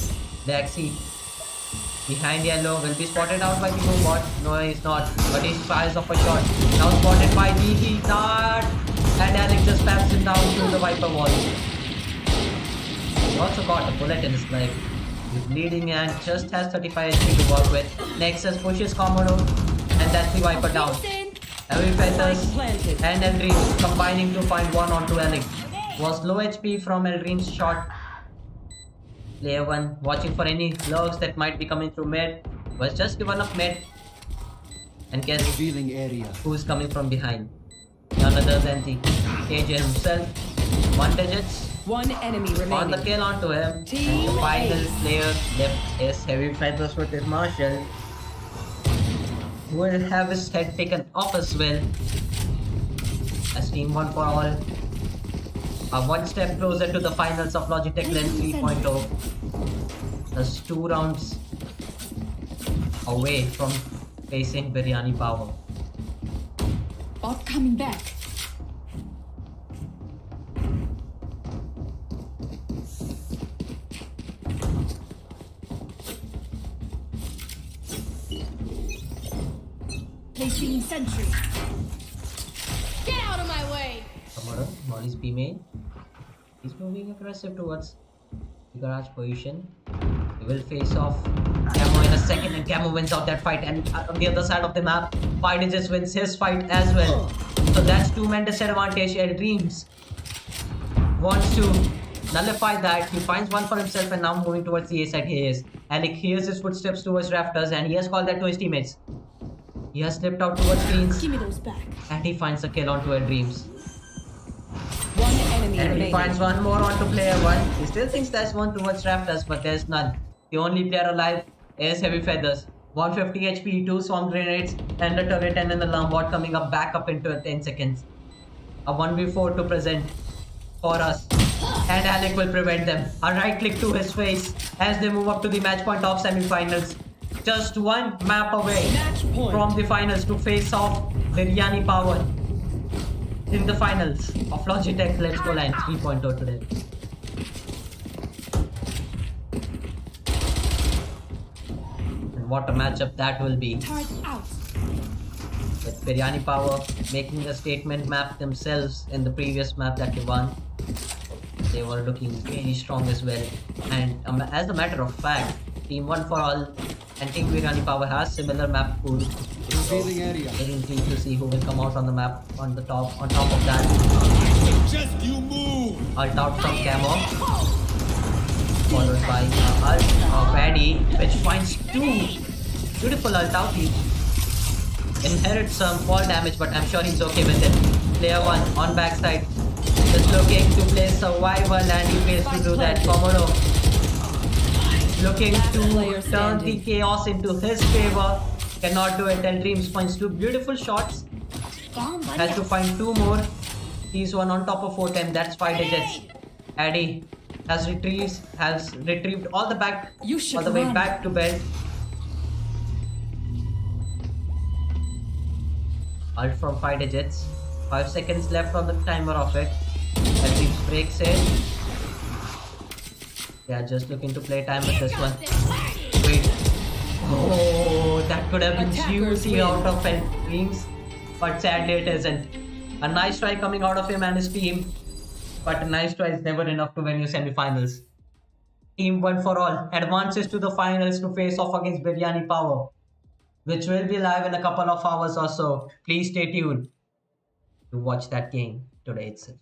Daxi behind yellow will be spotted out by the bot. No, he's not, but he fires off a shot. Now spotted by DT Dart, and Alec just spams him down through the Viper wall. He also got a bullet in his leg. He's bleeding and just has 35 HP to work with. Nexus pushes Commodore, and that's the Viper down. Heavy Feathers and Eldreams combining to find one onto Alec. Was low HP from Eldream's shot. Player 1 watching for any lurks that might be coming through mid. Was just given up mid. And guess Revealing area. who's coming from behind. None other than the KJ himself. 1 digits. One enemy On the remaining. kill onto him. Team And the final Ace. player left is Heavy Feathers with his Marshall. Who will have his head taken off as well. As Team 1 for All are 1 step closer to the finals of Logitech LAN 3.0. That's 2 rounds away from facing Biryani Power. Bot coming back. Placing sentry. Get out of my way! Commodore, Molly's B main. He's moving aggressive towards the garage position. He will face off Camo in a second, and Camo wins out that fight. And on the other side of the map, 5 digits wins his fight as well. So that's 2-man disadvantage. El Dreams wants to nullify that. He finds one for himself and now moving towards the A side. He is. Alec hears his footsteps towards rafters and he has called that to his teammates. He has slipped out towards screens Give me those back. and he finds a kill onto El Dreams. One enemy And he remaining. finds one more onto player 1. He still thinks there's one towards rafters, but there's none. The only player alive is Heavy Feathers. 150 HP, 2 swarm grenades, and a turret and an alarm bot coming up back up into 10 seconds. A 1v4 to present for us. And Alec will prevent them. A right click to his face as they move up to the match point of semi-finals. Just 1 map away Match point. from the finals to face off Biryani Power in the finals of Logitech Let's Go LAN 3.0 today. what a matchup that will be. Turret out. With Biryani Power making a statement map themselves in the previous map that they won. They were looking very strong as well. And as a matter of fact, Team One for All and Team Biryani Power has similar map pool. Revealing area. Very intrigued to see who will come out on the map on the top. On top of that, Just you move. ult out from Camo, followed by ult of Eddie, which finds two. Beautiful ult out. He inherits some fall damage, but I'm sure he's okay with it. Player 1 on backside, just looking to play survival, and he fails to do that. Monroe looking player to turn the standing. chaos into his favor. Cannot do it, and Dreams finds two beautiful shots. Gone, buddy. Has to find two more. He's one on top of 410. That's 5 digits. Addy has retrieved all the You should all the way run. back to bed. Ult from 5 digits. 5 seconds left on the timer of it. Dreams breaks it. They are just looking to play time with this one. Wait. Oh, that could have been Attackers juicy win. out of Dreams, but sadly it isn't. A nice try coming out of him and his team, but a nice try is never enough to win your semi-finals. Team One for All advances to the finals to face off against Biryani Power, which will be live in a couple of hours or so. Please stay tuned to watch that game today itself.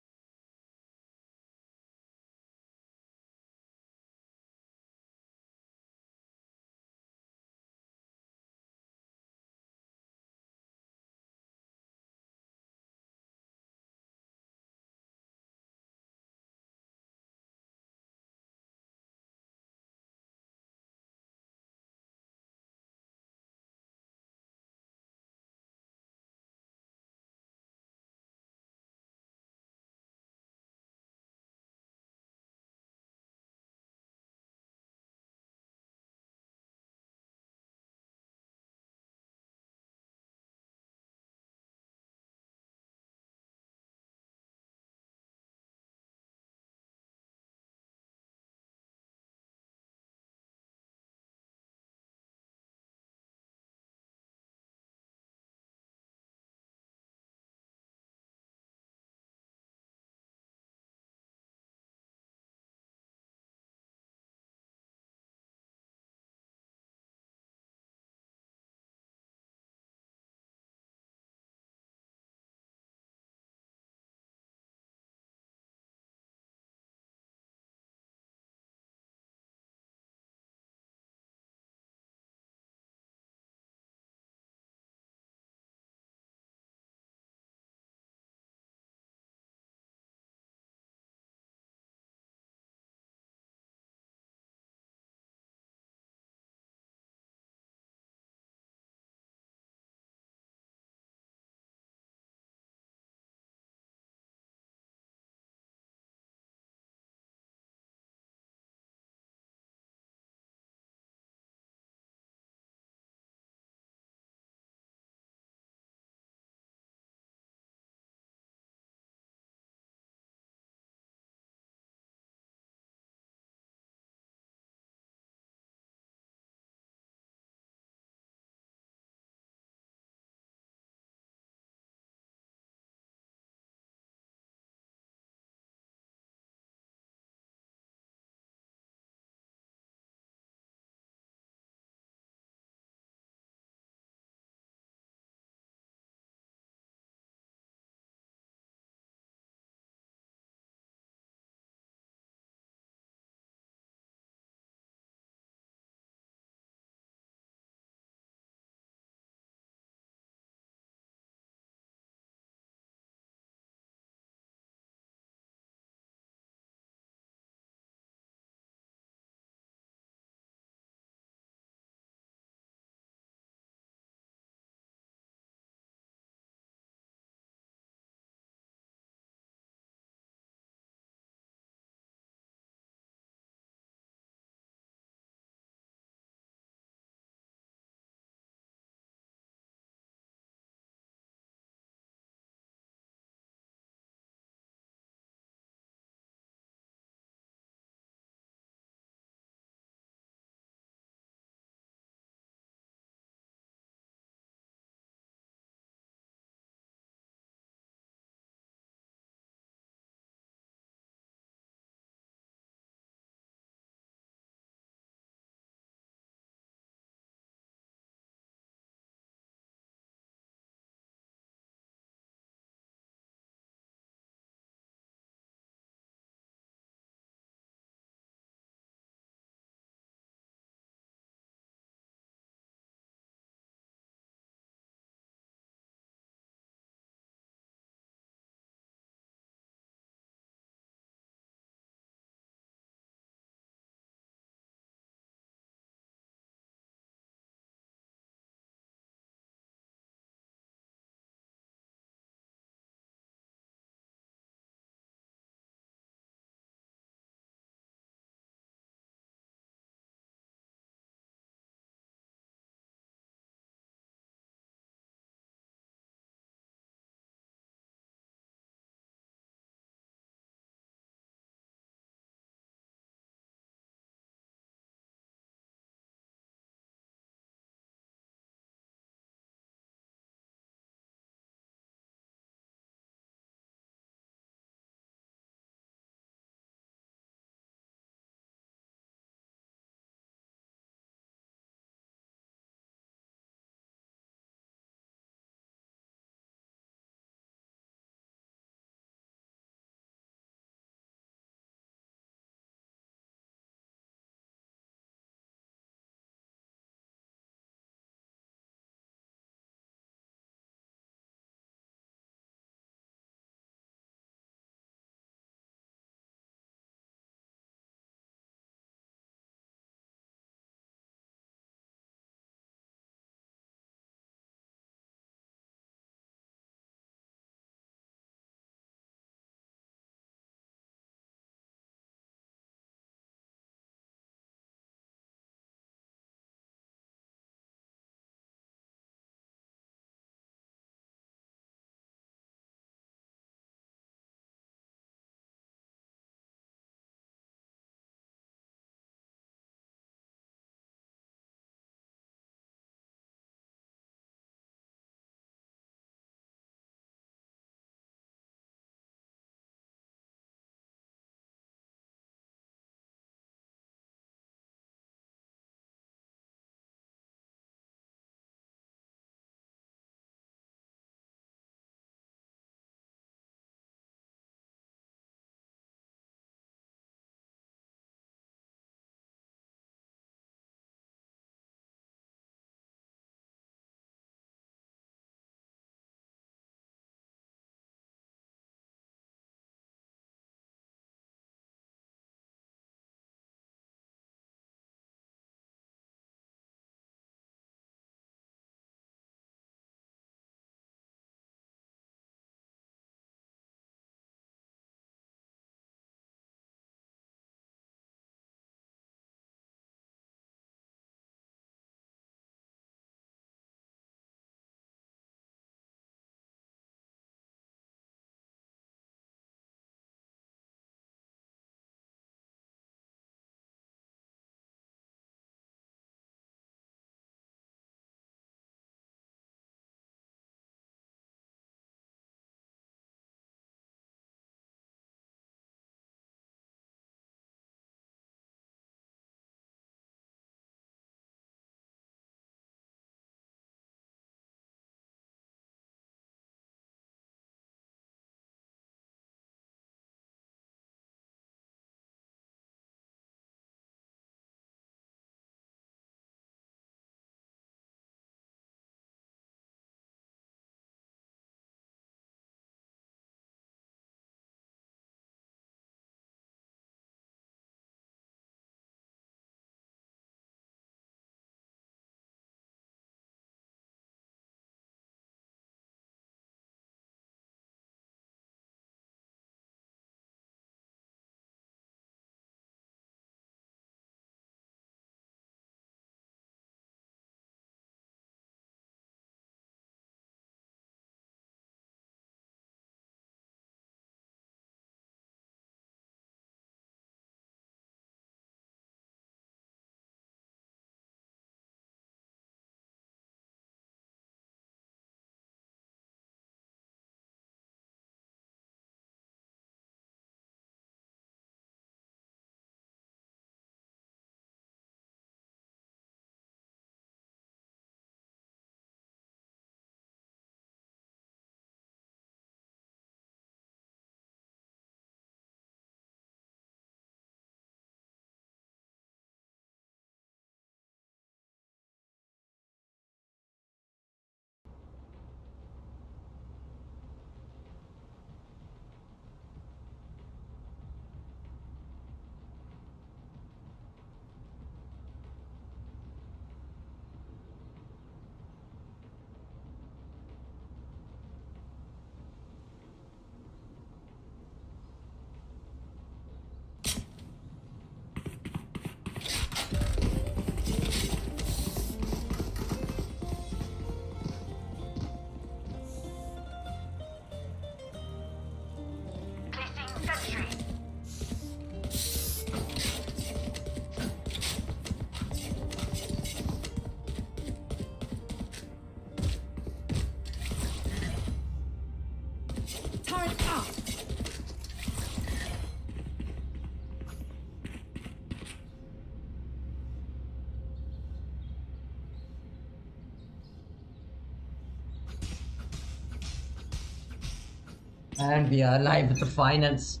And we are live with the finals.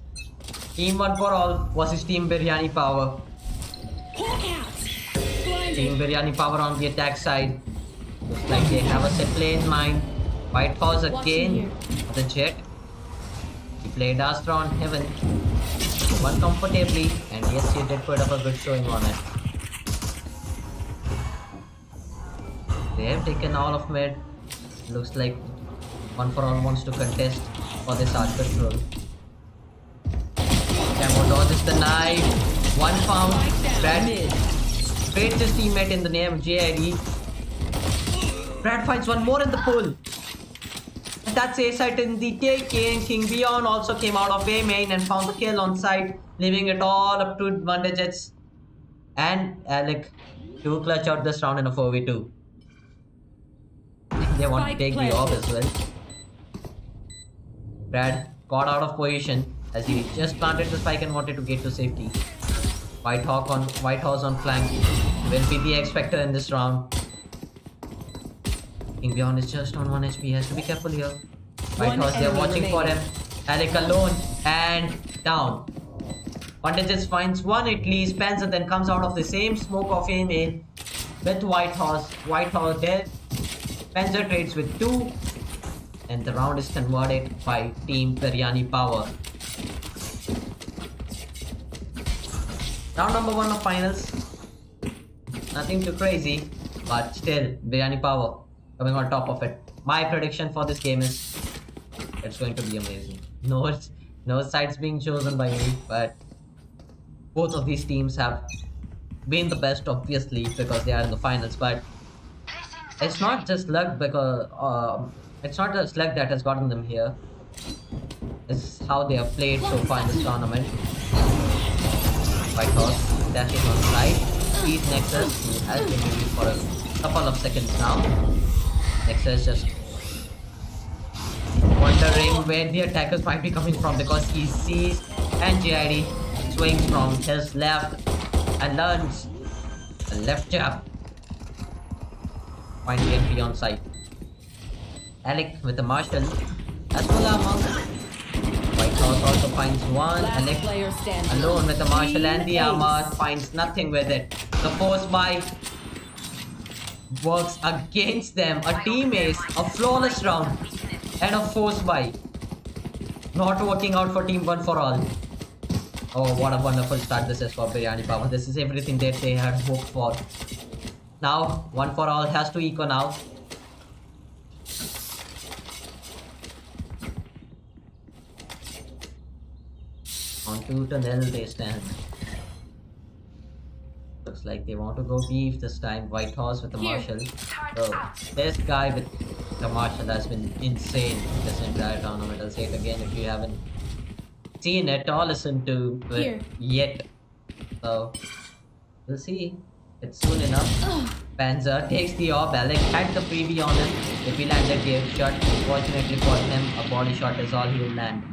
Team One for All versus Team Biryani Power. Team Biryani Power on the attack side. Looks like they have a set play in mind. White Horse again. The Jet. He played Astra on Heaven. Won comfortably. And yes, he did put up a good showing on it. They have taken all of mid. Looks like One for All wants to contest for this art control. Camo dodges the knife. One found. Brad trades his teammate in the name of JID. Brad finds one more in the pool. And that's A site in the taking. King Beyond also came out of A main and found the kill on site, leaving it all up to one digits. And Alec to clutch out this round in a 4v2. They want to take the orb as well. Brad got out of position as he just planted the spike and wanted to get to safety. White Horse on flank will be the X Factor in this round. King Beyond is just on 1 HP. He has to be careful here. White Horse, they're watching for him. Alec alone and down. Contagious finds one at least. Panzer then comes out of the same smoke of A main with White Horse. White Horse dead. Panzer trades with 2. And the round is converted by Team Biryani Power. Round number 1 of finals. Nothing too crazy, but still Biryani Power coming on top of it. My prediction for this game is it's going to be amazing. No sides being chosen by me, but both of these teams have been the best, obviously, because they are in the finals. But it's not just luck, because it's not just luck that has gotten them here. It's how they have played so far in this tournament. White Horse dashes on side. Sees Nexus, who has been released for a couple of seconds now. Nexus just wondering where the attackers might be coming from, because he sees and JID swings from his left and learns a left jab. Find the entry on site. Alec with the Marshall as full armor. White Horse also finds one. Alec alone with the Marshall and the armor finds nothing with it. The force buy works against them. A team ace, a flawless round, and a force buy. Not working out for Team One for All. Oh, what a wonderful start this is for Biryani Power. This is everything that they had hoped for. Now, One for All has to eco now. On 2-0 they stand. Looks like they want to go beef this time. White Horse with the Marshall. So, this guy with the Marshall has been insane this entire tournament. I'll say it again if you haven't seen it or listened to it yet. So, we'll see. It's soon enough. Panzer takes the orb. Alec had the preview on him. If he landed the shot, fortunately for him, a body shot is all he'll land.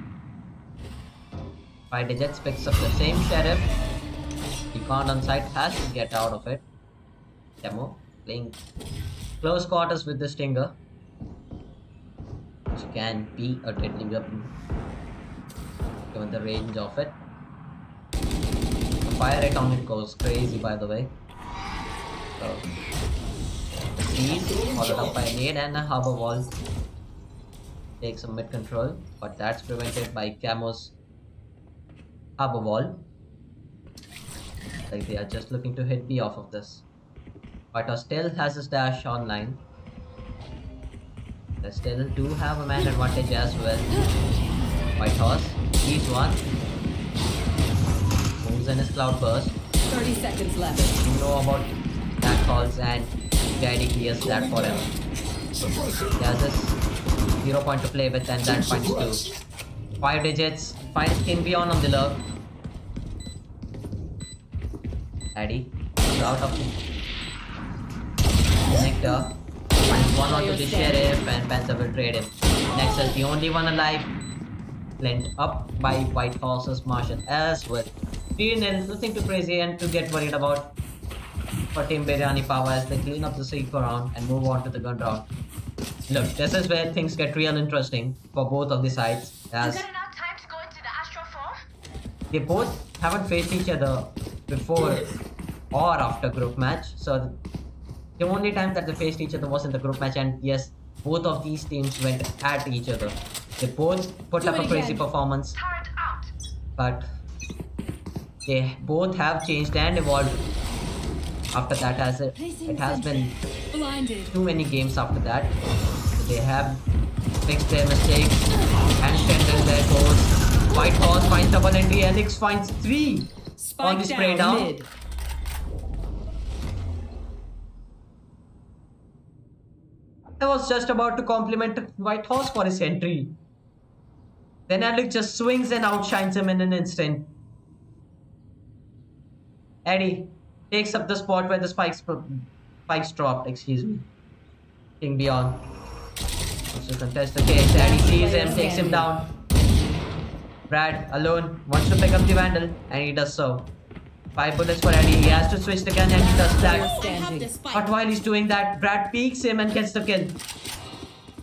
5 digits picks up the same sheriff. He can't on site, has to get out of it. Demo playing close quarters with the Stinger, which can be a deadly weapon given the range of it. The fire rate on it goes crazy, by the way. So, the siege followed up by a nade and a harbor wall. Takes some mid control, but that's prevented by Camo's harbor wall. Like they are just looking to hit B off of this. White Horse still has his dash online. They still do have a man advantage as well. White Horse, he's one. Moves in his cloud burst. 30 seconds left. You know about that calls and JID clears that for him. He has this 0 point to play with and that finds 2. 5 digits, finds King Beyond on the lurk. Addy is out of Nectar. Finds one onto the Sheriff and Panzer will trade him. Nexus, the only one alive. Blend up by White Horse's Marshall as well. 3-0, nothing too crazy and to get worried about for Team Biryani Power as they clean up the secret round and move on to the gun round. Look, this is where things get real interesting for both of the sides, You as got enough time to go into the Astro 4? they both haven't faced each other before or after group match. So the only time that they faced each other was in the group match, and yes, both of these teams went at each other. They both put Do up it a crazy again. performance, Turret out. but they both have changed and evolved after that, as it has been Blinded. too many games after that. They have fixed their mistakes and strengthened their goals. White Horse finds double entry, Alex finds 3 on Spike the spray down down. mid. I was just about to compliment White Horse for his entry. Then Alex just swings and outshines him in an instant. Eddie takes up the spot where the spikes dropped, excuse me. King Beyond. Wants to contest the case. Eddie sees him, takes him down. Brad, alone, wants to pick up the Vandal, and he does so. 5 bullets for Eddie. He has to switch the gun, and he does that. I have Standing. the spike. But while he's doing that, Brad peeks him and gets the kill.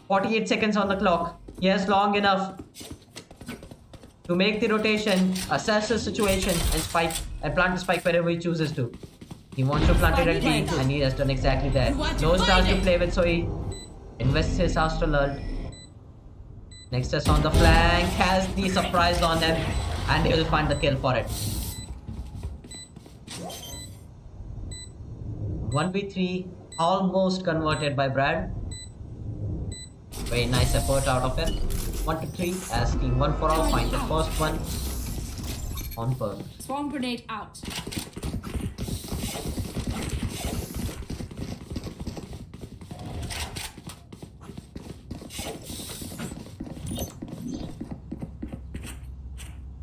48 seconds on the clock. He has long enough to make the rotation, assess the situation, and plant the spike wherever he chooses to. He wants to plant it at B, and he has done exactly that. No stars to play with, so he invests his Astral Ult. Nexus on the flank has the surprise on him, and he will find the kill for it. 1v3 almost converted by Brad. Very nice effort out of him. 1 to 3 as team 1 for all find the first one on Pearl. Swarm grenade out.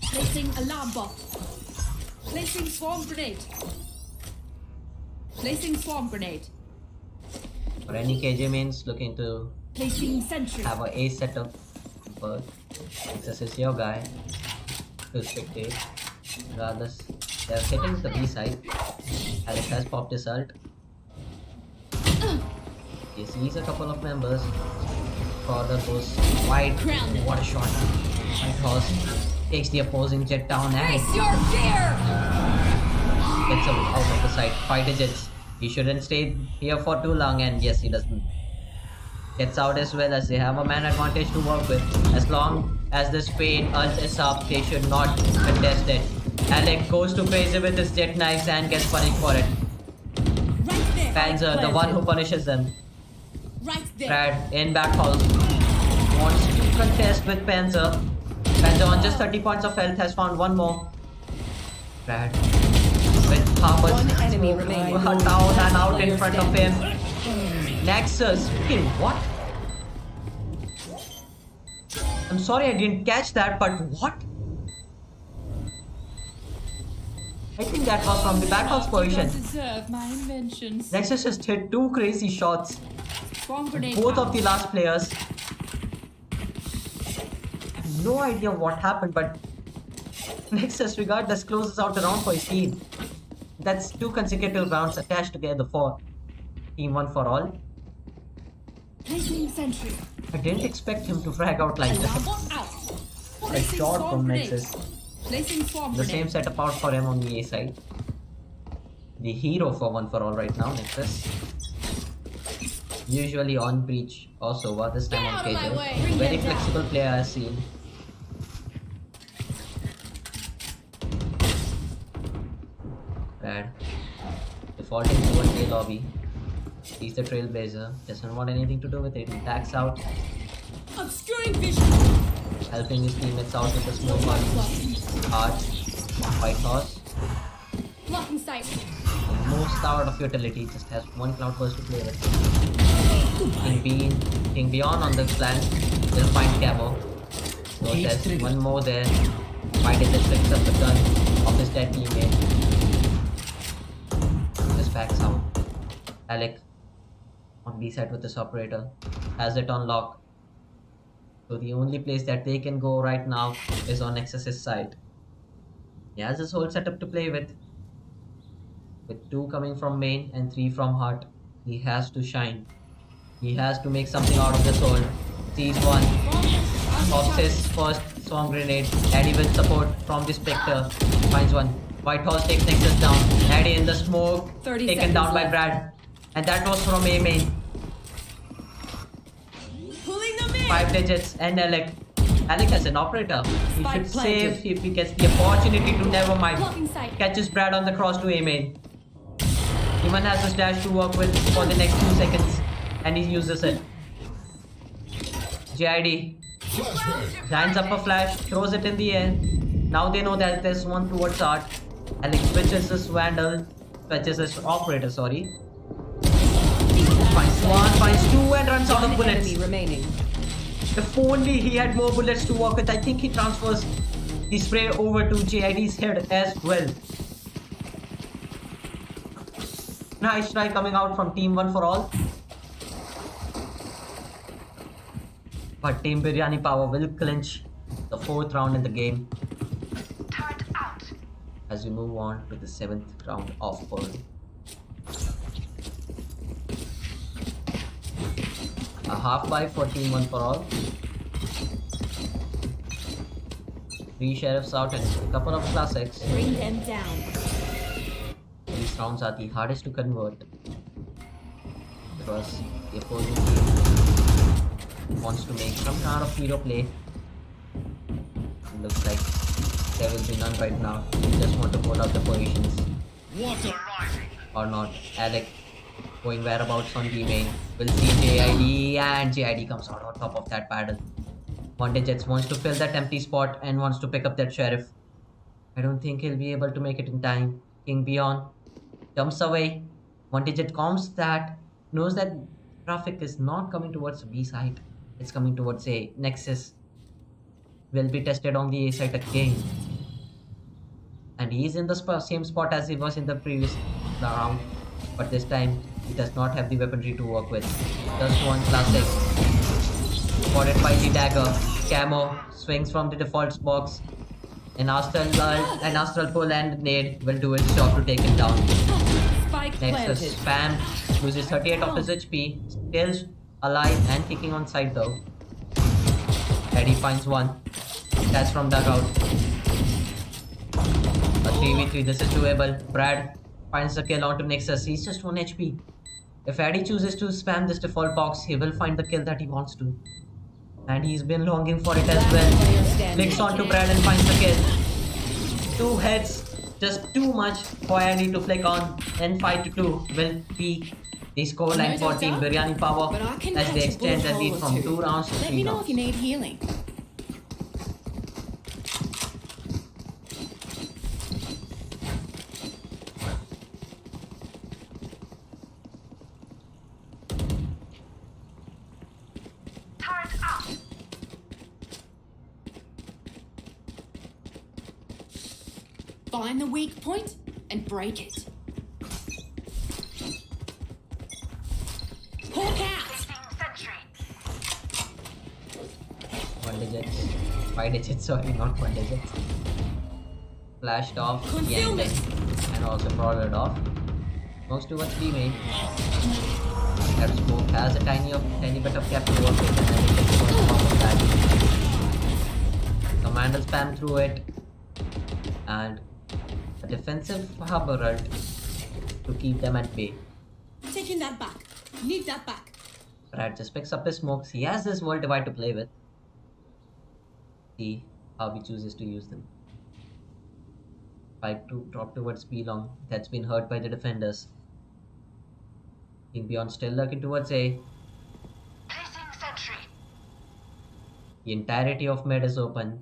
Placing alarm bot. Placing swarm grenade. Placing swarm grenade. For any KJ mains looking to Placing sentry. have a A setup, but this is your guy to spectate. Regardless, they're hitting the B side. Alex has popped his ult. He sees a couple of members. Corner goes wide. What a shot! White Horse takes the opposing jet down and Face your fear! gets him out of the sight. 5 digits. He shouldn't stay here for too long, and yes, he doesn't. Gets out as well, as they have a man advantage to work with. As long as the Spade ult is up, they should not contest it. Alec goes to crazy with his jet knives and gets punished for it. Right there. Panzer, the one who punishes them. Right there. Brad in back hall wants to contest with Panzer. Panzer on just 30 points of health has found one more. Brad with Harvard One enemy remaining. down and out in front of him. Nexus, freaking what? I'm sorry I didn't catch that, but what? I think that was from the back house position. Deserve my inventions. Nexus just hit 2 crazy shots. Swarm grenade Both out. of the last players. I have no idea what happened, but Nexus regardless closes out the round for his team. That's 2 consecutive rounds attached together for team 1 for all. Placing sentry. I didn't expect him to frag out like Alarm that. bot out. A Placing shot swarm from grenade. Nexus. Placing swarm The same grenade. setup out for him on the A side. The hero for 1 for all right now, Nexus. Usually on breach or Sova, this time Get on out of my KJ. way. Bring Very them down. flexible player I've seen. Brad defaulting to 1K lobby. He's the trailblazer, doesn't want anything to do with it. He backs out, Obscuring vision. helping his teammates out with a small one. Hard, White Horse. Blocking sight. The most out of utility, just has 1 cloudburst to play with. King Beyond on the flank will find Camo. No test, 1 more there. White just picks up the gun of his dead teammate. Just backs out. Alec on B side with this operator has it on lock. So the only place that they can go right now is on Nexus's side. He has his whole setup to play with. With 2 coming from main and 3 from heart, he has to shine. He has to make something out of this hole. Sees one. Pops his first swarm grenade. Addy with support from the Spectre. Finds one. White Horse takes Nexus down. Addy in the smoke. 30 Taken down seconds by left. Brad. And that was from A main. Pulling them in. 5 digits and Alec. Alec as an operator. He Spike should planted. save if he gets the opportunity to never mind. Blocking sight. Catches Brad on the cross to A main. Even has his dash to work with for the next 2 seconds. And he uses it. JID Flashbang. lines up a flash, throws it in the air. Now they know that there's one towards Art. Alex switches his Vandal, switches his operator, sorry. Finds one, finds two, and runs out of One bullets. enemy remaining. If only he had more bullets to work with, I think he transfers the spray over to JID's head as well. Nice try coming out from Team 1 for all. But Team Biryani Power will clinch the 4th round in the game Turret out. as we move on to the 7th round of Pearl. A half buy for Team 1 for all. 3 sheriffs out and a couple of classics. Bring them down. These rounds are the hardest to convert because the opposing team wants to make some kind of hero play. Looks like there will be none right now. They just want to hold out the positions Water rising. or not. Alec going whereabouts on B main. We'll see JID, and JID comes out on top of that battle. One Digits wants to fill that empty spot and wants to pick up that sheriff. I don't think he'll be able to make it in time. King Beyond jumps away. One Digit comms that, knows that traffic is not coming towards B side. It's coming towards A. Nexus will be tested on the A side again. And he's in the same spot as he was in the previous round. But this time, he does not have the weaponry to work with. Just one classic. Spotted by the dagger. Camo swings from the default box. An astral pull and nade will do its job to take him down. Spike Nexus planted. spam loses 38 of his HP, still alive and kicking on side though. Eddie finds one. That's from dugout. A 3v3, this is doable. Brad finds the kill onto Nexus. He's just 1 HP. If Eddie chooses to spam this default box, he will find the kill that he wants to. And he's been longing for it as Player well. standing. Clicks onto Brad and finds the kill. 2 heads, just too much for Eddie to flick on. And 5-2 will be the scoreline for Team Biryani Power But I can as they catch a extend their bullet lead hole or from two. 2 rounds to Let 3 me know rounds. if you need healing. Turret out. Find the weak point and break it. Hawk out! Placing sentry. 1 digit. 5 digits, sorry, not 1 digit. Flashed off, yanked in, and also crawled off. Moves towards B main. That smoke has a tiny bit of cap to work with, and then it gets on top of that. Commander spam through it, and a defensive harbor ult to keep them at bay. Taking that back. Need that back. Brad just picks up his smokes. He has this world divide to play with. See how he chooses to use them. 5-2 drop towards B long. That's been hurt by the defenders. King Beyond still lurking towards A. Placing sentry. The entirety of mid is open.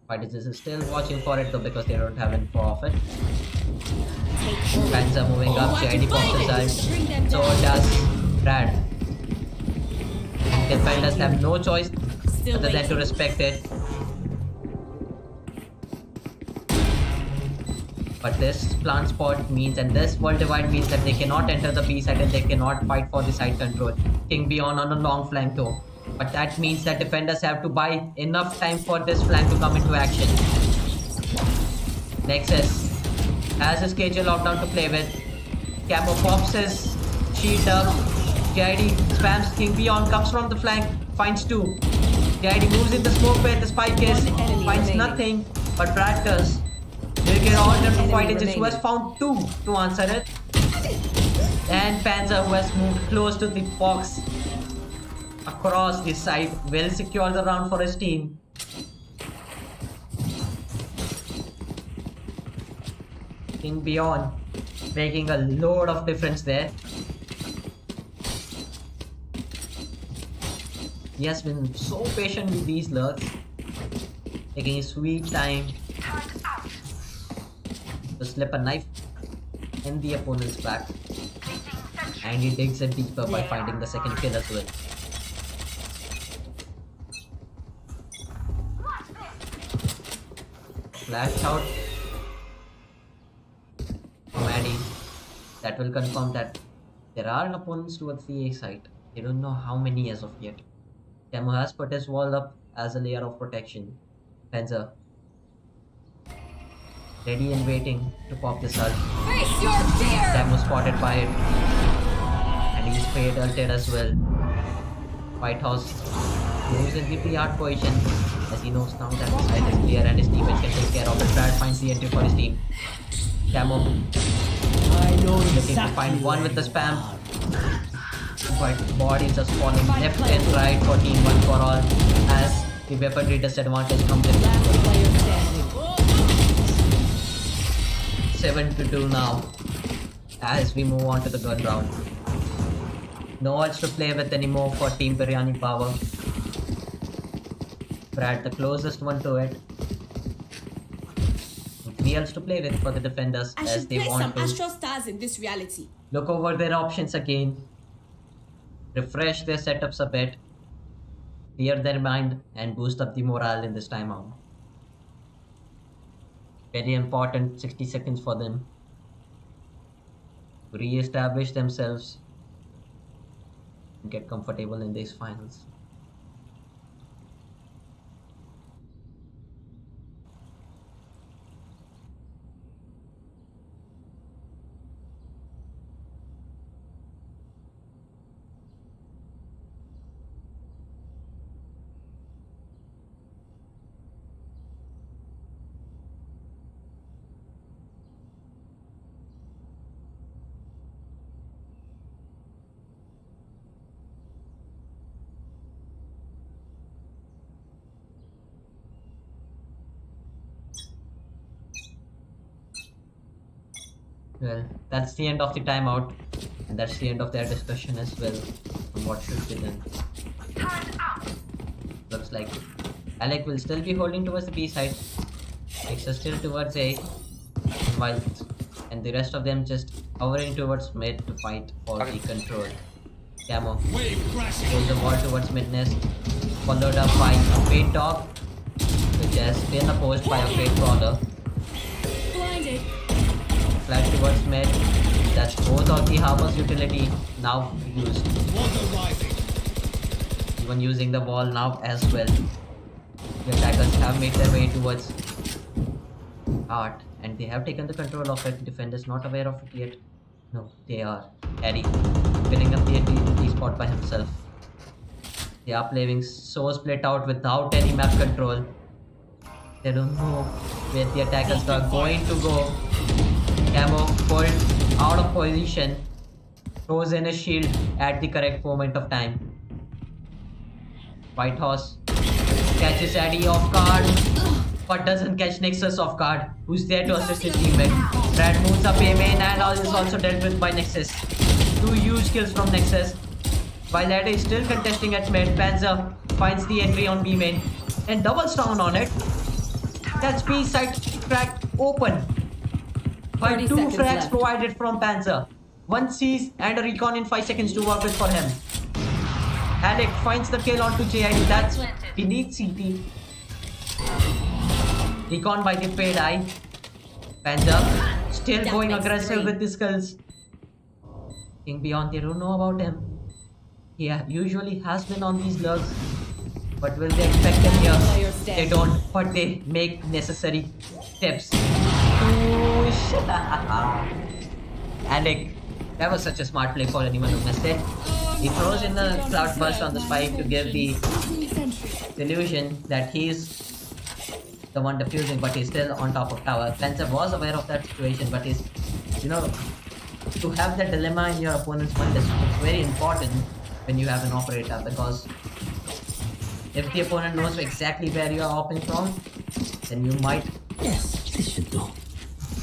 Fighters is still watching for it though because they don't have any profit. Fans are moving up. JID pops his ult. So does Brad. And defenders have no choice Still other than to waiting. respect it. But this plant spot means, and this world divide means that they cannot enter the B side and they cannot fight for the side control. King Beyond on a long flank though. But that means that defenders have to buy enough time for this flank to come into action. Nexus has his KJ lockdown to play with. Camo pops his shield up. JID spams King Beyond, comes from the flank, finds two. JID moves in the smoke where the spike is, One enemy finds remaining. nothing, but Brad does. They'll get all them to Enemy fight edges, who has remaining. found two to answer it. And Panzer, who has moved close to the box across this side, will secure the round for his team. King Beyond making a load of difference there. He has been so patient with these lurks, taking his sweet time Turret out. to slip a knife in the opponent's back, Placing sentry. and he digs it deeper by finding the second kill as well. What's this? Flash out from Addy. That will confirm that there are opponents towards the A site. They don't know how many as of yet. Camo has put his wall up as a layer of protection. Panzer ready and waiting to pop this ult. Face your fear! Camo spotted by it. And he's fade ulted as well. White House moves in the pre-hard position as he knows now that the side is clear and his teammates can take care of it. Brad finds the entry for his team. Camo I know looking to find one with the spam. But bodies just falling left and right for team one for all as the weaponry disadvantage comes in. Last player standing. 7-2 now as we move on to the third round. No odds to play with anymore for Team Biryani Power. Brad, the closest one to it. 3 ults to play with for the defenders I as should they play some want to Astro Stars in this reality. look over their options again, refresh their setups a bit, clear their mind, and boost up the morale in this timeout. Very important 60 seconds for them to re-establish themselves and get comfortable in these finals. Well, that's the end of the timeout, and that's the end of their discussion as well on what should be done. Turret out. Looks like Alec will still be holding towards the B side, X is still towards A, while and the rest of them just hovering towards mid to fight for the control. Camo Wave crashing. pulls the ball towards mid nest, followed up by a fade dog, which has been opposed by a fade crawler. Blinded. Flash towards mid. That's both of the Harbor's utility now used. Water rising. Even using the wall now as well. The attackers have made their way towards Art and they have taken the control of it. Defenders not aware of it yet. No, they are. Eddie filling up the spot by himself. They are playing so split out without any map control. They don't know where the attackers are going to go. Camo pulled out of position, throws in a shield at the correct moment of time. White Horse catches Addy off guard, but doesn't catch Nexus off guard, who's there to assist his teammate. Brad moves up A main and is also dealt with by Nexus. 2 huge kills from Nexus. While Addy is still contesting at mid, Panzer finds the entry on B main and doubles down on it. That's B side cracked open by 30 2 seconds frags left. provided from Panzer. 1 sees and a recon in 5 seconds to work with for him. Alec finds the kill onto JID. That's beneath CT. Recon by the paid eye. Panzer still That going makes aggressive 3. with the skulls. King Beyond, they don't know about him. He usually has been on these lurks. But will they expect him here? Player They standing. don't, but they make necessary steps. Push. Alec That was such a smart play for anyone who missed it. He throws in the cloud burst on the spike to give the illusion that he's the one defusing, but he's still on top of tower. Fencer was aware of that situation, but he's, you know, to have that dilemma in your opponent's mind is it's very important when you have an operator, because if the opponent knows exactly where you are opening from, then you might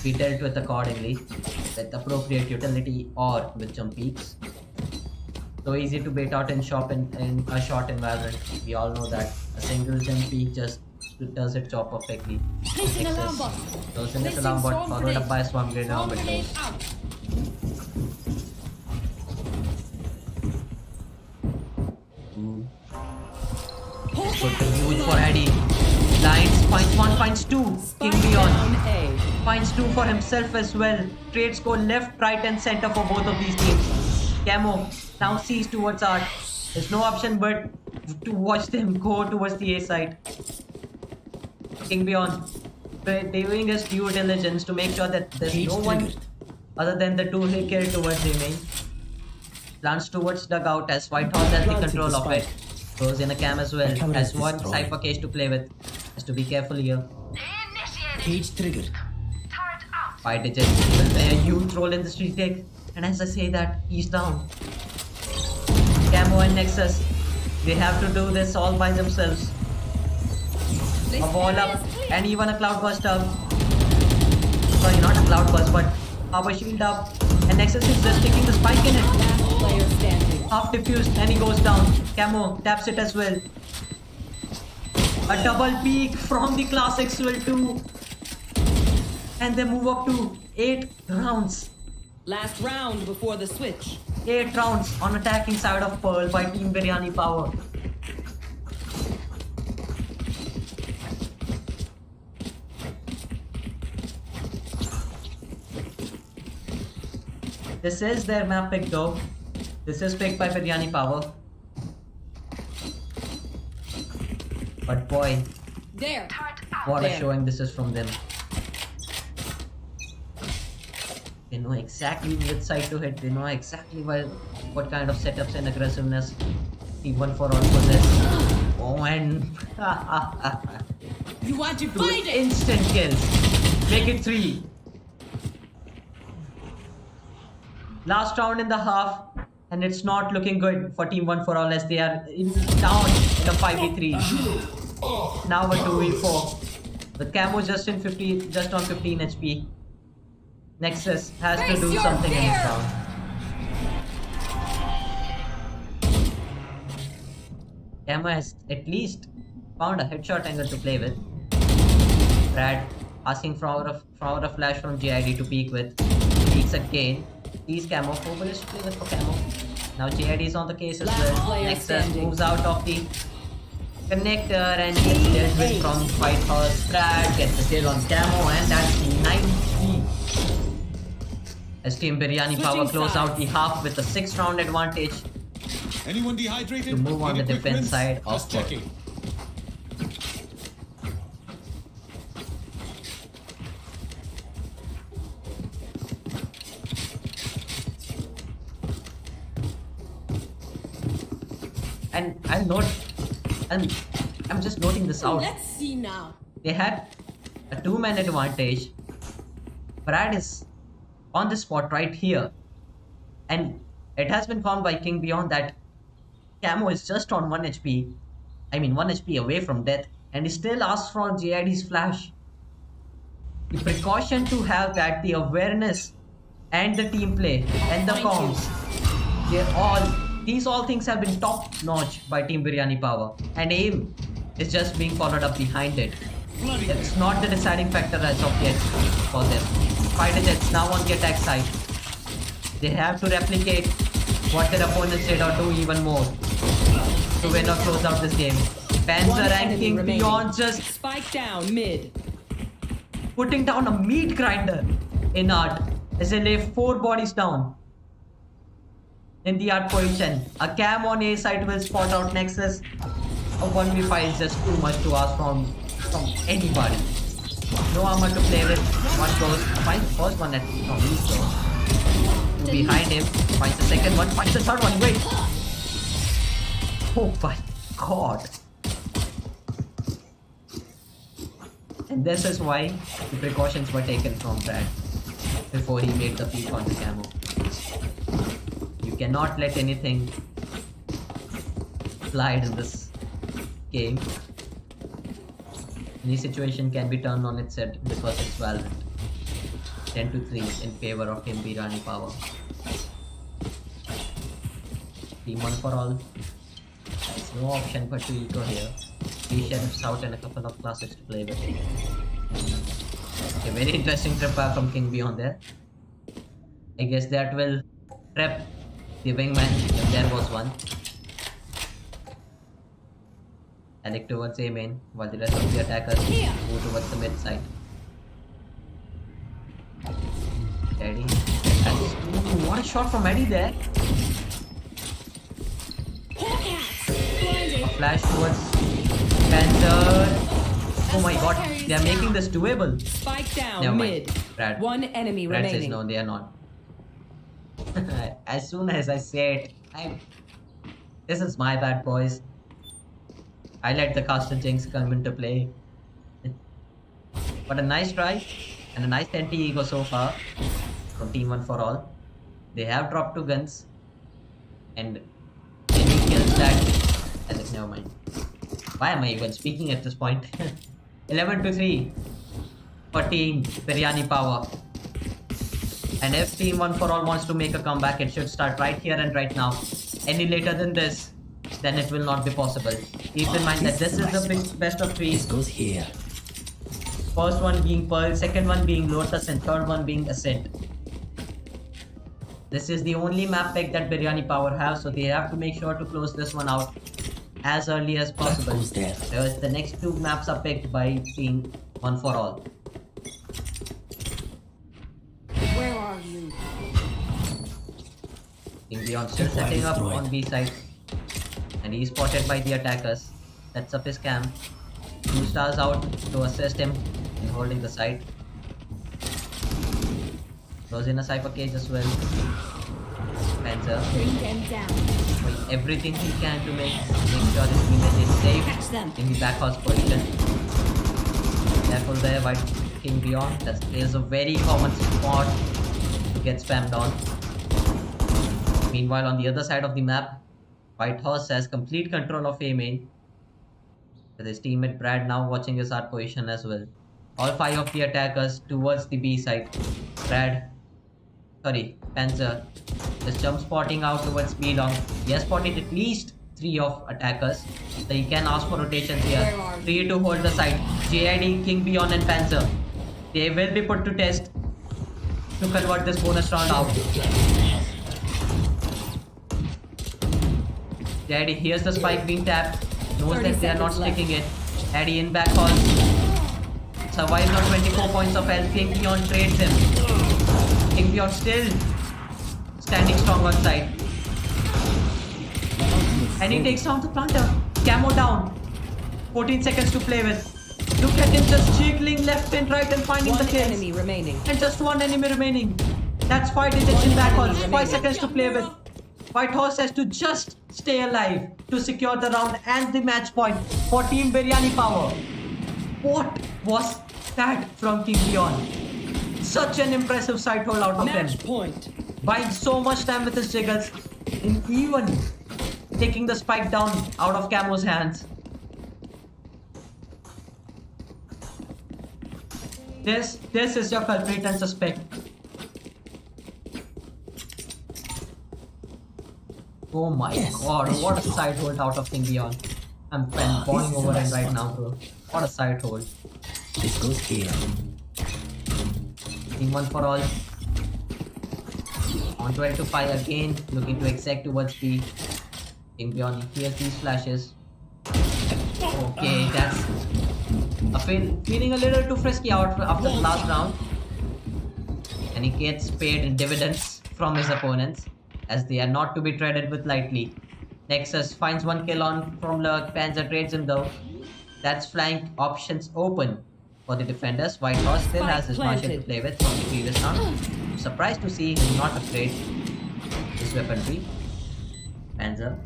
be dealt with accordingly with appropriate utility or with jump peaks. So easy to bait out in a short environment. We all know that a single jump peak just does its job perfectly. Placing alarm bot. Those in this Placing alarm bot swarm followed up grenade. by a swarm grenade Swarm on grenade windows. out. Put the huge for Eddie. Lines, finds one, finds two. King Spike Beyond. down A. Finds two for himself as well. Trades go left, right, and center for both of these teams. Camo now sees towards Art. There's no option but to watch them go towards the A side. King Beyond doing his due diligence to make sure that there's no one other than the two he killed towards remain. Plants towards dugout as Whitehall has the control of it. Throws in a cam as well. Has one cipher case to play with. Has to be careful here. Initiated. Cage triggered. Turret out. 5 digits will play a huge role in the street take. And as I say that, he's down. Camo and Nexus, they have to do this all by themselves. A wall up and even a cloud burst up. Sorry, not a cloud burst, but power shield up. And Nexus is just taking the spike in it. Last player standing. Half diffused and he goes down. Camo taps it as well. A double peak from the classics will too. And they move up to 8 rounds. Last round before the switch. 8 rounds on attacking side of Pearl by Team Biryani Power. This is their map pick though. This is picked by Biryani Power. But boy, There. Turret out. what a There. showing this is from them. They know exactly which side to hit. They know exactly what kind of setups and aggressiveness Team 1 for all possess. Oh, and You are divided. instant kills. Make it 3. Last round in the half, and it's not looking good for Team 1 for all as they are down in a 5v3. Now a 2v4. With Camo just on 15 HP. Nexus has to Face do your something in this fear. round. Camo has at least found a headshot angle to play with. Brad asking for a flash from GID to peek with. Peeks again. Sees Camo. 4 bullets to play with for Camo. Now GID is on the case as Last well. player Nexus standing. moves out of the connector and gets dealt with from Whitehorse. Brad gets the kill on Camo and that's 9-3. As Team Biryani Power Switching close out sides. the half with a 6-round advantage Anyone dehydrated? to move on Any the quick defense wins? side of Just Pearl. checking. And I'm just noting this out. Let's see now. They had a 2-man advantage. Brad is on the spot right here. And it has been found by King Beyond that Camo is just on 1 HP. I mean 1 HP away from death. And he still asks for GID's flash. The precaution to have that, the awareness and the team play and the comms. These all things have been top notch by Team Biryani Power. And aim is just being followed up behind it. It's not the deciding factor as of yet for them. 5 digits now on the attack side. They have to replicate what their opponents did or do even more to win or close out this game. Panzer One and enemy King remaining. Beyond just Spike down mid. putting down a meat grinder in Art as they lay 4 bodies down in the Art position. A cam on A side will spot out Nexus. A 1v5 is just too much to ask from anybody. No armor to play with. One goes. Finds the first one at from East though. Two behind him. Finds the second one. Finds the third one. Wait. Oh my god. And this is why the precautions were taken from Brad before he made the peek on the camo. You cannot let anything slide in this game. Any situation can be turned on its head because it's Valorant. 10-3 in favor of Team Birani Power. Team 1 for all. There's no option but to eco here. 3 sheriffs out and a couple of classes to play with. A very interesting trip from King Beyond there. I guess that will trap the wingman if there was one. Alec towards A main while the rest of the attackers move towards the mid side. Eddie. Ooh, what a shot from Eddie there. A flash towards Panther. Oh my god, they are making this doable. Spike down Never mid. mind. Brad. One enemy Brad says remaining. no, they are not. As soon as I say it, this is my bad, boys. I let the caster jinx come into play. But a nice try and a nice anti-ego so far from Team 1 for all. They have dropped 2 guns and any kills that never mind. Why am I even speaking at this point? 11-3 for Team Biryani Power. And if Team 1 for all wants to make a comeback, it should start right here and right now. Any later than this, then it will not be possible. Keep in mind that this is the big best of 3. This goes here. First one being Pearl, second one being Lotus, and third one being Ascent. This is the only map pick that Biryani Power have, so they have to make sure to close this one out as early as possible. There. Whereas the next 2 maps are picked by Team 1 for all. Where are you? King Beyond still setting up on B side. And he's spotted by the attackers. Sets up his cam. 2 stars out to assist him in holding the site. Throws in a Cypher cage as well. Panzer Bring them down. doing everything he can to make sure his teammate is safe Catch them. in the back horse position. Careful there, White King Beyond. That is a very common spot to get spammed on. Meanwhile, on the other side of the map, White Horse has complete control of A main, with his teammate Brad now watching his art position as well. All 5 of the attackers towards the B side. Panzer is jump spotting out towards B long. He has spotted at least 3 of attackers, so he can ask for rotations here. 3 to hold the side. JID, King Beyond and Panzer. They will be put to test to convert this bonus round out. JID hears the spike being tapped, knows that they are not sticking it. Eddie in back hall. Survives on 24 points of health. King Beyond trades him. King Beyond still standing strong on side. And he takes down the planter. Camo down. 14 seconds to play with. Look at him just jiggling left and right and finding the One kills. enemy remaining. And just 1 enemy remaining. That's 5 digits in back hall. 5 seconds to play with. White Horse has to just stay alive to secure the round and the match point for Team Biryani Power. What was that from King Beyond? Such an impressive sight hold out of him. Match point. Buying so much time with his jiggles and even taking the spike down out of Camo's hands. This is your culprit and suspect. Oh my god, what a side hold out of King Beyond. I'm falling over him right now, bro. What a side hold. This goes here. Team 1 for all. On 12 to 5 again, looking to exec towards B. King Beyond hears these flashes. Okay, that's feeling a little too frisky out after the last round. And he gets paid in dividends from his opponents, as they are not to be treaded with lightly. Nexus finds 1 kill on from Lurk. Panzer trades him though. That's flank options open for the defenders. White Horse still has his Marshal to play with from the previous round. surprised to see him not upgrade his weaponry. Panzer,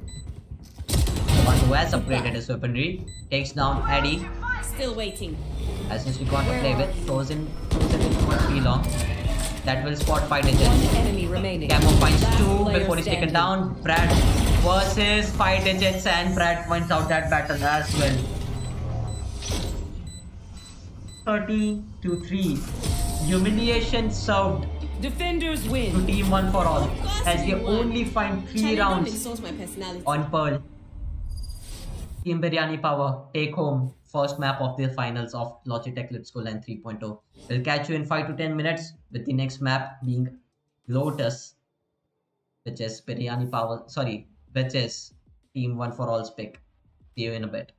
the one who has upgraded his weaponry, takes down Eddie. Still waiting. As since we got to play with, throws in 2 seconds won't be long. That will spot 5 digits. One enemy remaining. Camo finds Last 2 player before he's taken standing. down. Brad versus 5 digits, and Brad wins out that battle as well. 30-3. Humiliation served Defenders to win. Team One for All, as they only find 3 rounds my personality. on Pearl. Team Biryani Power take home first map of the finals of Logitech Let's Go LAN 3.0. We'll catch you in 5 to 10 minutes with the next map being Lotus, which is Biryani Power. Sorry, which is Team One for All's pick. See you in a bit.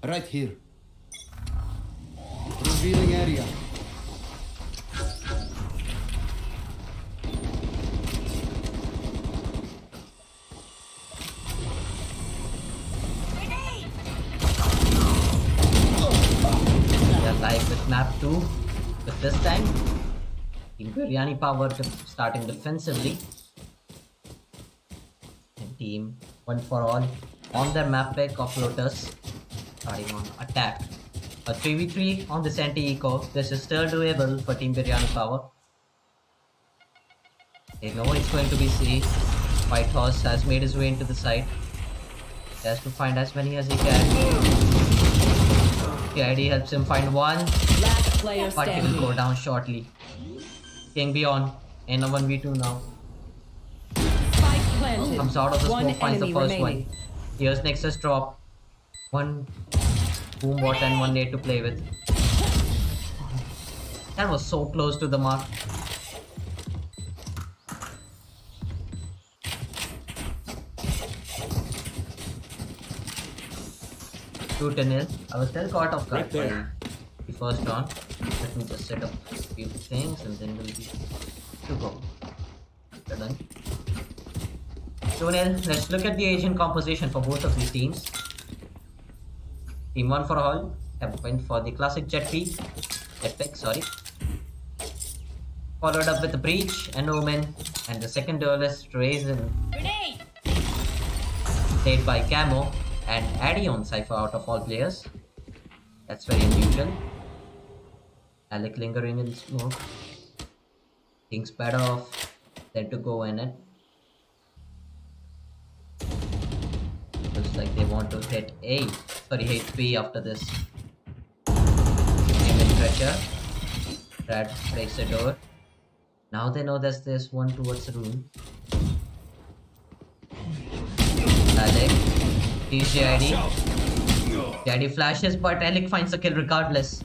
Right here. Revealing area. We are live with map 2. But this time, Team Biryani Power starting defensively. And Team One for All on their map pick of Lotus starting on attack. A 3v3 on this anti-eco. This is still doable for Team Biryani Power. They know it's going to be C. White Horse has made his way into the site. He has to find as many as he can. The ID helps him find one, Last player but he will standing. go down shortly. King Beyond in a 1v2 now. Spike planted. Comes out of the One smoke, finds the enemy first remaining. one. Here's Nexus drop. One boom bot and one nade to play with. That was so close to the mark. Two to nil. I was still caught off guard Right there. by the first round. Let me just set up a few things and then we'll be to go. We're done. 2-0. Let's look at the Asian composition for both of these teams. Team One for All have went for the classic jet pick, sorry. Followed up with the Breach and Omen, and the second duelist Raisin, Grenade! played by Camo and Addy on Cypher out of all players. That's very unusual. Alec lingering in smoke. Things better off than to go in it. Looks like they want to hit hit B after this. Aim in pressure. Brad breaks the door. Now they know there's one towards the room. Alec. TJID. JID flashes, but Alec finds the kill regardless.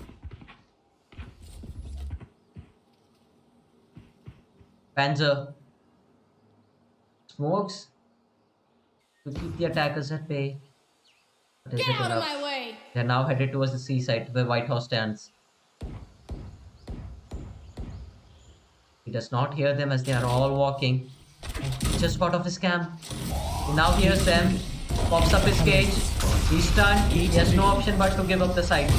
Panzer smokes to keep the attackers at bay. But is Get it out of enough? my way! They're now headed towards the seaside where White Horse stands. He does not hear them as they are all walking. He just got off his cam. He now hears them. Pops up his cage. He's stunned. He has no option but to give up the site.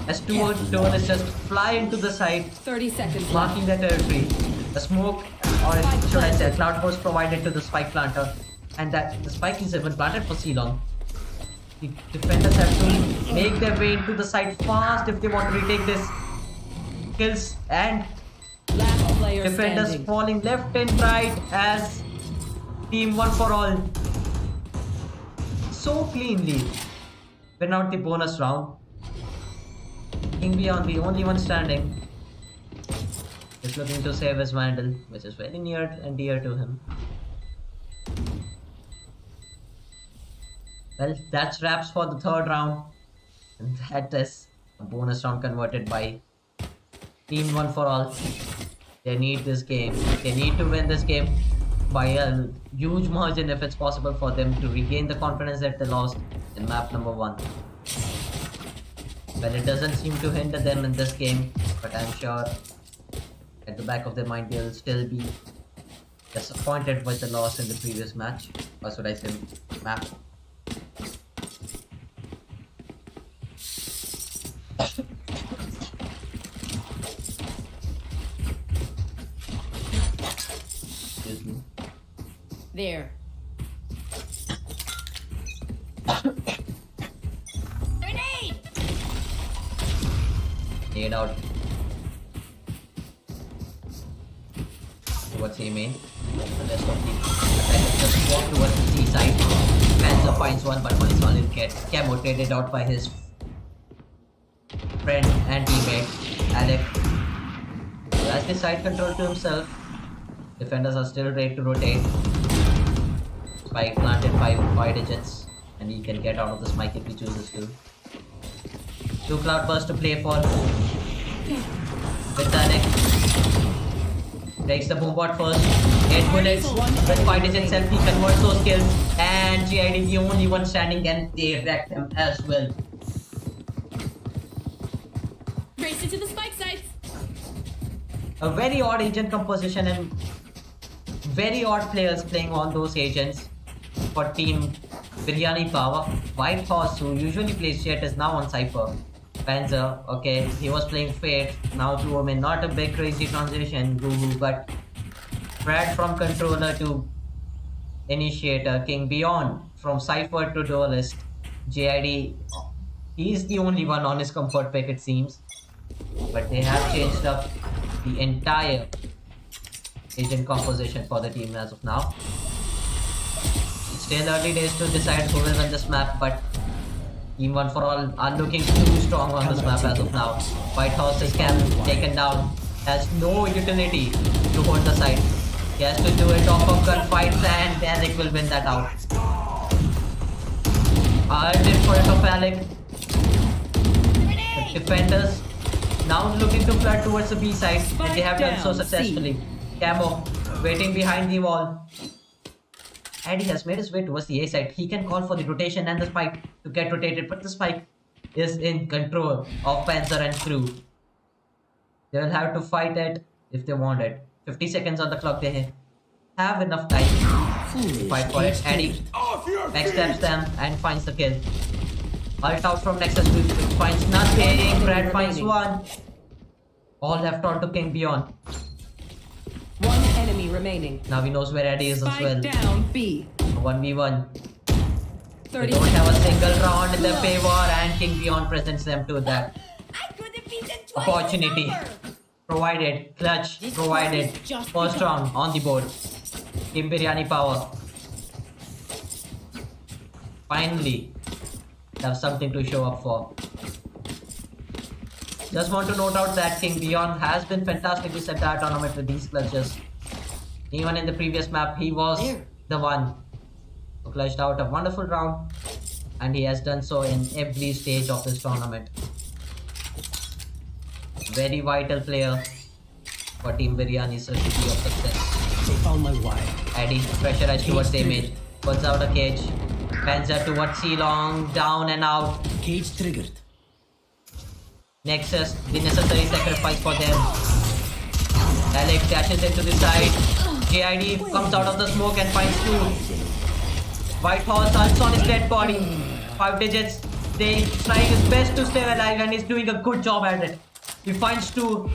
As two duelists just fly into the site, 30 seconds left. marking their territory. The smoke, or should I say, a cloud burst provided to the spike planter, and that the spike is even planted for so long. The defenders have to make their way into the site fast if they want to retake this kills, and Last player defenders standing. falling left and right as Team One for All so cleanly win out the bonus round. King Beyond, the only one standing, is looking to save his Vandal, which is very near and dear to him. Well, that's wraps for the third round, and that is a bonus round converted by Team One for All. They need this game. They need to win this game by a huge margin if it's possible for them to regain the confidence that they lost in map number 1. Well, it doesn't seem to hinder them in this game, but I'm sure at the back of their mind they'll still be disappointed with the loss in the previous match. Or should I say map. Excuse me. There. Grenade! Laid out towards A main. The rest of the attackers just walk towards the C side. Panzer finds one, but one solid hit. Camo traded out by his friend and teammate, Alec. He has the side control to himself. Defenders are still ready to rotate. Spike planted 5 digits, and he can get out of the spike if he chooses to. 2 cloud bursts to play for. With Alec. Takes the boom bot first. 8 bullets. With 5 digits self, he converts those kills. And GID the only one standing, and they wrecked him as well. A very odd agent composition and very odd players playing on those agents for Team Biryani Power. White Horse, who usually plays Jet, is now on Cypher. Panzer, okay, he was playing Fate, now threw him in. Not a big crazy transition, Gugu, but Brad from Controller to Initiator, King Beyond from Cypher to Duelist. JID, he's the only one on his comfort pick, it seems. But they have changed up the entire agent composition for the team as of now. It's still early days to decide who will win this map, but Team One for All are looking too strong on this map as of now. White House is taken down, has no utility to hold the side. He has to do it off of gunfights, and Alec will win that out. Hard in front of Alec. The defenders now looking to flood towards the B side, and they have done so successfully. Camo waiting behind the wall. And he has made his way towards the A side. He can call for the rotation and the spike to get rotated, but the spike is in control of Panzer and crew. They will have to fight it if they want it. 50 seconds on the clock. They have enough time to fight for it. Eddie backstabs them and finds the kill. Ult out from Nexus finds nothing. Brad finds one. All left on to King Beyond. One enemy remaining. Now he knows where Eddie is as well. Spike down B. 1v1. They 30 don't have a single round in their favor, and King Beyond presents them to that I could have beaten twice opportunity. the number. Provided, clutch, This provided. was just First begun. round on the board. Team Biryani Power. Finally, have something to show up for. Just want to note out that King Beyond has been fantastic this entire tournament with these clutches. Even in the previous map, he was the one who clutched out a wonderful round, and he has done so in every stage of this tournament. Very vital player for Team Biryani's recipe of success. They found my wife. Eddie pressurized towards A mid, puts out a cage. Panzer towards C long, down and out. Cage triggered. Nexus, the necessary sacrifice for them. Alec dashes into the side. JID comes out of the smoke and finds two. White Horse ults on his dead body. 5 digits. They trying his best to stay alive, and he's doing a good job at it. He finds two.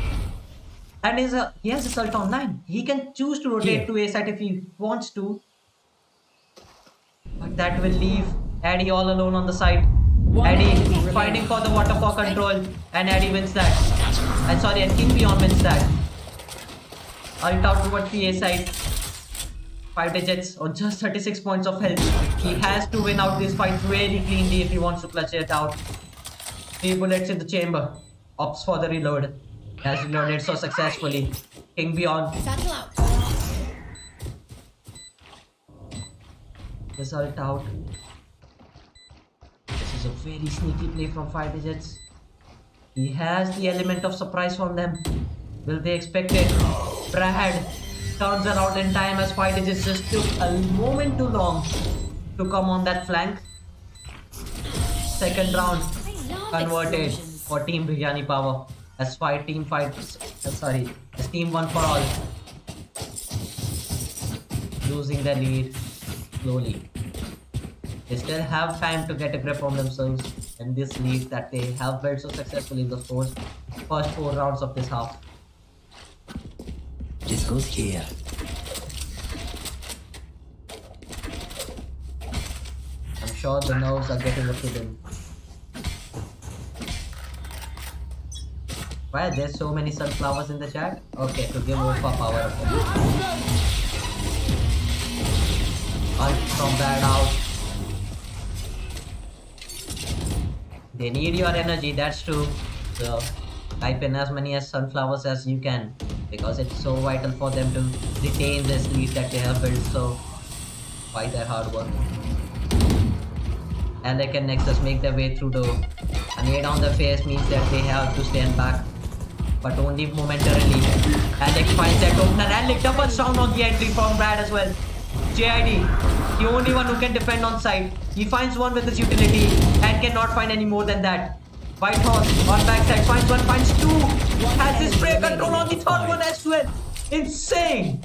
And he has his ult online. He can choose to rotate to A side if he wants to. But that will leave Addy all alone on the side. Addy fighting for the water for control, and Addy wins that. And King Beyond wins that. Ult out towards the A side. 5 digits on just 36 points of health. He has to win out this fight really cleanly if he wants to clutch it out. 3 bullets in the chamber. Opts for the reload. Has reloaded so successfully. King Beyond. Satchel out. Result out. This is a very sneaky play from 5 digits. He has the element of surprise from them. Will they expect it? Brad turns around in time as 5 digits just took a moment too long to come on that flank. Second round converted for Team Biryani Power as Team 1 for All. Losing the lead slowly. They still have time to get a grip on themselves in this lead that they have built so successfully in the first 4 rounds of this half. This goes here. I'm sure the nerves are getting up to them. Why are there so many sunflowers in the chat? Okay, to give Wolfa power. Ult from that out. They need your energy, that's true. So type in as many as sunflowers as you can, because it's so vital for them to retain this lead that they have built so by their hard work. Alec and Nexus make their way through door. A nade on their face means that they have to stand back, but only momentarily. Alec finds that opener. Alec doubles down on the entry from Brad as well. JID, the only one who can defend on side. He finds one with his utility and cannot find any more than that. White Horse on backside, finds one, finds two. Has his spray control on the third one as well. Insane.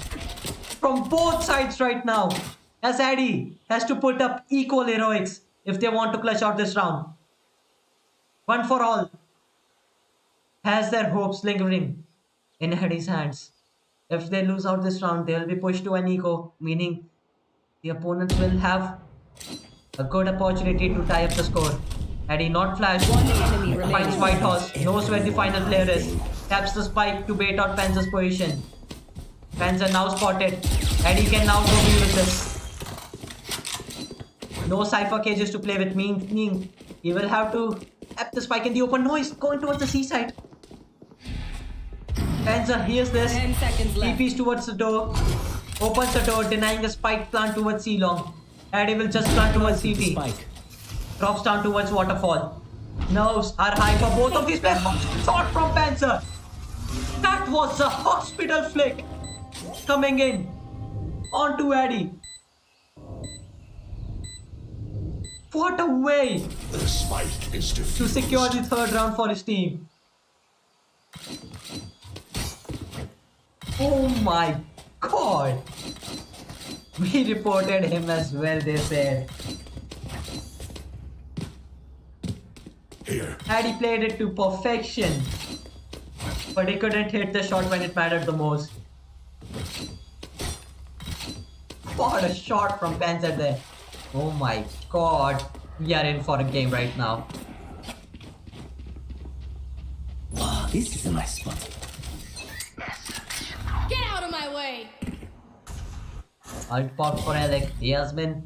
From both sides right now. As Addy has to put up equal heroics if they want to clutch out this round. One for all. Has their hopes lingering in Addy's hands. If they lose out this round, they will be pushed to an eco, meaning the opponents will have a good opportunity to tie up the score. Addy not flash, One enemy finds remaining. White Horse, knows where the final player is, taps the spike to bait out Panzer's position. Panzer now spotted. Addy can now go be with this. No Cypher cages to play with, meaning he will have to tap the spike in the open. No, he's going towards the seaside. Panzer hears this, 10 seconds left. TPs towards the door, opens the door, denying a spike plant towards C-Long. Addy will just plant towards CT. Spike. Drops down towards waterfall. Nerves are high for both of these players. Shot from Panzer. That was a hospital flick coming in onto Addy. What a way The spike is to defused. secure the third round for his team. Oh my god. We reported him as well, they said. Here. Addy played it to perfection, but he couldn't hit the shot when it mattered the most. What a shot from Panzer there. Oh my god, we are in for a game right now. Wow, this is a nice spot. Get out of my way! Alt pop for Alec. He has been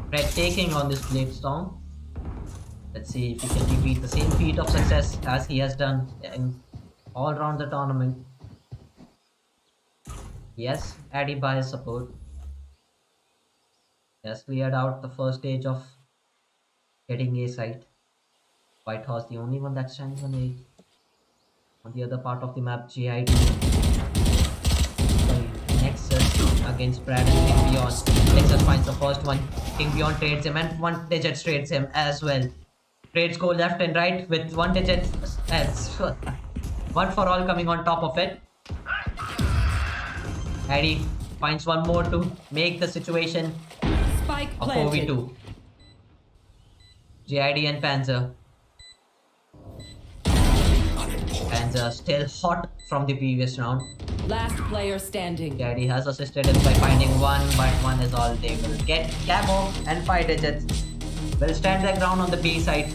breathtaking on this Blade Storm. Let's see if he can repeat the same feat of success as he has done in all around the tournament. Yes, Addy by his support. He has cleared out the first stage of getting A site. White Horse, the only one that stands on A. On the other part of the map, GID. Nexus against Brad and King Beyond. Nexus finds the first one. King Beyond trades him and one digit trades him as well. Trades go left and right with one digit. One for all coming on top of it. Addy finds one more to make the situation Spike a planted. 4v2. GID and Panzer. Panzer still hot from the previous round. Last player standing. GID has assisted him by finding one, but one is all they will get. Camo and 5 digits will stand their ground on the B side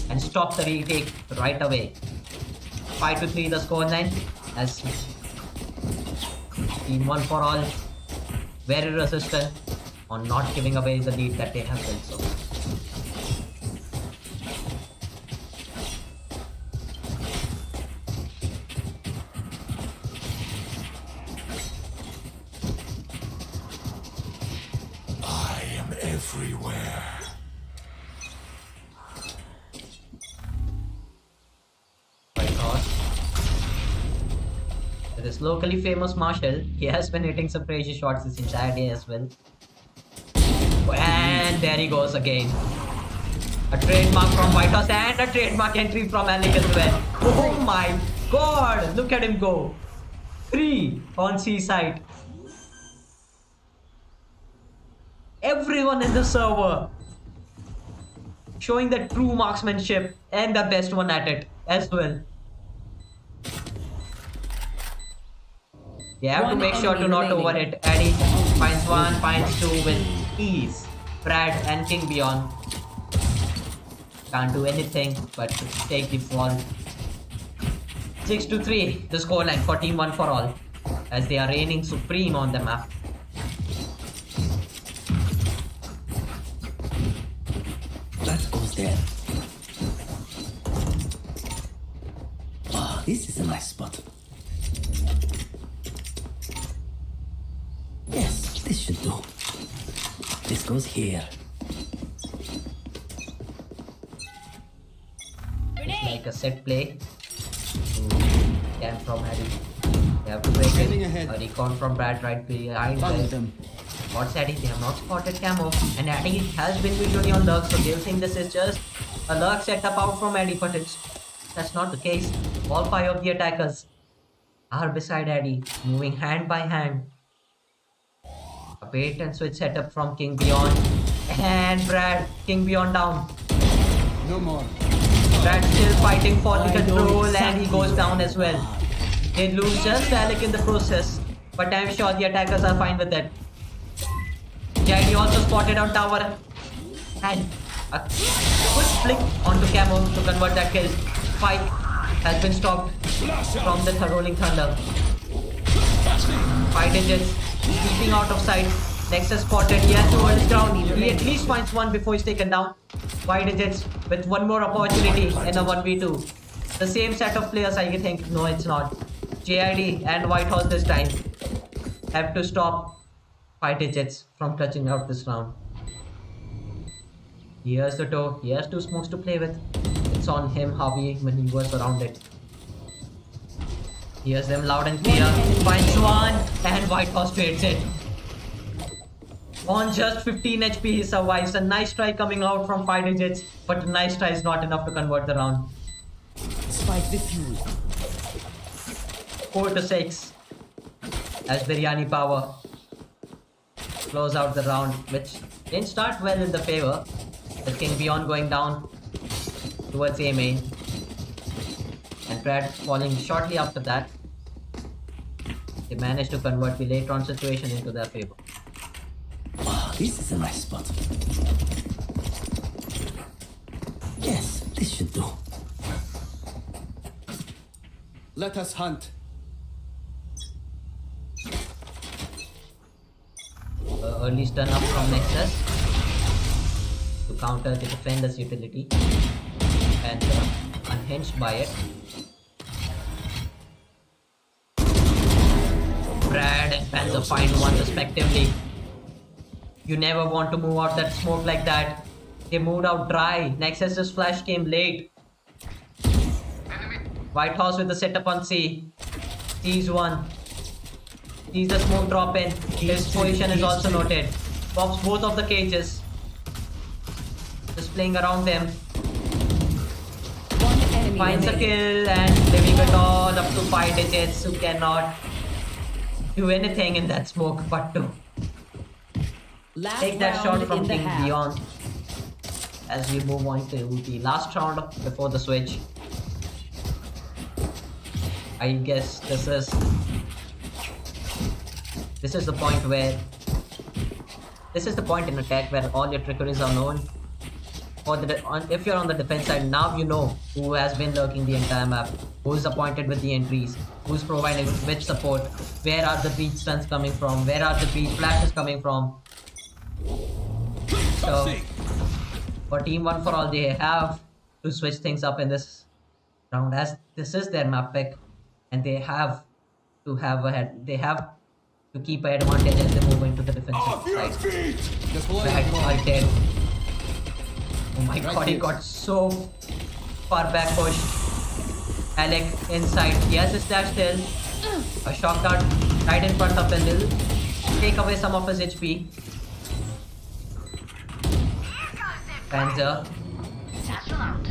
and stop the retake right away. 5-3 the scoreline as team one for all very resistant on not giving away the lead that they have built so. I am everywhere. This locally famous Marshall, he has been hitting some crazy shots this entire day as well. And there he goes again. A trademark from White House and a trademark entry from Alec as well. Oh my god, look at him go. 3 on C side. Everyone in the server showing the true marksmanship and the best one at it as well. You have to One make sure to enemy not remaining. overhit. Addy finds one, finds two with ease. Brad and King Beyond can't do anything but to take the fall. 6-3, the scoreline for Team 1 for all, as they are reigning supreme on the map. That goes there. Wow, this is a nice spot. Yes, this should do. This goes here. It's like a set play. Cam from Addy. They have to break Standing it. ahead. A recon from Brad right behind Found them. them. What's Addy? They have not spotted Camo. And Addy has been usually on lurk, so they'll think this is just a lurk setup out from Addy, but it's That's not the case. All 5 of the attackers are beside Addy, moving hand by hand. A bait and switch setup from King Beyond. And Brad, King Beyond down. No more. Brad still fighting for the I know control and exactly he goes down as well. They lose just Alec in the process, but I'm sure the attackers are fine with that. JID also spotted on tower and a quick flick onto Camo to convert that kill. Spike has been stopped from the rolling thunder. 5 digits, keeping out of sight. Nexus spotted, he has to hold his ground. He at least finds one before he's taken down. 5 digits with one more opportunity in a 1v2. The same set of players, I think. No, it's not. JID and Whitehorse this time have to stop 5 digits from clutching out this round. Here's the toe. He has 2 smokes to play with. It's on him how he maneuvers around it. Hears them loud and clear. Finds one and Whitehorse trades it. On just 15 HP he survives. A nice try coming out from 5 digits, but a nice try is not enough to convert the round. Spike diffused. 4 to 6 as Biryani Power close out the round, which didn't start well in the favor. The King Beyond going down towards A main and Brad falling shortly after that. They managed to convert the late round situation into their favor. Ah, this is a nice spot. Yes, this should do. Let us hunt. Early stun up from Nexus to counter the defender's utility and unhinged by it. Brad and Panzer find one respectively. You never want to move out that smoke like that. They moved out dry. Nexus's flash came late. Whitehorse with the setup on C. Sees one. Sees the smoke drop in. His position is also noted. Pops both of the cages. Just playing around them. One enemy Finds a remaining. kill and living it all up to 5 digits who cannot do anything in that smoke but to Last take that round shot from in the King half. Beyond as we move on to the last round before the switch. I guess this is the point where this is the point in attack where all your trickeries are known. If you're on the defense side, now you know who has been lurking the entire map, who's appointed with the entries, who's providing which support, where are the breach stuns coming from, where are the breach flashes coming from. So for Team 1 for all, they have to switch things up in this round as this is their map pick and they have to have they have to keep an advantage as they move into the defensive side. Deploy. Right dead. Oh my god, he got so far back pushed. Alec inside. He has his dash still. A shock dart right in front of him will take away some of his HP. Panzer. Satchel out.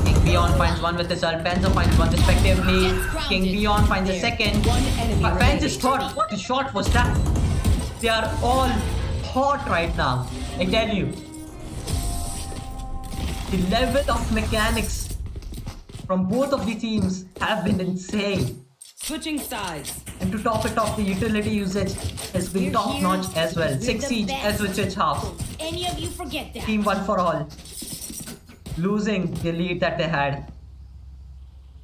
King Beyond finds one with his ult. Panzer finds one respectively. King Beyond finds a second. One enemy Panzer's remaining. shot. What a shot was that? They are all hot right now. I tell you. The level of mechanics from both of the teams have been insane. Switching sides. And to top it off, the utility usage has been We're top here notch as well. because 6 we're the each as best. which half. Don't any of you forget that. Team 1 for all. Losing the lead that they had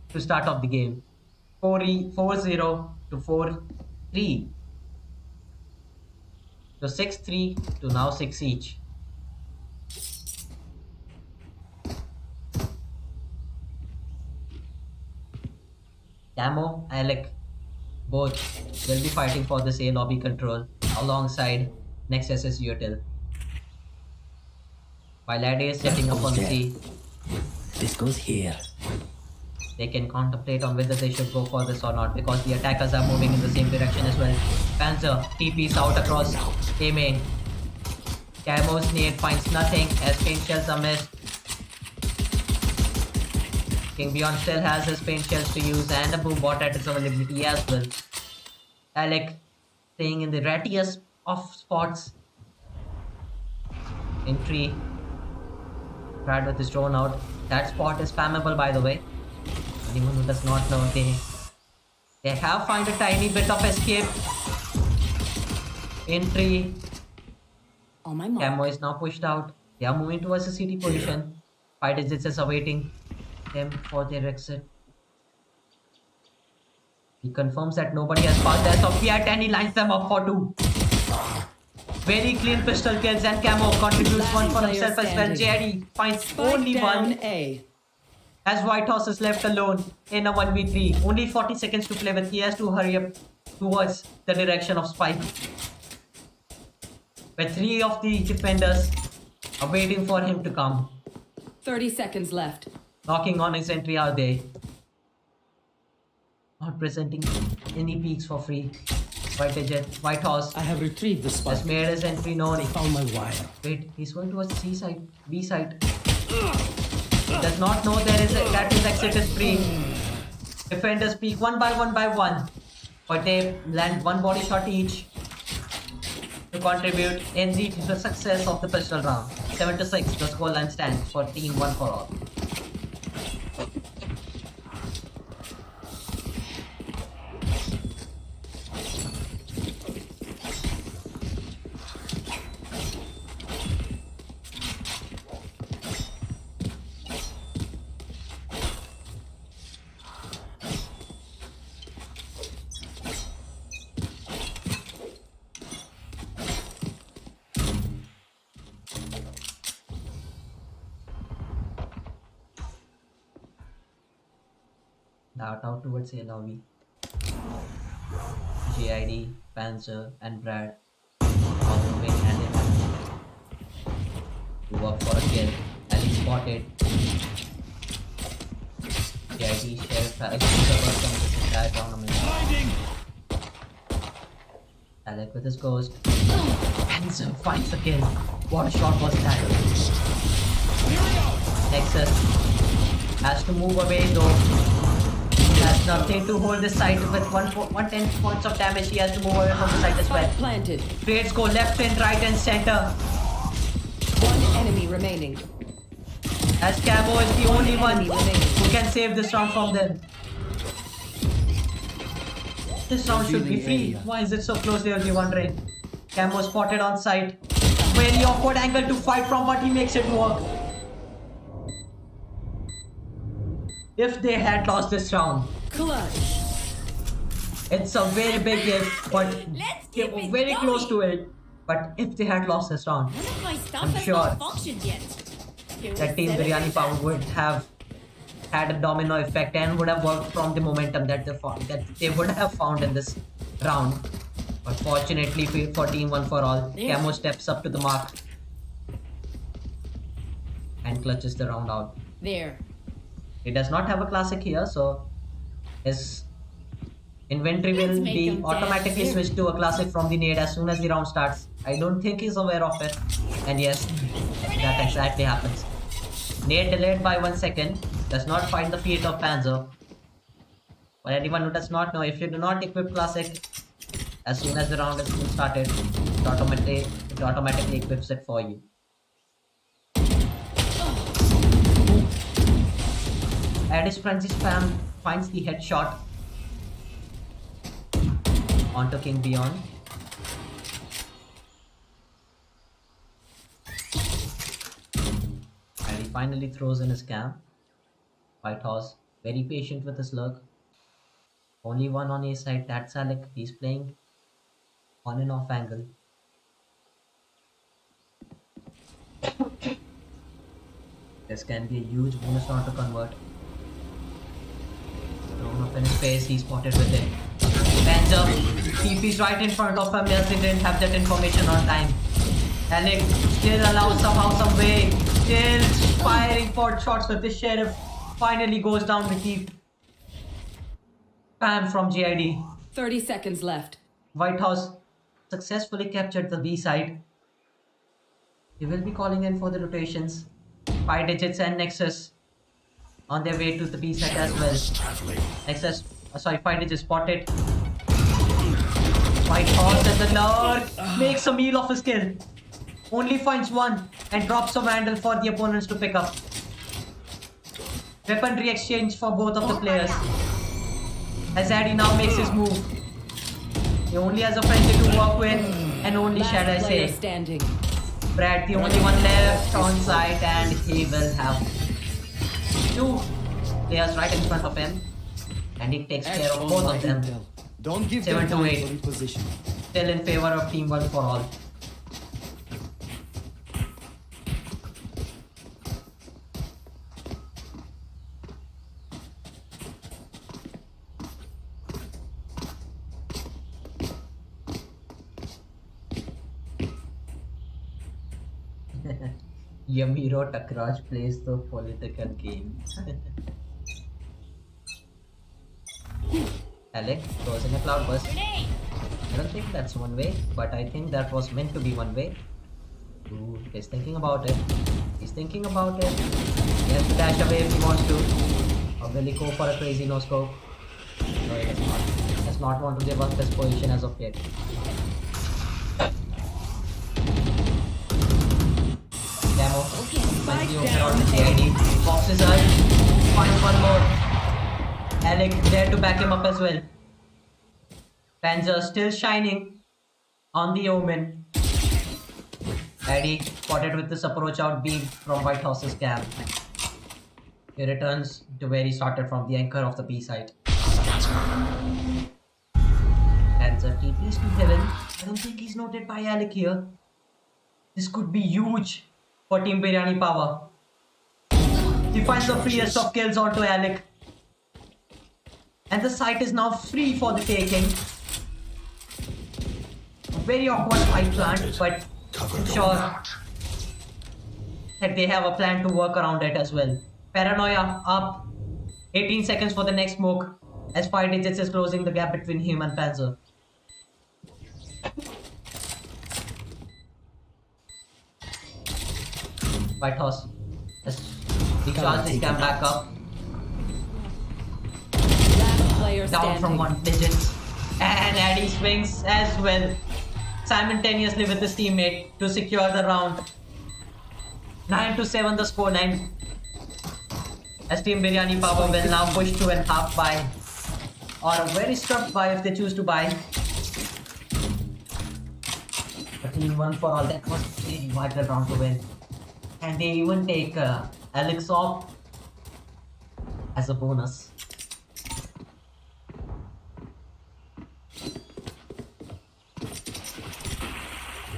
to start off the game. 4-0 to 4-3. So 6-3 to now 6 each. Camo, Alec, both will be fighting for this A lobby control alongside Nexus's util. While Addy is setting up on C, This goes here. they can contemplate on whether they should go for this or not because the attackers are moving in the same direction as well. Panzer TP's out across A main. Camo's nade finds nothing as pink shells are missed. King Beyond still has his paint shells to use and a boom bot at his availability as well. Alec staying in the rattiest of spots. Entry. Brad with his drone out. That spot is spammable, by the way. Anyone who does not know, they have found a tiny bit of escape. Entry. On my mark. Camo is now pushed out. They are moving towards the city position. 5 digits is awaiting them for their exit. He confirms that nobody has passed their stop yet and he lines them up for 2. Very clean pistol kills and Camo contributes Last 1 for player himself as well. standing. JID finds Spike only down 1 A. as White House is left alone in a 1v3. Only 40 seconds to play with. He has to hurry up towards the direction of Spike. With 3 of the defenders are waiting for him to come. 30 seconds left. Knocking on his entry are they. Not presenting any peaks for free. White House I have retrieved the spike. has made his entry known. I found my wire. Wait, he's going towards C side, B side. He does not know that his exit is free. Defenders peek one by one, but they land 1 body shot each to contribute in the success of the pistol round. 7-6, the scoreline stands for team 1 for all. Dart out towards A lobby. JID, Panzer, and Brad all moving hand in hand to work for a kill. Ali spotted. JID Sheriff has recovered from this entire tournament. Alec with his ghost. Panzer finds a kill. What a shot was that? Nexus has to move away though. Has nothing to hold this side with 110 points of damage. He has to move away from the side as well. Spike planted. Trades go left and right and center. 1 enemy remaining. As Camo is the only one enemy remaining. who can save this round from them. This round should be free. Why is it so close? They'll be wondering. Camo spotted on site. Very awkward angle to fight from, but he makes it work. If they had lost this round, Clutch. it's a very big if, but Let's they keep were it very going. close to it. But if they had lost this round, None of my stuff I'm has sure not functioned yet. Here, that Team we'll Biryani celebrate Power that. would have had a domino effect and would have worked from the momentum that they would have found in this round. But fortunately for Team 1 for all, There. Camo steps up to the mark and clutches the round out. There. He does not have a classic here, so his inventory Let's will make be him automatically dance. switched to a classic from the nade as soon as the round starts. I don't think he's aware of it. And yes, that exactly happens. Nade delayed by 1 second does not find the feet of Panzer. For anyone who does not know, if you do not equip classic, as soon as the round is started, it automatically equips it for you. Addis Frenzy Spam finds the headshot onto King Beyond. And he finally throws in his camp. White Horse, very patient with his lurk. Only one on A side, that's Alec. He's playing on and off angle. This can be a huge bonus round to convert. Thrown up in his face, he's spotted with it. Panzer, TP's right in front of him as he didn't have that information on time. Alec still allows somehow, some way, still firing pot shots, but the Sheriff finally goes down with the spam from GID. 30 seconds left. White House successfully captured the B side. He will be calling in for the rotations. 5 digits and Nexus on their way to the B site as well. Traveling. Nexus, Fight is spotted. White Horse as the lurk makes a meal of his kill. Only finds one and drops a Vandal for the opponents to pick up. Weaponry exchange for both of the players. As Addy now makes his move. He only has a friendly to work with and only shall I Last player say. standing. Brad, the only one left on site, and he will have two players right in front of him. And he takes care of both of them. Don't give 7 them to time 8. for reposition. Still in favor of Team One for all. Yamiro Takraj plays the political game. Alex closing a cloudburst. I don't think that's one way, but I think that was meant to be one way. Ooh, he's thinking about it. He's thinking about it. He has to dash away if he wants to. Or will he go for a crazy no scope? No, he does not. He does not want to give up his position as of yet. Demo. Finds the opener on the CID. Boxes out. Finds one more. Alec there to back him up as well. Panzer still shining on the Omen. Addy spotted with this approach out beam from White House's camp. He returns to where he started from the anchor of the B site. Panzer TPs to heaven. I don't think he's noted by Alec here. This could be huge for Team Biryani Power. He finds the freest of kills onto Alec. And the site is now free for the taking. A very awkward fight planned, but I'm sure that they have a plan to work around it as well. Paranoia up. 18 seconds for the next smoke as 5 digits is closing the gap between him and Panzer. White Horse has recharged his cam back up. Last player Down standing. from 1 digit. And Addy swings as well. Simultaneously with his teammate to secure the round. 9 to 7 the score. 9. As Team Biryani Power will now push 2.5 buy. Or a very struck buy if they choose to buy. But Team 1 for all, that was a really vital round to win. And they even take Alex off as a bonus.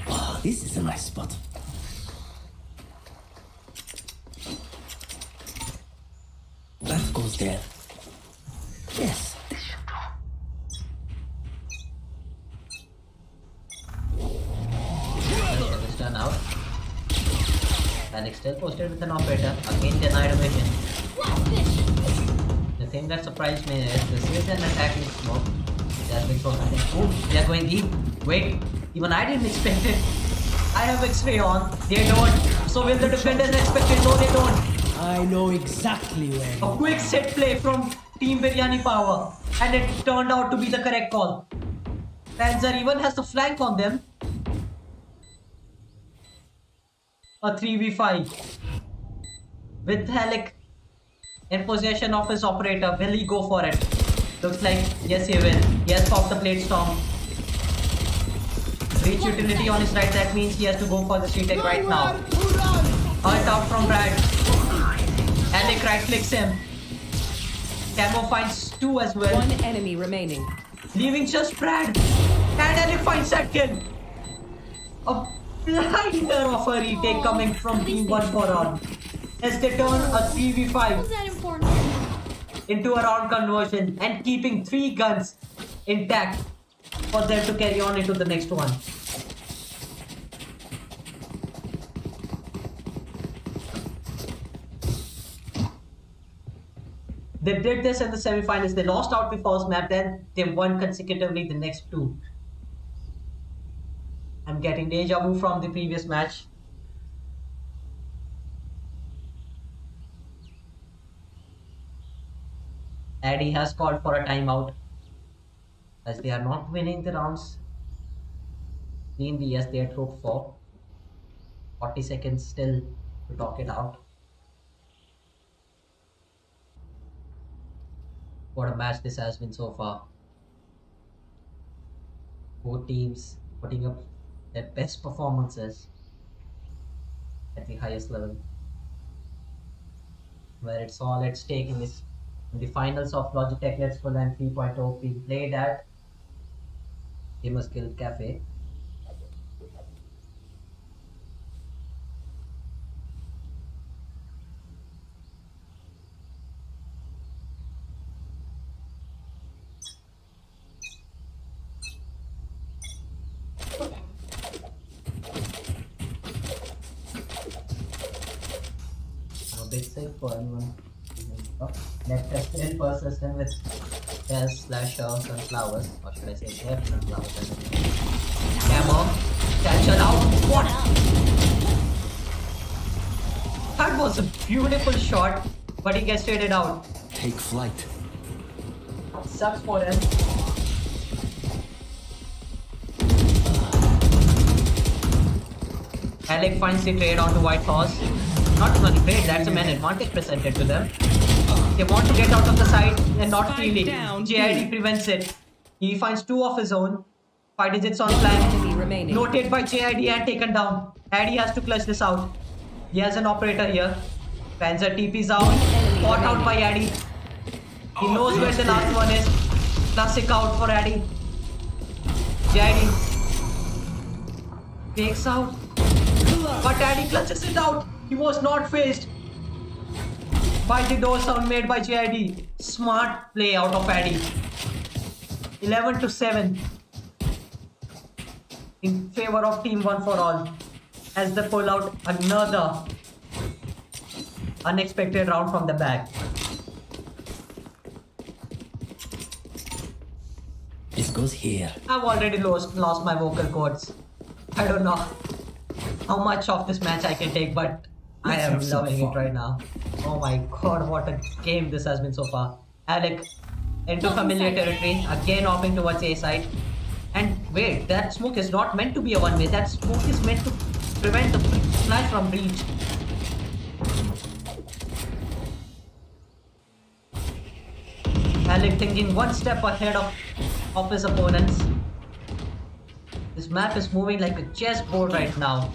Oh, this is a nice spot. That goes there. Yes. This turn out. Alex still posted with an operator. Again denied a mission. The thing that surprised me is this is an attacking smoke. That's been thrown. Oh, they are going deep. Wait, even I didn't expect it. I have X-ray on. They don't. So will the defenders expect it? No, they don't. I know exactly where. A quick set play from Team Biryani Power, and it turned out to be the correct call. Panzer even has the flank on them. A 3v5 with Halleck in possession of his operator. Will he go for it? Looks like yes, he will. He has popped the plate storm. Reach utility on his right. That means he has to go for the retake right now. Ult out from Brad. Halleck right clicks him. Camo finds 2 as well. 1 enemy remaining. Leaving just Brad. And Alec finds that kill. A blinder of a retake coming from Team 1 for all. As they turn a 3v5 Was that important? into a round conversion and keeping 3 guns intact for them to carry on into the next one. They did this in the semifinals. They lost out the first map, then they won consecutively the next 2. I'm getting deja vu from the previous match. Addy has called for a timeout as they are not winning the rounds. Clean as they had hoped for. 40 seconds still to talk it out. What a match this has been so far. Both teams putting up their best performances at the highest level. Where it's all at stake in the finals of Logitech Let's Go LAN 3.0 being played at GamersGuild Cafe. A big save for anyone. Left has still persistent with sunflowers, or should I say left sunflowers. Camo, catch it out. What? That was a beautiful shot, but he gets traded out. Take flight. Sucks for him. Alec finds the trade onto White Horse. Not even trade, that's a man advantage presented to them. They want to get out of the side and not freely. JID prevents it. He finds 2 of his own. 5 digits on Enemy flank. remaining. Noted by JID and taken down. Addy has to clutch this out. He has an operator here. Panzer TP's out. Fought out by Addy. He knows where the last one is. Classic out for Addy. JID takes out. But Addy clutches it out. He was not phased by the door sound made by JID. Smart play out of Addy. 11-7 in favor of Team One for All as they pull out another unexpected round from the bag. This goes here. I've already lost my vocal cords. I don't know how much of this match I can take, but I am loving it right now. Oh my god, what a game this has been so far. Alec into familiar territory, again hopping towards A side. And wait, that smoke is not meant to be a one-way. That smoke is meant to prevent the flash from breach. Alec thinking one step ahead of his opponents. This map is moving like a chessboard right now.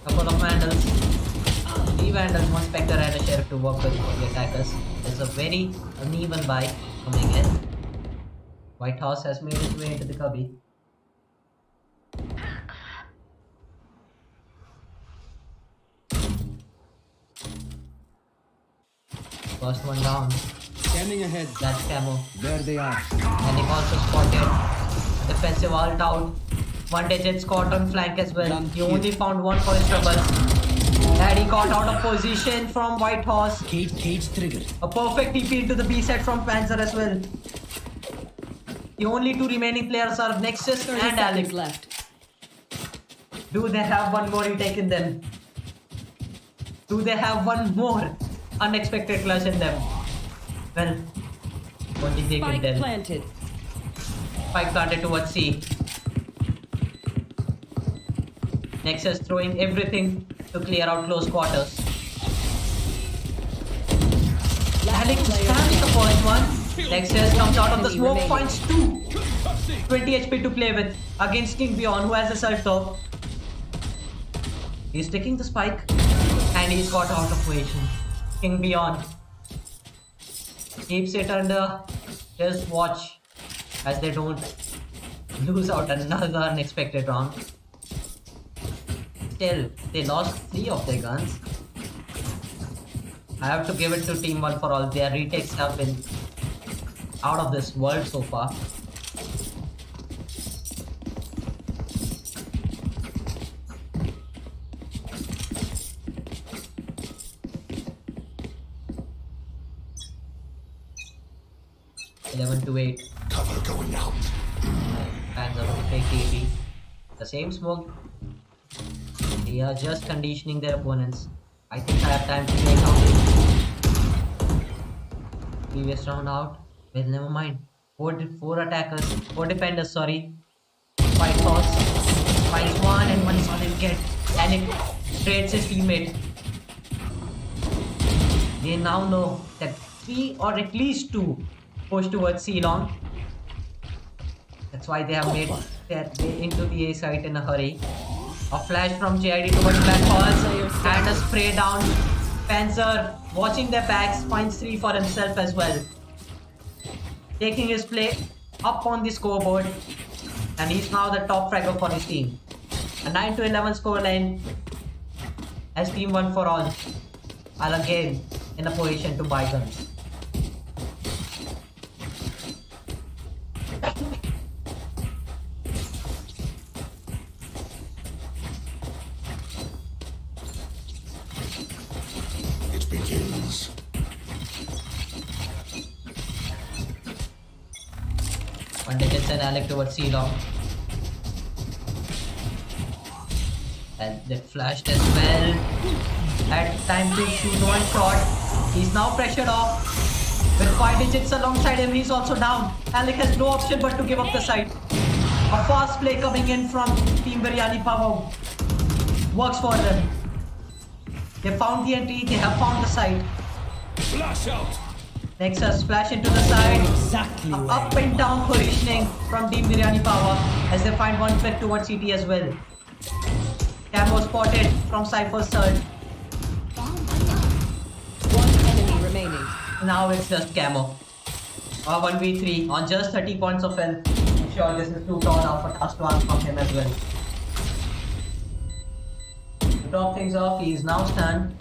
Couple of vandals. 3 vandals, 1 spectre and a sheriff to work with the attackers. There's a very uneven buy coming in. White Horse has made its way into the cubby. First one down. Scanning ahead. That's Camo. There they are. And he also spotted defensive alt out. 1 digit caught on flank as well. He only found 1 for his trouble. And he got out of position from White Horse. Cage triggered. A perfect TP into the B set from Panzer as well. The only 2 remaining players are Nexus 30 and seconds Alec. left. Do they have one more retake in them? Do they have one more unexpected clutch in them? Well, only they can Spike tell. planted. Spike planted towards C. Nexus throwing everything to clear out close quarters. Alec spamming the first one. Nexus comes out of the smoke, finds 2. 20 HP to play with against King Beyond, who has a self-top. He's taking the spike and he's got out of position. King Beyond keeps it under his watch as they don't lose out another unexpected round. Still, they lost 3 of their guns. I have to give it to Team One for All. Their retakes have been out of this world so far. to 8. Cover going out. Fans are going to take TP. The same smoke. They are just conditioning their opponents. I think I have time to take out previous round out. Well, never mind. Four attackers, four defenders, sorry. Fight toss. Finds one and one is on him get. And it trades his teammate. They now know that 3 or at least 2 push towards C long. That's why they have made their way into the A site in a hurry. A flash from JID towards Black Horse and a spray down. Panzer watching their backs finds 3 for himself as well. Taking his play up on the scoreboard, and he's now the top fragger for his team. A 9-11 scoreline as team 1 for all are again in a position to buy guns. It begins. One gets an Alec towards C long. And they flashed as well. Had time to shoot one shot. He's now pressured off. With 5 digits alongside him, he's also down. Alec has no option but to give up the site. A fast play coming in from Team Biryani Power. Works for them. They found the entry, they have found the site. Flash out! Nexus flash into the side. Exactly. Up and down positioning from Team Biryani Power as they find one pick towards CT as well. Camo spotted from Cypher's third. One enemy remaining. Now it's just Camo. 1v3 on just 30 points of health. I'm sure this is too tall now for task to ask from him as well. To top things off, he is now stunned.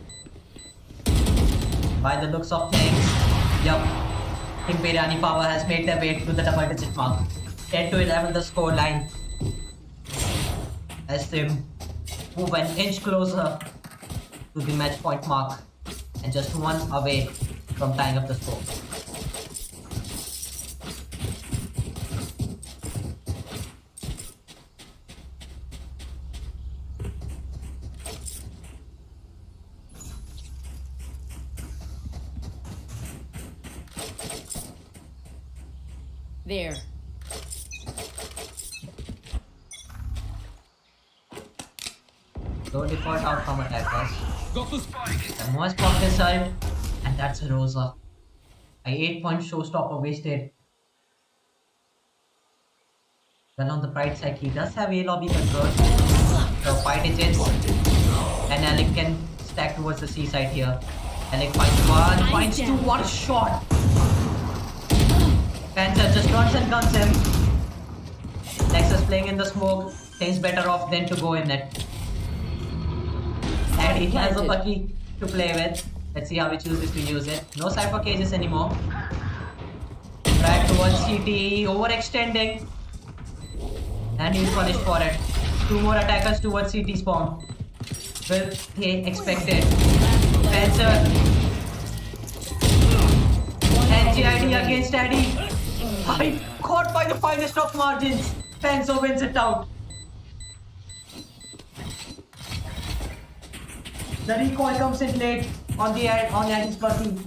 By the looks of things, yup, Team Biryani Power has made their way to the double digit mark. 10-11 the score line. As they move an inch closer to the match point mark and just 1 away from tying up the score. There. No default outcome attackers. The most popped result, and that's a Rosa. A 8-point showstopper wasted. Well, on the bright side, he does have A lobby control. So 5 digits, and Alec can stack towards the C side here. Alec finds 1, finds 2, what a shot! Panther just runs and guns him. Nexus playing in the smoke, things better off than to go in it. And he has a Bucky to play with. Let's see how he chooses to use it. No Cypher cages anymore. Right towards CT, overextending. And he's punished for it. 2 more attackers towards CT spawn. Will they expected? Panzer. And GID against Addy. Caught by the finest of margins. Panzer wins it out. The recoil comes in late on Addy's Bucky.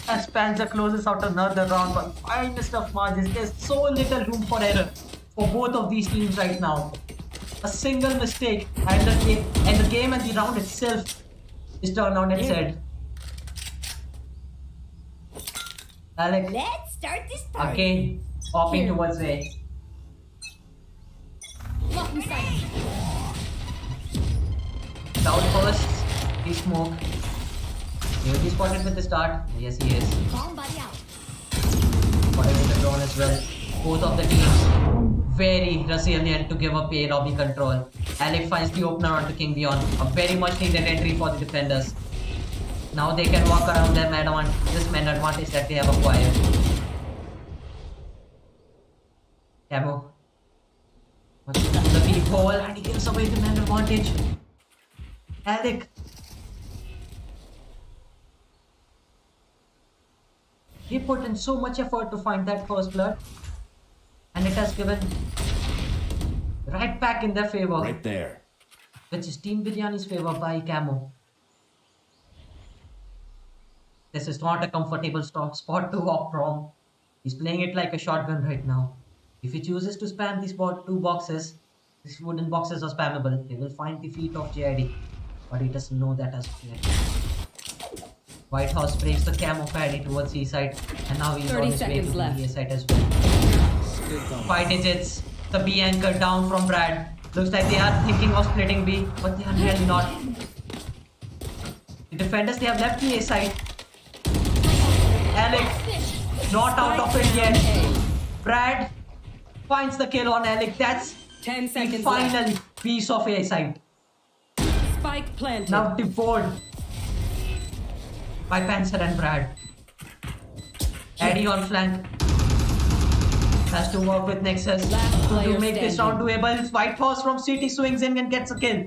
As Panzer closes out another round by finest of margins. There's so little room for error for both of these teams right now. A single mistake and the game and the round itself is turned on its head. Alec, Let's start this party. again, hopping towards A. Lock inside. Down first, he smoke. He will be spotted with the start. Yes, he is. Bomb buddy out. Spotted with the drone as well. Both of the teams very resilient to give up A lobby control. Alec finds the opener onto King Beyond. A very much needed entry for the defenders. Now they can walk around their this man advantage that they have acquired. Camo. Wants to do the deep hole and he gives away the man advantage. Alec. He put in so much effort to find that first blood. And it has given right back in their favor. Right there. Which is Team Biryani's favor by Camo. This is not a comfortable spot to walk from. He's playing it like a shotgun right now. If he chooses to spam these two boxes, these wooden boxes are spammable. He will find the feet of JID. But he doesn't know that as of yet. White House breaks the Camo Paddy towards C side. And now he's on 30 his way to seconds the left. A side as well. 5 digits. The B anchor down from Brad. Looks like they are thinking of splitting B, but they are really not. The defenders, they have left the A side. Alec, not out of it yet. Brad finds the kill on Alec. That's 10 the seconds final left. piece of A side. Spike planted. Now devoured by Panzer and Brad. Eddie on flank. Has to work with Nexus Last to player make this round standing. doable. White Horse from CT swings in and gets a kill.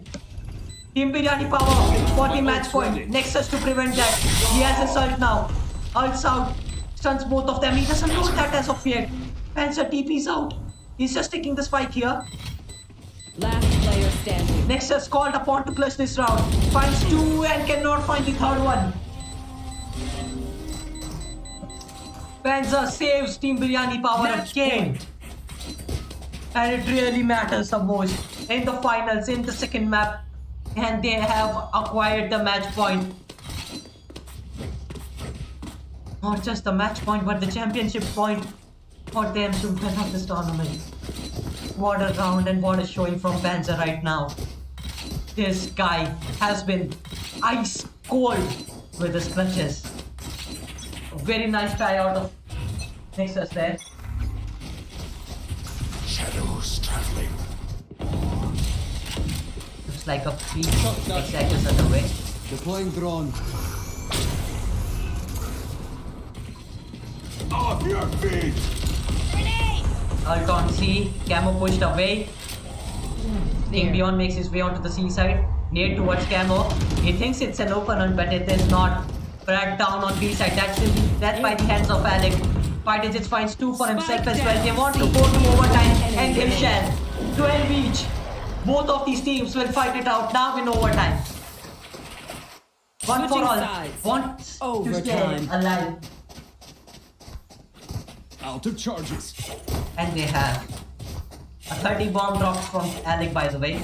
Team Biryani power for the match point. Nexus to prevent that. He has assault now. Ults out. Stuns both of them. He doesn't know that as of yet. Panzer TP's out. He's just taking the spike here. Last player standing. Nexus called upon to clutch this round. Finds two and cannot find the third one. Panzer saves Team Biryani power Match again. point. And it really matters the most in the finals, in the second map. And they have acquired the match point. Not just the match point, but the championship point for them to win up this tournament. What a round and what a showing from Panzer right now. This guy has been ice cold with his clutches. A very nice try out of Nexus there. Shadows traveling. Looks like a peak exact is underway. Deploying drone. Off your feet! Ult on C, Camo pushed away. King Beyond makes his way onto the C side. Near towards Camo. He thinks it's an open one, but it is not. Brad down on B side. That's by the hands of Alec. 5 digits finds 2 for himself as well. They want to go to overtime and they shall. 12 each. Both of these teams will fight it out now in overtime. One for Switching all. sides. Wants to stay Overtime. alive. Out of charges. And they have. A 30 bomb dropped from Alec, by the way.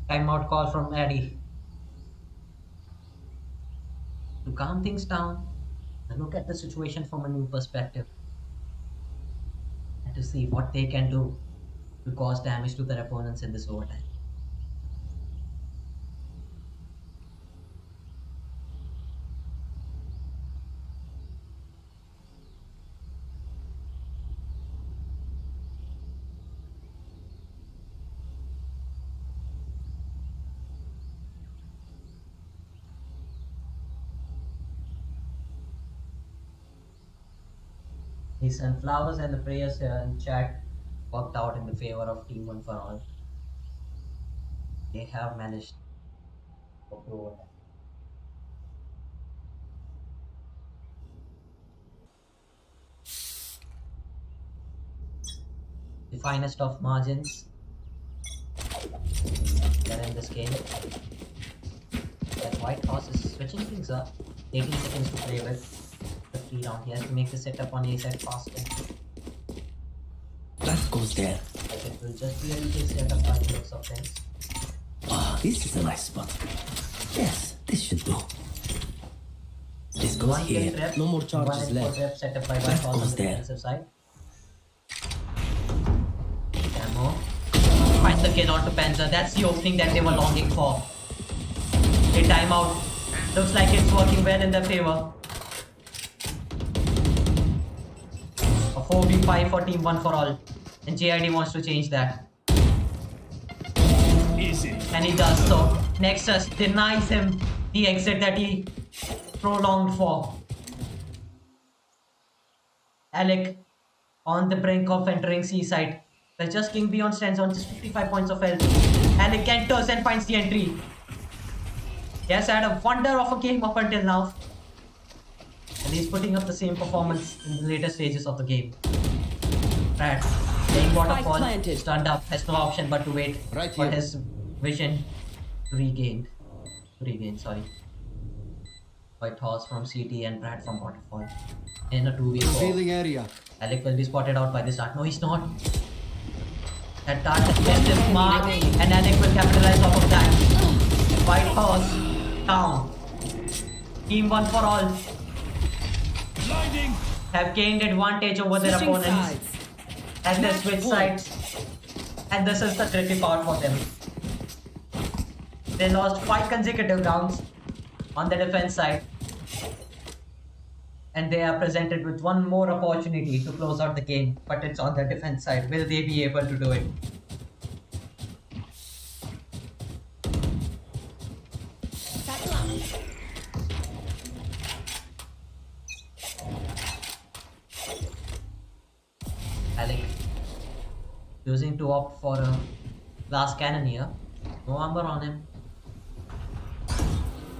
Timeout call from Eddie. To calm things down and look at the situation from a new perspective. And to see what they can do to cause damage to their opponents in this overtime. The sunflowers and the prayers here in chat worked out in the favor of Team One for All. They have managed to go overtime. The finest of margins that in this game. That White Horse is switching things up. 18 seconds to play with. The free round. He has to make the setup on A side faster. That goes there. But it will just be a little setup by the looks of things. Ah, this is a nice spot. Yes, this should do. This goes One here. kill rep, No more one charges input left. rep set up by White That Horse on goes the there. defensive side. Camo. Finds the kill onto Panzer. That's the opening that they were longing for. A timeout. Looks like it's working well in their favor. A 4v5 for Team 1 for All. And JID wants to change that. Easy. And he does so. Nexus denies him the exit that he prolonged for. Alec on the brink of entering C side. Well, just King Beyond stands on just 55 points of health. Alec enters and finds the entry. He has had a wonder of a game up until now. And he's putting up the same performance in the later stages of the game. Brad, playing waterfall, planted. stunned up, has no option but to wait Right for here. his vision to regain. Sorry. White Horse from CT and Brad from waterfall. In a 2v4. Revealing area. Alec will be spotted out by this dart. No, he's not. That dart has missed his mark, and Alec will capitalize off of that. White Horse down. Team 1 for all have gained advantage over their Switching opponents sides. as they Match switch point. sides. And this is the tricky part for them. They lost 5 consecutive rounds on the defense side. And they are presented with one more opportunity to close out the game, but it's on the defense side. Will they be able to do it? Alec choosing to opt for a glass cannon here. No armor on him.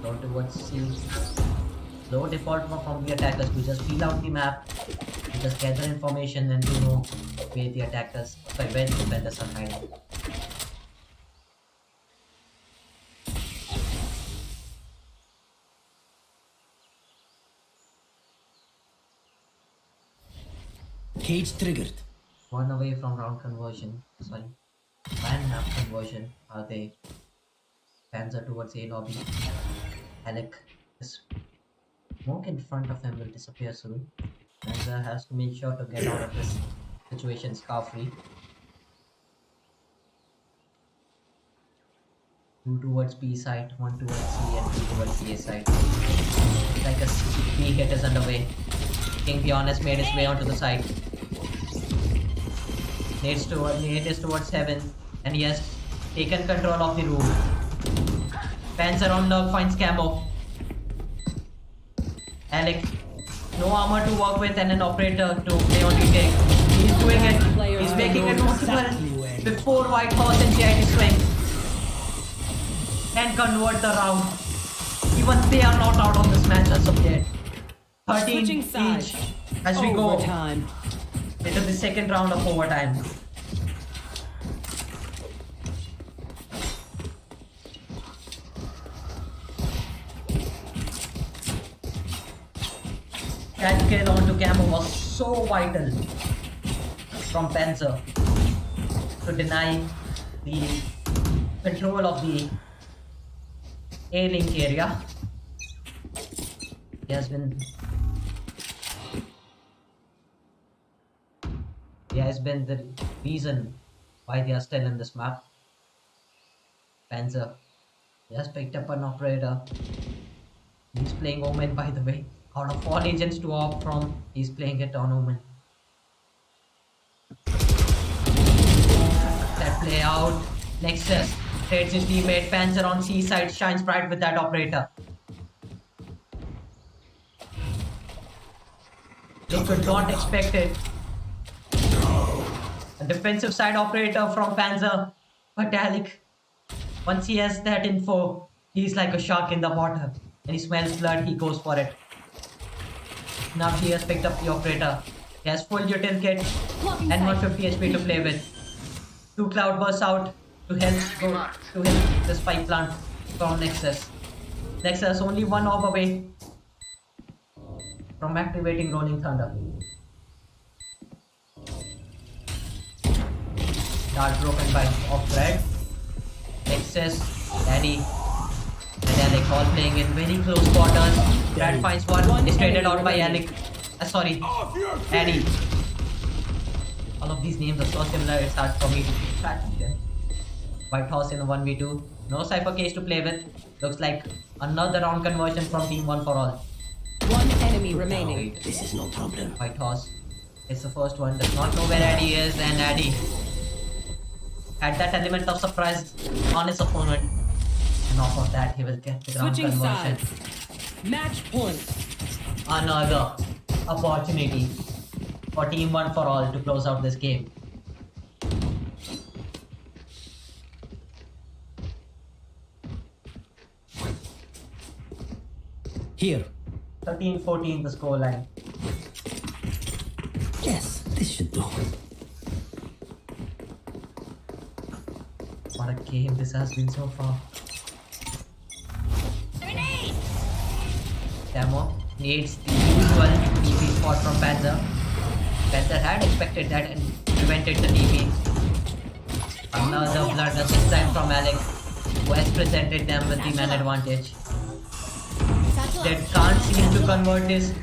Down towards C. Low default from the attackers to just peel out the map, to just gather information and to know where the attackers, where the defenders are hiding. Cage triggered. One away from round conversion. Sorry. One half conversion are they. Panzer towards A lobby. Alec is smoke in front of him will disappear soon. Panzer has to make sure to get out of this situation scar-free. 2 towards B side, 1 towards C and 2 towards A side. Like a B hit is underway. King Beyond has made his way onto the side. Nade is towards heaven and he has taken control of the room. Panzer on dog finds camo. Alec, no armor to work with and an operator to play on retake. He's doing it. He's making it possible before White Horse and GIT swing and convert the round. Even they are not out on this match as of yet. 13 Switching each sides. as we go Overtime. into the second round of overtime. That kill onto Camo was so vital from Panzer to deny the control of the A-link area. He has been the reason why they are still in this map. Panzer, he has picked up an operator. He's playing Omen, by the way. Out of all agents to opt from, he's playing it on Omen. That play out. Nexus trades his teammate. Panzer on C side shines bright with that operator. They could not expect it. A defensive side operator from Panzer. But Alec, once he has that info, he's like a shark in the water. And he smells blood, he goes for it. Now he has picked up the operator. He has full util kit and 150 HP to play with. 2 cloud bursts out to help the spike plant from Nexus. Nexus only 1 orb away from activating Rolling Thunder. Dart broken by off Red. Nexus, Daddy, and Alec all playing in very close quarters. Brad finds one, is traded out by Alec. Sorry, Daddy. All of these names are so similar, it's hard for me to track them. White Horse in a 1v2. No Cypher case to play with. Looks like another round conversion from Team 1 for all. One enemy remaining. This is no problem. White Horse. It's the first one. Does not know where Addy is, and Addy had that element of surprise on his opponent. And off of that, he will get the ground Switching conversion. sides. Match point. Another opportunity for Team 1 for all to close out this game. Here. 13-14 the scoreline. Yes, this should do. What a game this has been so far. Grenade! Demo needs the usual TP spot from Panzer. Panzer had expected that and prevented the TP. Another blunder this time from Alex, who has presented them with the man advantage. That can't seem to convert his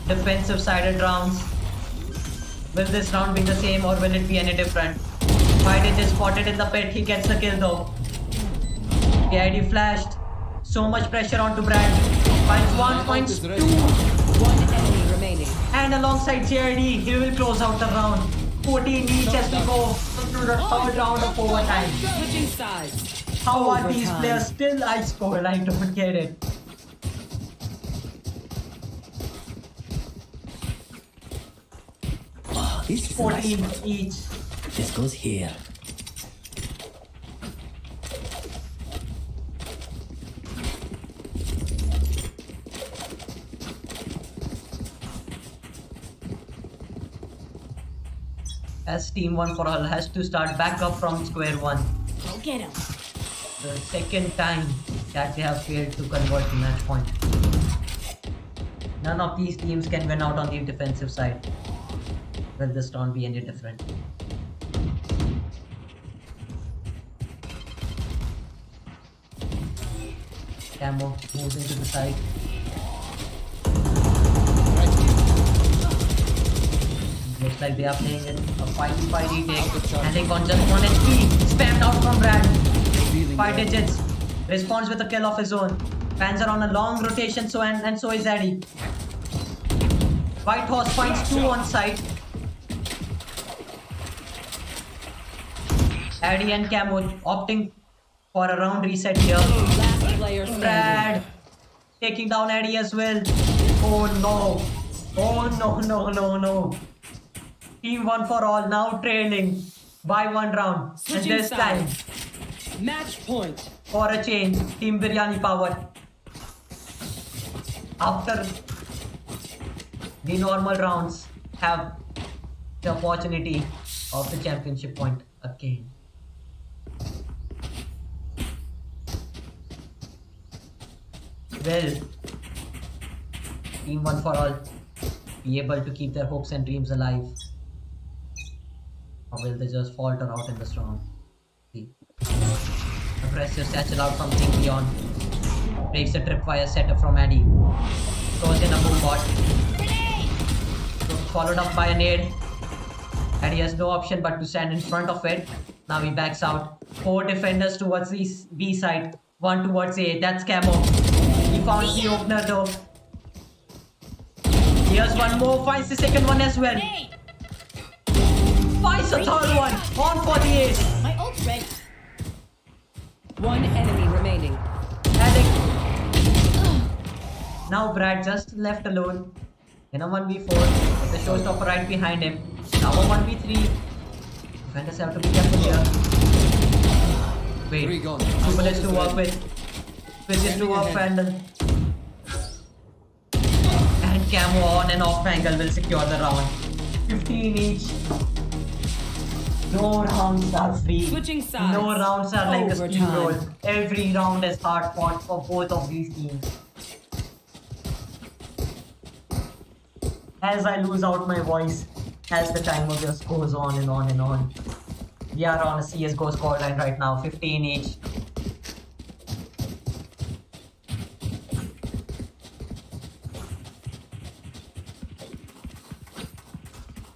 defensive sided rounds. Will this round be the same or will it be any different? Biden is spotted in the pit, he gets the kill though. KID flashed. So much pressure onto Brad. Finds one, finds two. One enemy remaining. And alongside KID, he will close out the round. 14 each as we go into the third round of overtime. Switching sides. How are these Overtime. players still high score? I don't get it. Oh, this is a nice 14 spot. each. This goes here. As Team 1 for All has to start back up from square one. Go get him. The second time that they have failed to convert the match point. None of these teams can win out on the defensive side. Will this round be any different? Camo moves into the side. Looks like they are playing it a fighty take. And they got just 1 HP. Spammed out from Brad. 5 digits. Responds with a kill of his own. Panzer on a long rotation, and so is Addy. White Horse finds 2 on site. Addy and Camo opting for a round reset here. Last player standing. Brad taking down Addy as well. Oh no. Oh no. Team 1 for All now trailing by 1 round. And Switching this time, sides. Match point. for a change, Team Biryani power. After the normal rounds have the opportunity of the championship point again. Will Team 1 for All be able to keep their hopes and dreams alive? Or will they just falter out in this round? See. Aggressive satchel out from King Beyond. Breaks the tripwire setup from Addy. Throws in a boom bot. Followed up by a nade. Addy has no option but to stand in front of it. Now he backs out. 4 defenders towards the B side. 1 towards A. That's Camo. He found the opener though. Here's one more. Finds the second one as well. Finds the third one. On for the ace. My ult's ready. One enemy remaining. Now Brad just left alone in a 1v4 with the showstopper right behind him. Now a 1v3. Defenders have to be careful here. Wait, 3 gone. 2 bullets to work with. Switches to off angle. And Camo on and off angle will secure the round. 15 each. No rounds are free. Switching sides. No rounds are like a steamroll. Overtime. Every round is hard fought for both of these teams. As I lose out my voice, as the timer just goes on and on and on. We are on a CSGO scoreline right now, 15 each.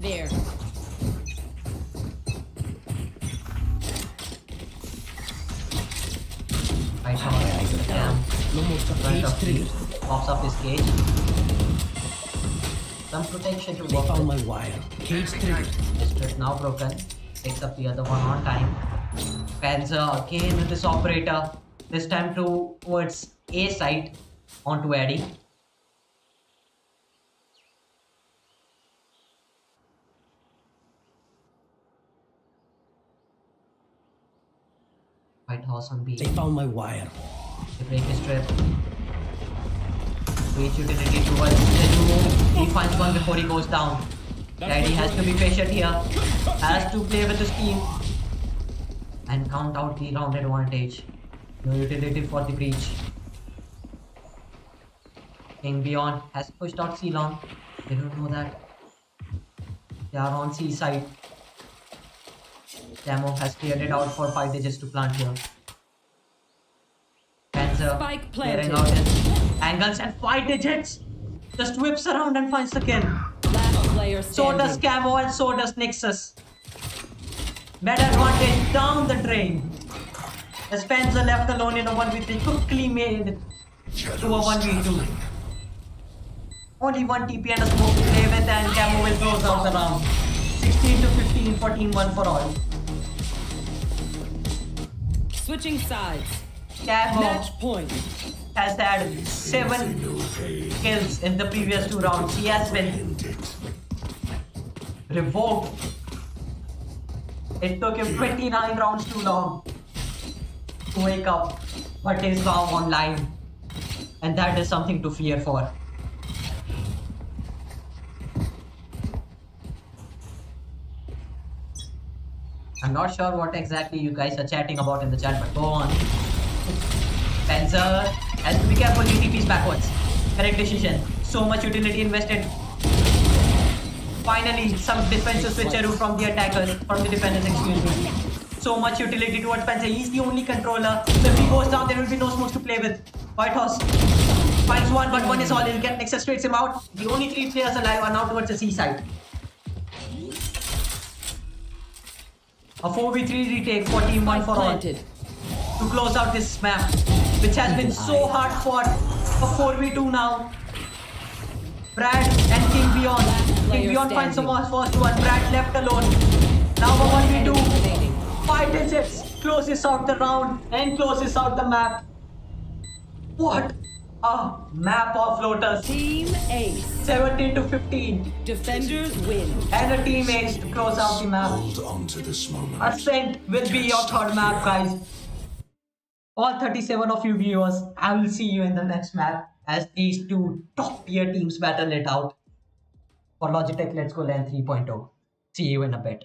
There. Right now, Cam, No more front cage of triggered. pops up his cage. Some protection to They work found with. my wire. Cage triggered. District now broken. Picks up the other one on time. Panzer again with this operator. This time towards A side onto Addy. White Horse on B. They found my wire. They break his trip. Breach utility towards the room. He finds one before he goes down. Daddy has to be patient here. Has to play with his team. And count out the round advantage. No utility for the breach. King Beyond has pushed out Ceylon. They don't know that. They are on C side. Camo has cleared it out for 5 digits to plant here. Panzer Spike clearing planted. out his angles and 5 digits. Just whips around and finds the kill. Last player So does standing. Camo and so does Nixus. Med advantage down the drain. As Panzer left alone in a 1v3 quickly made to a 1v2. Only one TP and a smoke to play with and Camo will close out the round. 16 to 15, 14-1 for all. Switching sides. Camo Match point. has had 7 kills in the previous 2 rounds. He has been revoked. It took him 29 rounds too long to wake up, but he's now online. And that is something to fear for. I'm not sure what exactly you guys are chatting about in the chat, but go on. Panzer has to be careful, he TPs backwards. Correct decision. So much utility invested. Finally, some defensive switcheroo from the attackers, from the defenders, excuse me. So much utility towards Panzer. He's the only controller. So if he goes down, there will be no smokes to play with. White Horse finds one, but one is all. He'll get Nexus, straightens him out. The only 3 players alive are now towards the C side. A 4v3 retake for team 1 for all. Planted. To close out this map, which has been so hard fought. A 4v2 now. Brad and King Beyond. King Beyond finds the first one. Brad left alone. Now a 1v2. 5 digits. Closes out the round and closes out the map. What a map of floaters. Team Ace. 17 to 15. Defenders win. And a team ace to close out the map. Hold on to this moment. Ascent will be your third map, guys. All 37 of you viewers, I will see you in the next map as these 2 top tier teams battle it out for Logitech Let's Go LAN 3.0. See you in a bit.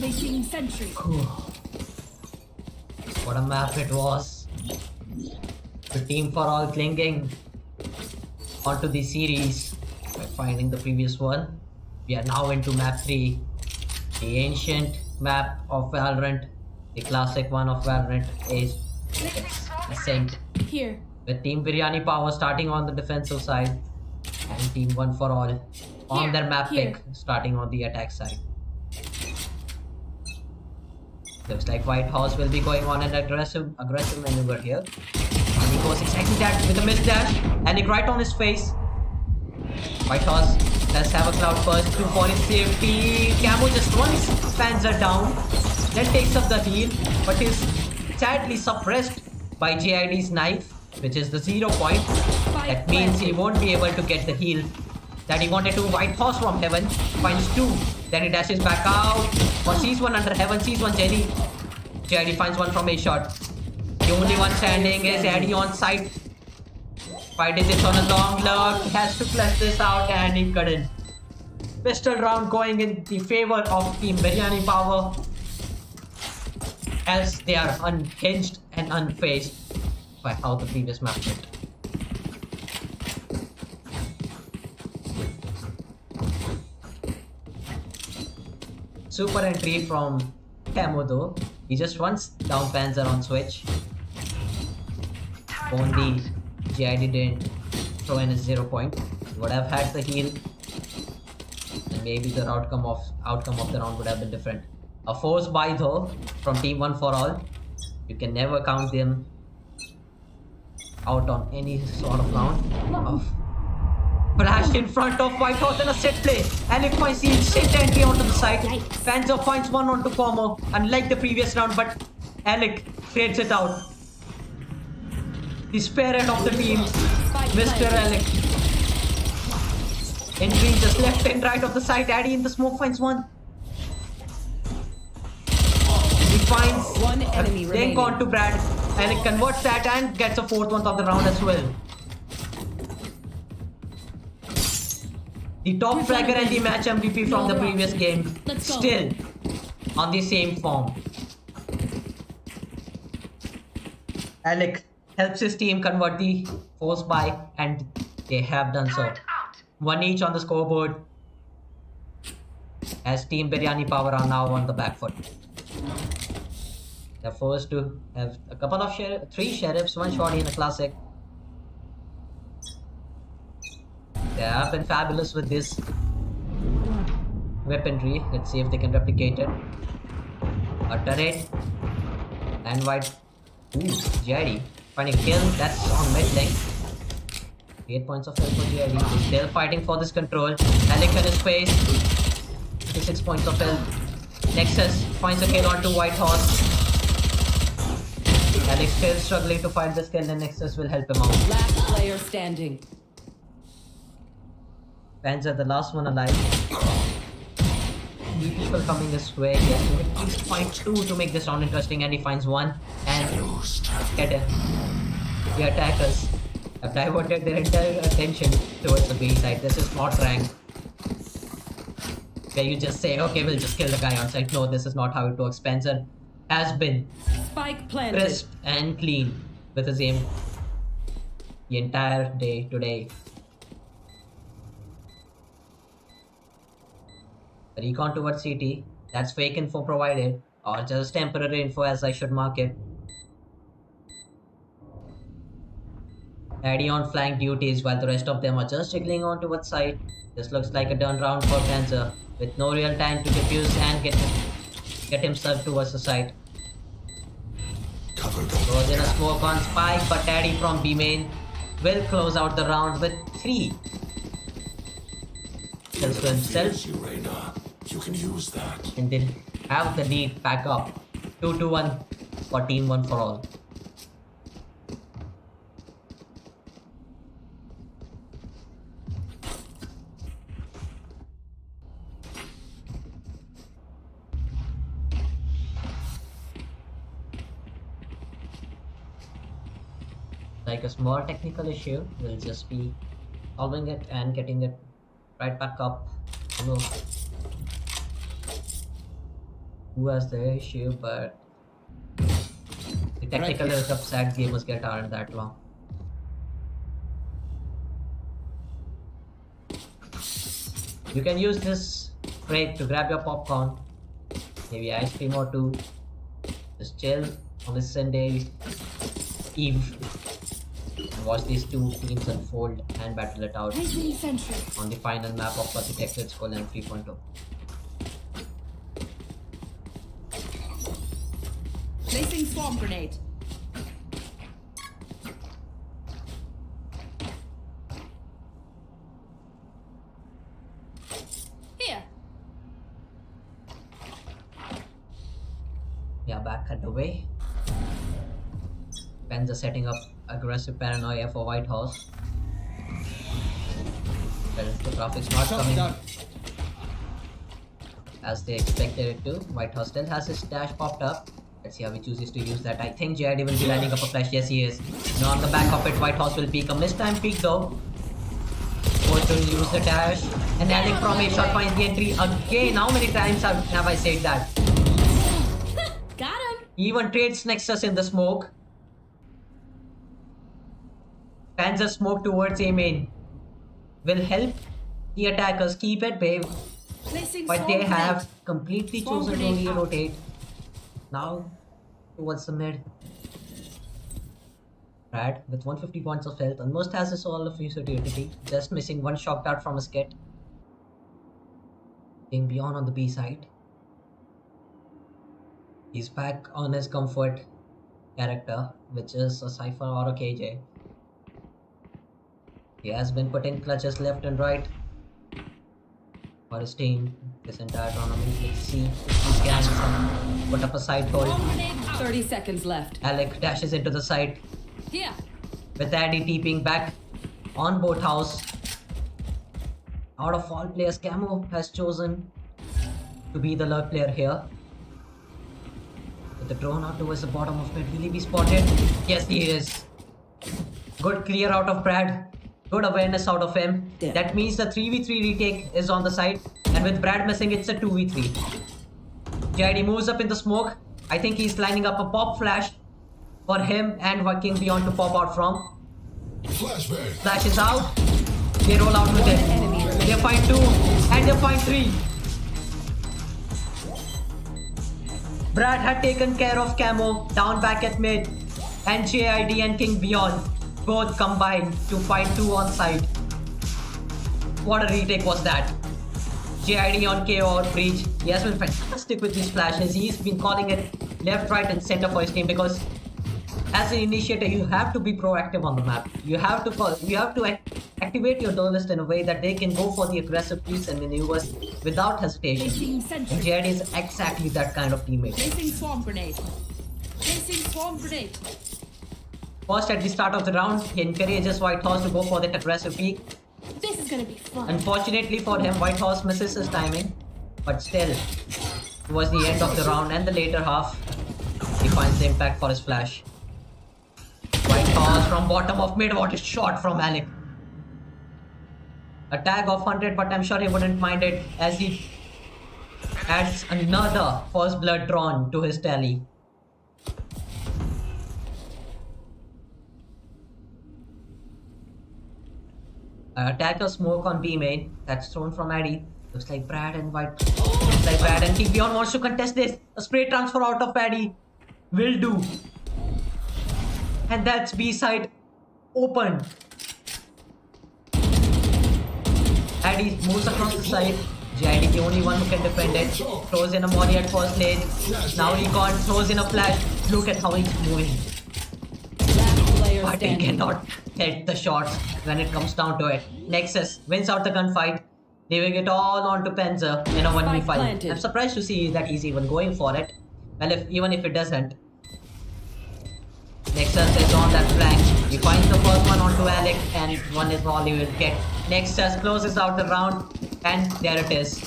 Placing sentry. What a map it was. The team for all clinging onto the series by finding the previous one. We are now into map 3. The ancient map of Valorant. The classic one of Valorant is Ascent. Here. With Team Biryani Power starting on the defensive side and Team One for All on their map pick starting on the attack side. Looks like White Horse will be going on an aggressive maneuver here. And he goes exactly that with a missed dash and it right on his face. White Horse does have a cloud burst to for his safety. Camo just runs Panzer down, then takes up the heal, but is sadly suppressed by JID's knife, which is the 0 point. That means he won't be able to get the heal that he wanted to. White Horse from heaven finds 2. Then he dashes back out. Or sees one under heaven, sees one JD. JD finds one from a shot. The only one standing is Eddie on site. 5 digits on a long lurk. He has to clutch this out and he couldn't. Pistol round going in the favor of Team Biryani Power. Else they are unhinged and unfazed by how the previous map went. Super entry from Camo though. He just runs down Panzer on switch. Only GID didn't throw in a 0 point. He would have had the heal. And maybe the outcome of the round would have been different. A force buy though from Team One for All. You can never count them out on any sort of round. Flash in front of White Horse in a set play. Alec finds the instant entry onto the side. Panzer finds one onto Como, unlike the previous round, but Alec trades it out. The spare end of the team, Mr. Alec. Entry just left and right of the side. Addy in the smoke finds one. He finds One enemy a remaining. tank onto Brad. Alec converts that and gets a 4th one of the round as well. The top fragger and the match MVP from the previous game still on the same form. Alec helps his team convert the force buy and they have done so. 1 each on the scoreboard as Team Biryani Power are now on the back foot. They're forced to have a couple of 3 sheriffs, 1 shorty and a classic. They have been fabulous with this weaponry. Let's see if they can replicate it. A turret and White. Ooh, GID finding kill. That's on mid lane. 8 points of health for GID. He's still fighting for this control. Alec in his face. 56 points of health. Nexus finds a kill onto White Horse. Alec still struggling to find this kill and Nexus will help him out. Last player standing. Panzer, the last one alive. 3 people coming this way. He has to at least find 2 to make this round interesting, and he finds 1. And get it. The attackers have diverted their entire attention towards the B side. This is not rank. Where you just say, okay, we'll just kill the guy on site. No, this is not how it works. Panzer has been Spike planted. crisp and clean with his aim the entire day today. Recon towards CT. That's fake info provided, or just temporary info as I should mark it. Addy on flank duties while the rest of them are just jiggling on towards side. This looks like a done round for Panzer with no real time to defuse and get himself towards the side. Goes in a smoke on Spike, but Addy from B main will close out the round with 3. Kills to himself. You can use that. And then have the lead back up. 2-1 for Team One for All. Like a small technical issue, we'll just be solving it and getting it right back up. Hello. who has the issue, but the technical hiccups at GamersGuild aren't that long. You can use this break to grab your popcorn, maybe ice cream or two, just chill on this Sunday eve and watch these two teams unfold and battle it out on the final map of Logitech Let's Go LAN 3.0. Placing swarm grenade. Here. Yeah, back at the way. Pens are setting up aggressive paranoia for White House. Well, the graphics not coming as they expected it to. White House still has his dash popped up. Let's see how he chooses to use that. I think JID will be lining up a flash. Yes, he is. Now on the back of it, White House will peek. A missed time peek though. Forced to use the dash. And Alec from a shot finds the entry again. How many times have I said that? Got him. He even trades Nexus in the smoke. Panzer smoke towards A main will help the attackers keep at bay, Placing but swarm they grenade. have completely Swarm chosen to grenade out. rotate now towards the mid. Brad with 150 points of health almost has his all of his utility, just missing one shock dart from a skit. Being beyond on the B side. He's back on his comfort character, which is a Cypher or a KJ. He has been putting clutches left and right for his team this entire tournament. Let's see if he can put up a side hold. Swarm grenade out. 30 seconds left. Alec dashes into the side Here. with Addy TPing back on boat house. Out of all players, Camo has chosen to be the lurk player here. With the drone out towards the bottom of mid, will he be spotted? Yes, he is. Good clear out of Brad. Good awareness out of him. Yeah. That means the 3v3 retake is on the side. And with Brad missing, it's a 2v3. JID moves up in the smoke. I think he's lining up a pop flash for him and King Beyond to pop out from. Flashbang. Flash is out. They roll out with it. They find 2 and they find 3. Brad had taken care of Camo down back at mid, and JID and King Beyond both combined to find 2 on side. What a retake was that. JID on KO or Breach. He has been fantastic with these flashes. He's been calling it left, right and center for his team because as an initiator you have to be proactive on the map. You have to activate your duelist in a way that they can go for the aggressive peaks and maneuvers without hesitation. Placing And sentry. JID is exactly that kind of teammate. Placing swarm grenade. Placing swarm grenade. First, at the start of the round, he encourages White Horse to go for that aggressive peak. This is gonna be fun. Unfortunately for him, White Horse misses his timing, but still, towards the end of the round and the later half, he finds the impact for his flash. White Horse from bottom of mid, what a shot from Alec. A tag of 100, but I'm sure he wouldn't mind it as he adds another first blood drawn to his tally. Attacker smoke on B main. That's thrown from Addy. Looks like Brad and White. Looks like Brad and King Beyond wants to contest this. A spray transfer out of Addy will do. And that's B side open. Addy moves across the side. JID the only one who can defend it. Throws in a Molly at first lane. Now he can't. Throws in a flash. Look at how he's moving. Last player But he standing. cannot hit the shots when it comes down to it. Nexus wins out the gunfight, leaving it all on to Panzer in a 1v5. planted. I'm surprised to see that he's even going for it. Well, even if it doesn't. Nexus is on that flank. He finds the first one onto Alec and one is all he will get. Nexus closes out the round and there it is.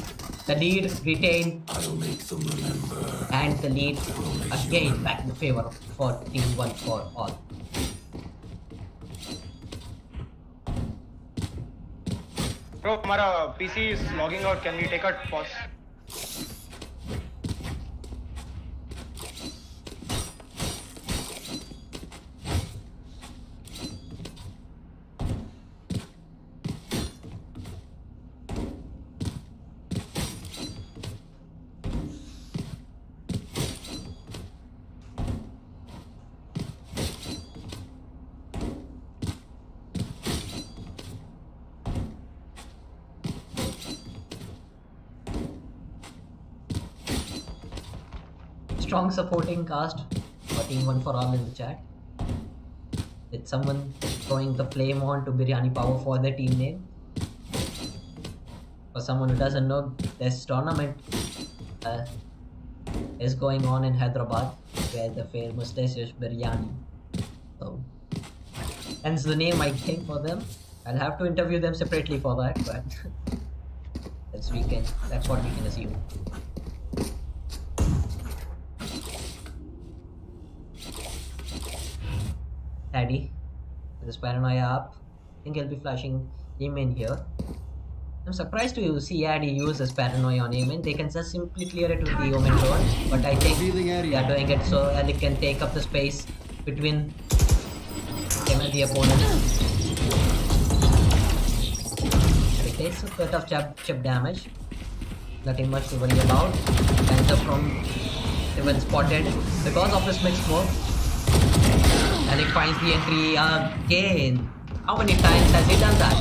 The lead retained I'll make them remember. and the lead again back in favor for Team 1 for all. Bro, हमारा PC is logging out. Can we take a pause? strong supporting cast for Team One for All in the chat. With someone throwing the flame on to Biryani Power for their team name. For someone who doesn't know, this tournament is going on in Hyderabad, where the famous dish is biryani. So, hence the name I think for them. I'll have to interview them separately for that, but that's what we can assume. Addy, with his paranoia up, I think he'll be flashing Amen here. I'm surprised to see Addy use his paranoia on Amen. They can just simply clear it with the Omen door, but I think they are doing it so Alec can take up the space between him and the opponent. He takes a bit of chip damage. Nothing much to worry about. Panther from even spotted because of his mixed smoke. Alec finds the entry again. How many times has he done that?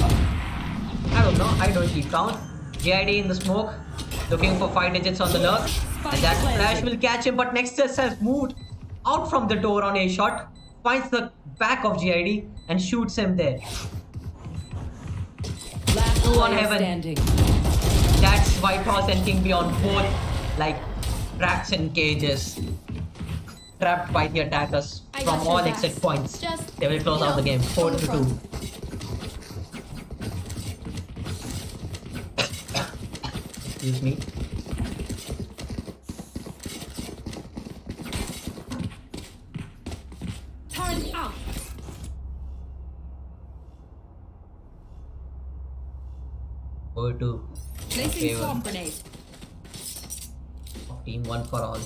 I don't know, I don't keep count. GID in the smoke, looking for 5 digits on the lurk. And that flash will catch him, but Nexus has moved out from the door on a shot. Finds the back of GID and shoots him there. Last 2 on player heaven. standing. That's White Horse and King Beyond both like rats in cages. Trapped by the attackers from all exit points. They will close out the game 4-2. Excuse me. Turn out. Over to Placing swarm grenade. Team One for All.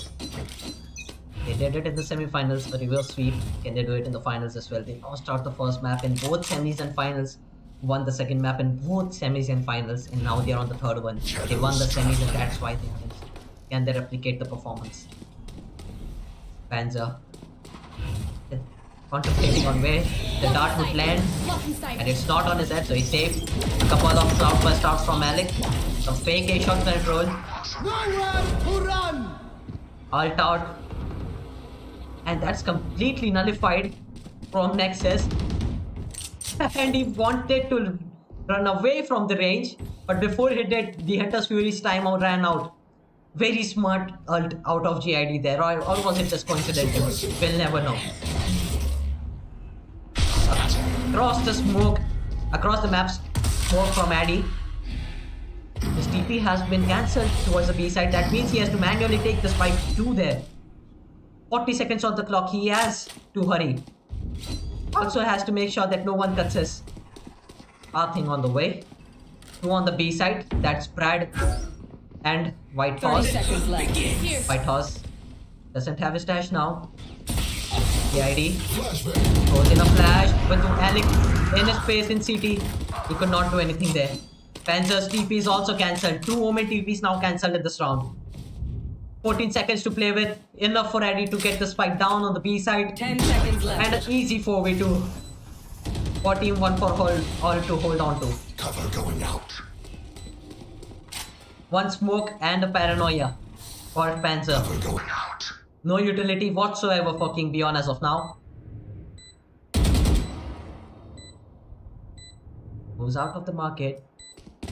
They did it in the semi-finals, a reverse sweep. Can they do it in the finals as well? They lost out the first map in both semis and finals. Won the second map in both semis and finals, and now they're on the third one. They won the semis, and that's why they win. Can they replicate the performance? Panzer contemplating on where the dart would land, and it's not on his head, so he's safe. A couple of cloudburst outs from Alec. Some fake A-shot control. Nowhere to run! Alt out. And that's completely nullified from Nexus. And he wanted to run away from the range, but before he did, the Hunter's Fury's timeout ran out. Very smart ult out of GID there, or was it just coincidental? We'll never know. Across the smoke, across the map, smoke from Addy. His TP has been cancelled towards the B side. That means he has to manually take the spike to there. 40 seconds on the clock, he has to hurry. Also has to make sure that no one cuts his thing on the way. 2 on the B side, that's Brad and White 30 Horse. seconds left. White Horse doesn't have his dash now. The ID Flashbang. throws in a flash, but Alec in his face in CT, he could not do anything there. Panzer's TP is also cancelled. 2 Omen TPs now cancelled in this round. 14 seconds to play with, enough for Addy to get the spike down on the B side. 10 seconds left. And an easy 4v2 for Team 1 for all to hold on to. Cover going out. 1 smoke and a paranoia for Panzer. Cover going out. No utility whatsoever for King Beyond as of now. Moves out of the market,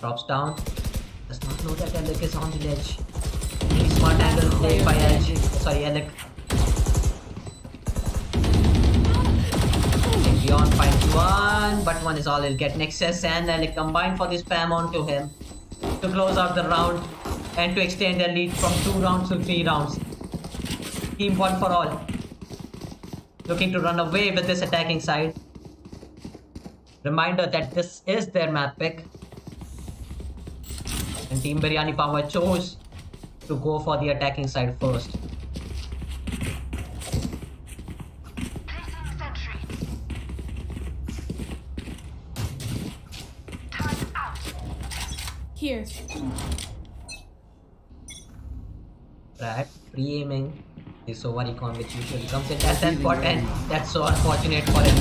drops down, does not know that Alec is on the ledge. Really smart angle play by Alec. King Beyond finds 1, but 1 is all he'll get. Nexus and Alec combine for the spam onto him to close out the round and to extend their lead from 2 rounds to 3 rounds. Team 1 for all. Looking to run away with this attacking side. Reminder that this is their map pick. And Team Biryani Power chose to go for the attacking side first. Placing sentry. Turret out. Here. Brad pre-aiming the Sova recon which usually comes in at that spot, and that's so unfortunate for him.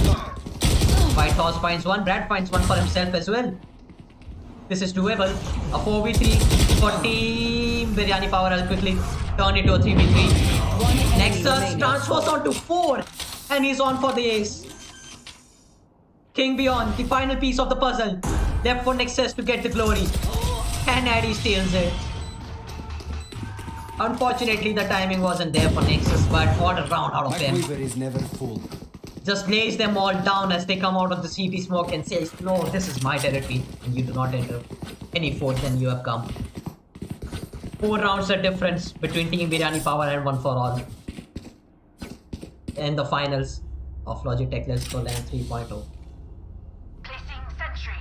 White Horse finds 1, Brad finds 1 for himself as well. This is doable. A 4v3 for Team Biryani Power. I'll quickly turn it to a 3v3. One enemy Nexus remaining. transfers onto 4 and he's on for the ace. King Beyond, the final piece of the puzzle. Left for Nexus to get the glory. And Addy steals it. Unfortunately, the timing wasn't there for Nexus, but what a round out of My him. quiver is never full. Just lays them all down as they come out of the CT smoke and says, no, this is my territory and you do not enter any fort than you have come. 4 rounds the difference between Team Biryani Power and One for All. In the finals of Logitech Let's Go LAN 3.0. Placing sentry.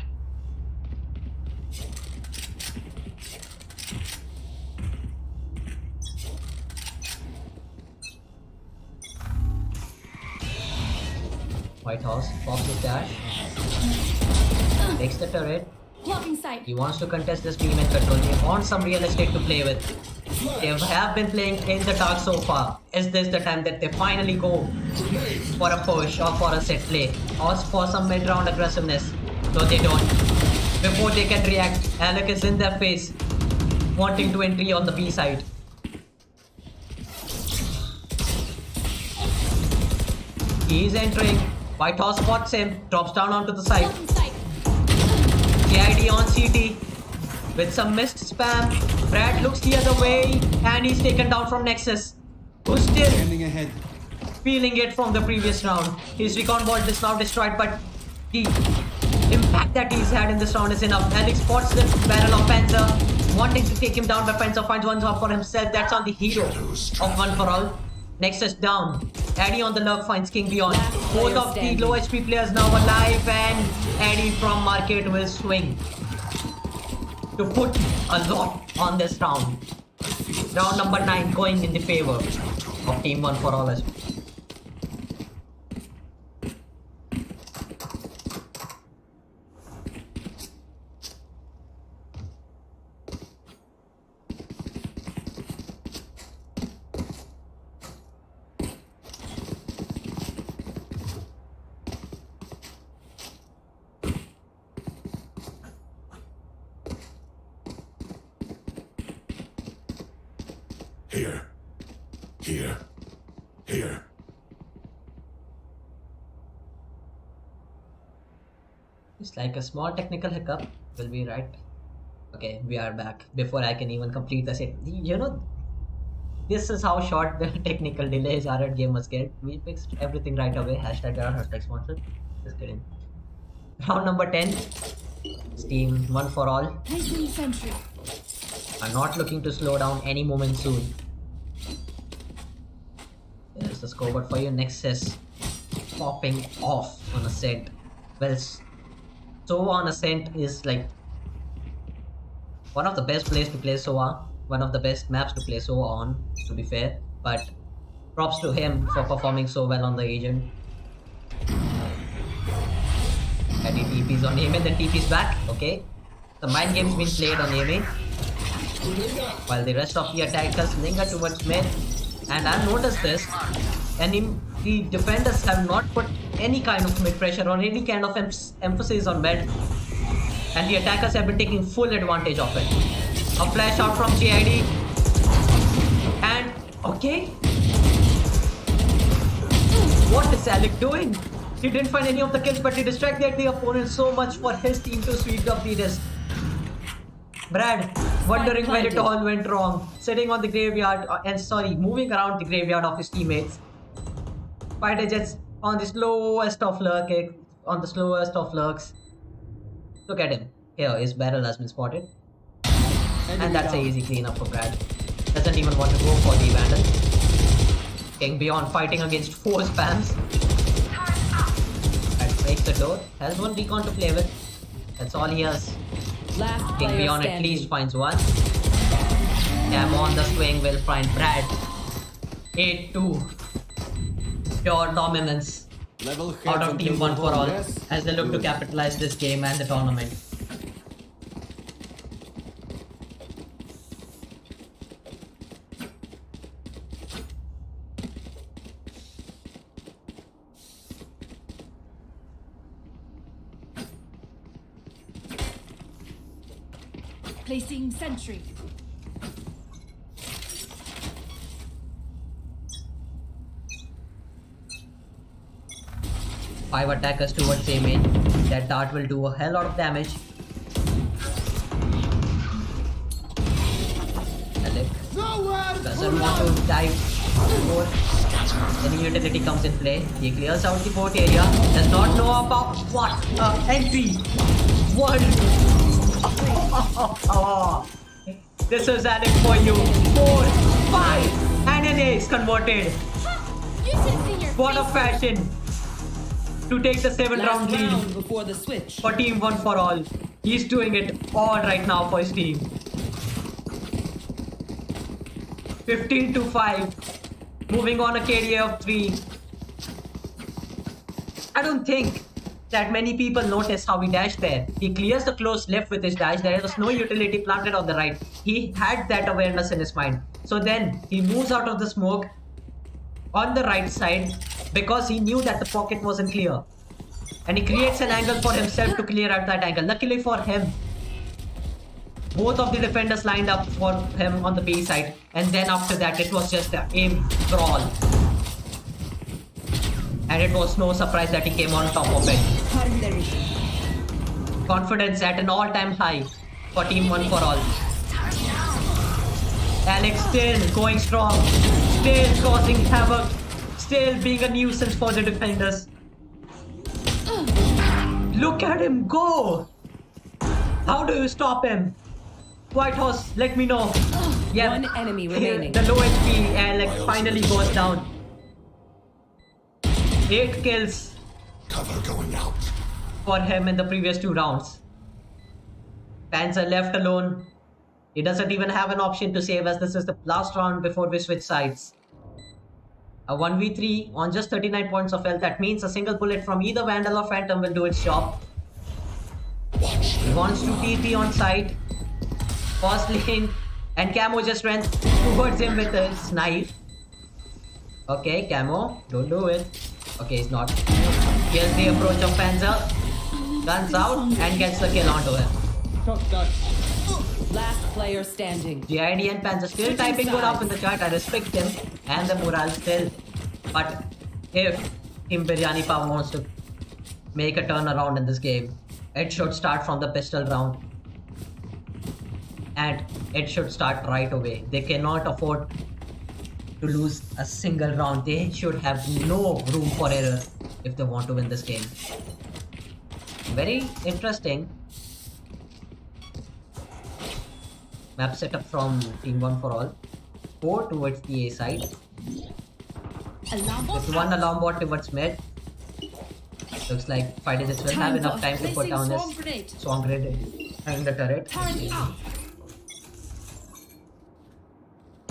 White House pops his dash. Takes the turret. Blocking sight. He wants to contest this team in control. He wants some real estate to play with. They have been playing in the dark so far. Is this the time that they finally go for a push or for a set play or for some mid-round aggressiveness? No, they don't. Before they can react, Alec is in their face, wanting to entry on the B side. He is entering. White Horse spots him, drops down onto the side. Blocking sight. JID on CT with some missed spam. Brad looks the other way and he's taken down from Nexus, who's still Standing ahead. feeling it from the previous round. His recon vault is now destroyed, but the impact that he's had in this round is enough. Alex spots the barrel of Panzer, wanting to take him down, but Panzer finds one shot for himself. That's on the hero of One for All. Nexus down. Addy on the lurk finds King Beyond. Both of the low HP players now alive, and Addy from Market will swing to put a lot on this round. Round number 9 going in the favor of Team One for All as well. Here. Here. Here. It's like a small technical hiccup. Will be right. Okay, we are back. Before I can even complete the set, you know, this is how short the technical delays are at GamersGuild. We fixed everything right away. Hashtag our hashtag sponsored. Just kidding. Round number 10. Team One for All Placing sentry. are not looking to slow down any moment soon. There's the scoreboard for you. Nexus popping off on a set. Well, Sova on Ascent is like one of the best plays to play Sova. One of the best maps to play Sova on, to be fair. But props to him for performing so well on the agent. And he TP's on Ame, then TP's back. Okay. The mind game's been played on Ame, while the rest of the attackers linger towards mid. And I've noticed this, and the defenders have not put any kind of mid pressure or any kind of emphasis on mid, and the attackers have been taking full advantage of it. A flash out from JID, and okay, what is Alec doing? He didn't find any of the kills, but he distracted the opponent so much for his team to sweep up the rest. Brad, wondering where it all went wrong, sitting on the graveyard, moving around the graveyard of his teammates. Fighter Jets on the slowest of lurks. Look at him. Here, his barrel has been spotted. And that's an easy cleanup for Brad. Doesn't even want to go for the Vandal. King Beyond fighting against 4 spams. That breaks the door. Has one recon to play with. That's all he has. Last King player Beyond standing. at least finds one. Cam on the swing will find Brad. 8-2. Pure dominance Level heads out of until Team One the for All yes. as they look to capitalize this game and the tournament. Placing sentry. 5 attackers towards A main. That dart will do a hell lot of damage. Alec Nowhere doesn't to want run! to dive more. Any utility comes in play. He clears out the port area. Does not know about what entry. What? This is Alec for you. 4, 5, and an ace converted. You should have seen your What a face. fashion to take the 7th Last round lead round before the switch. for Team One for All. He's doing it all right now for his team. 15-5. Moving on a KDA of 3. I don't think that many people noticed how he dashed there. He clears the close left with his dash. There was no utility planted on the right. He had that awareness in his mind. So then he moves out of the smoke on the right side because he knew that the pocket wasn't clear. And he creates an angle for himself to clear out that angle. Luckily for him, both of the defenders lined up for him on the B side. And then after that, it was just an aim brawl. And it was no surprise that he came on top of it. Confidence at an all-time high for Team One for All. Alex still going strong, still causing havoc, still being a nuisance for the defenders. Look at him go! How do you stop him? White Horse, let me know. Yeah, One enemy remaining. the low HP Alex finally goes down. 8 kills Cover going out. for him in the previous 2 rounds. Panzer left alone. He doesn't even have an option to save as this is the last round before we switch sides. A 1v3 on just 39 points of health. That means a single bullet from either Vandal or Phantom will do its job. He wants to TP on site. First lane. And Camo just ran towards him with his knife. Okay, Camo, don't do it. Okay, he's not. Here's the approach of Panzer. Guns out and gets the kill onto him. Last player standing. GID and Panzer still typing good up in the chat. I respect him and the morale still. But if Team Biryani Power wants to make a turnaround in this game, it should start from the pistol round. And it should start right away. They cannot afford to lose a single round. They should have no room for error if they want to win this game. Very interesting map setup from Team One for All. 4 towards the A side. With 1 alarm bot towards mid. Looks like 5 digits will have enough time to put down his swarm grenade in the turret.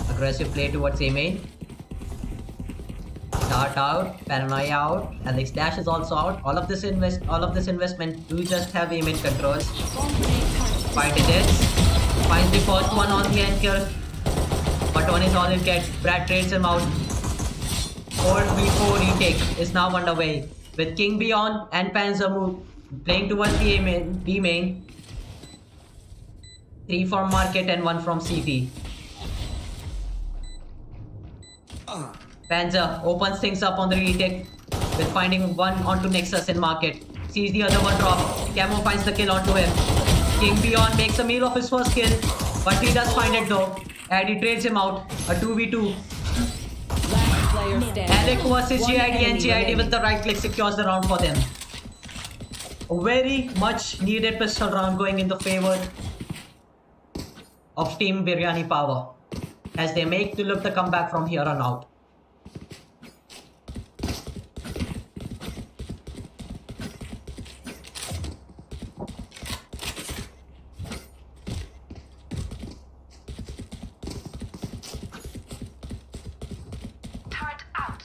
Aggressive play towards A main. Dart out, paranoia out, Alex dash is also out. All of this investment do just have A main control. 5 digits. Finds the first one on the anchor. But one is all it gets. Brad trades him out. 4v4 retake is now underway. With King Beyond and Panzer move playing towards the B main. 3 from market and 1 from CT. Panzer opens things up on the retake with finding one onto Nexus in market. Sees the other one drop. Camo finds the kill onto him. King Beyond makes a meal of his first kill, but he does find it though. And he trades him out. A 2v2. Last player standing. Alec versus One GID enemy and GID remaining. with the right click secures the round for them. A very much needed pistol round going in the favor of Team Biryani Power as they make to look the comeback from here on out. Turret out.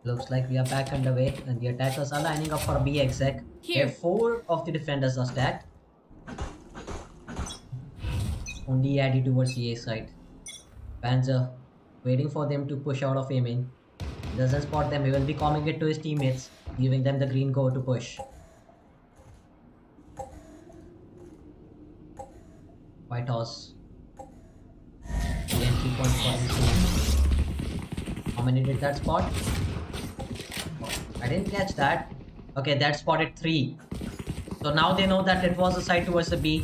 Looks like we are back underway and the attackers are lining up for B exec. Here. Where 4 of the defenders are stacked. Only Addy towards the A side. Panzer waiting for them to push out of A main. Doesn't spot them, he will be calling it to his teammates, giving them the green go to push. White Horse. The entry point for his team. How many did that spot? I didn't catch that. Okay, that spotted 3. So now they know that it was a side towards the B.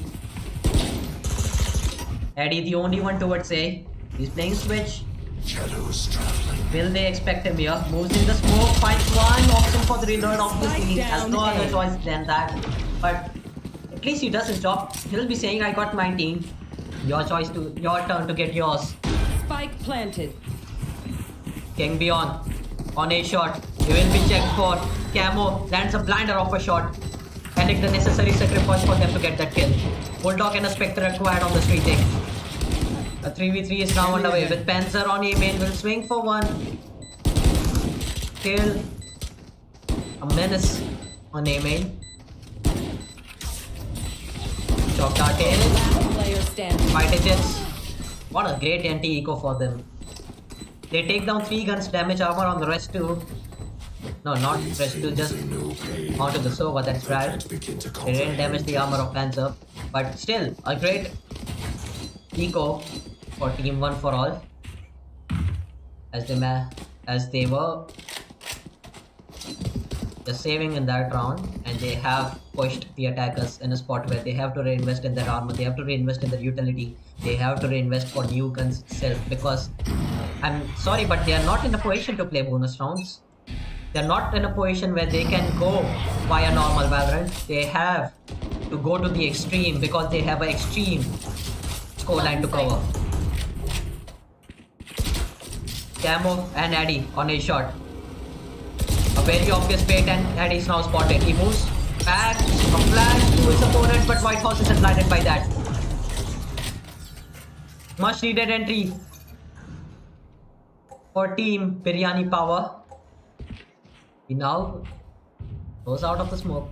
Eddie, the only one towards A. He's playing switch. Shadows traveling. Will they expect him here? Moves in the smoke, finds one option for the reload, obviously. He has no other choice than that. But at least he does his job. He'll be saying, I got 19. Your turn to get yours. Spike planted. King Beyond on a shot. He will be checked for Camo. Lands a blinder of a shot. And the necessary sacrifice for them to get that kill. Bulldog and a Spectre acquired on the street thing. A 3v3 is now underway with Panzer on A main. Will swing for 1. Kill. A menace on A main. Shock dart in. Player standing. 5 digits. What a great anti-eco for them. They take down 3 guns damage armor on the rest 2. No, not rest 2, just onto the Sova, that's right. They didn't damage the armor of Panzer. But still, a great eco for team 1 for all. As they were just saving in that round, and they have pushed the attackers in a spot where they have to reinvest in their armor, they have to reinvest in their utility, they have to reinvest for new guns itself, because I'm sorry, but they are not in a position to play bonus rounds. They're not in a position where they can go via normal Valorant. They have to go to the extreme because they have an extreme scoreline to cover. Camo and Addy on a shot. A very obvious bait and Addy is now spotted. He moves back, a flash to his opponent, but White Horse is blinded by that. Much needed entry for team Biryani Power. He now goes out of the smoke.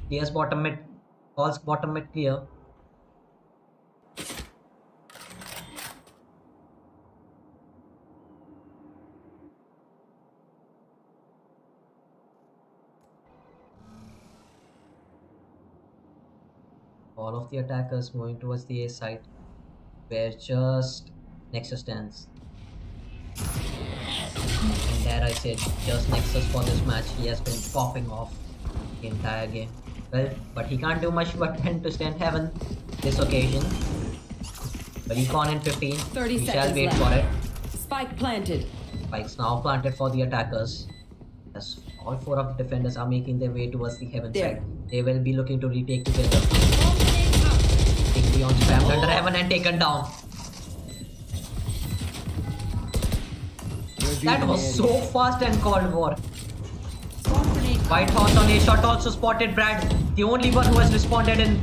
Clears bottom mid. Calls bottom mid clear. All of the attackers moving towards the A side, where just Nexus stands. And there I said, just Nexus for this match. He has been popping off the entire game. Well, but he can't do much but tend to stand heaven this occasion. But Econ in 15. 30 we shall seconds wait left. for it. Spike planted. Spikes now planted for the attackers. As all 4 of the defenders are making their way towards the heaven There. side. They will be looking to retake together. King Beyond spammed under heaven and taken down. That was so fast and called war. White Horse on a shot also spotted Brad, the only one who has responded in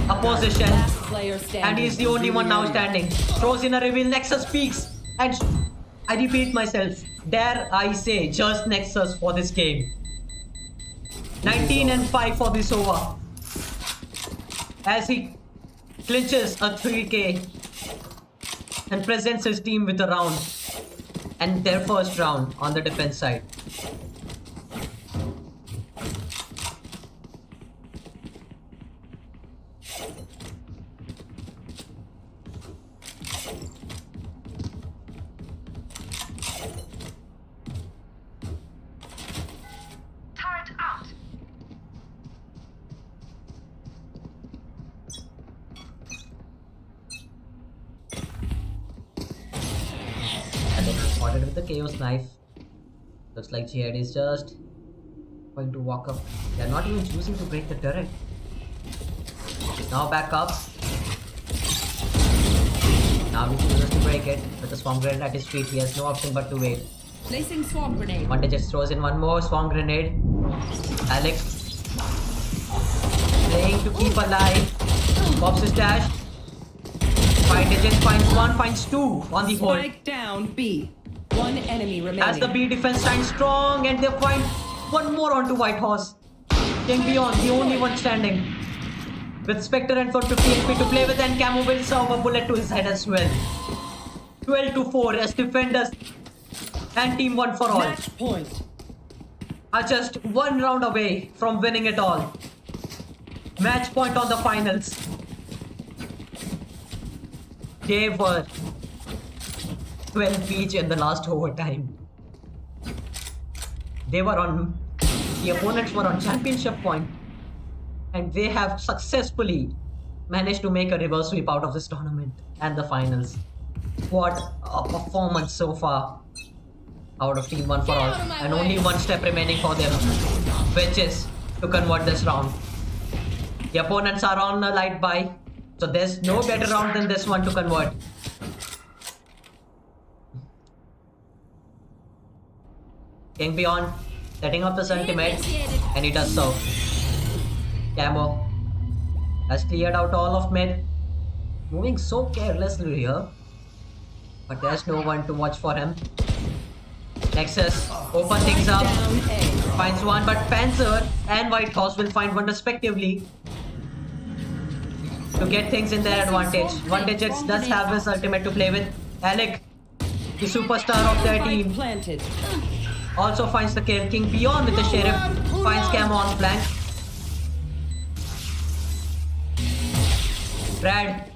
a position. Last player standing. And he's the only one now standing. Throws in a reveal, Nexus peaks. And I repeat myself, dare I say, just Nexus for this game. 19 and 5 for this over. As he clinches a 3k and presents his team with a round. And their first round on the defense side. Turret out. And then spotted with the Chaos Knife. Looks like Jihad is just going to walk up. They're not even choosing to break the turret. Now back up. Now he chooses to break it. With a swarm grenade at his feet, he has no option but to wait. Placing swarm grenade. One just throws in one more swarm grenade. Alex playing to keep alive. Pops his dash. 5 digits, finds 1, finds 2 on the hole. Spike down B. One One enemy As the remaining. B defense stands strong and they find one more onto White Horse. King Beyond, the only one standing. With Spectre and 450 HP to play with, and Camo will serve a bullet to his head as well. 12-4 as defenders and team one for all Match point. are just one round away from winning it all. Match point on the finals. They were 12 each in the last overtime. The opponents were on championship point, and they have successfully managed to make a reverse sweep out of this tournament and the finals. What a performance so far out of Team 1 for all, and only one step remaining for them, which is to convert this round. The opponents are on a light buy, so there's no better round than this one to convert. King Beyond setting up the ultimate, and he does so. Camo has cleared out all of mid, moving so carelessly here, but there's no one to watch for him. Nexus open things up, Down A. finds one, but Panzer and White Horse will find one respectively to get things in their advantage. One Digits does have his ultimate to play with. Alec, the superstar of their Spike team, planted. also finds the kill. King Beyond with the Sheriff finds Camo on flank. Brad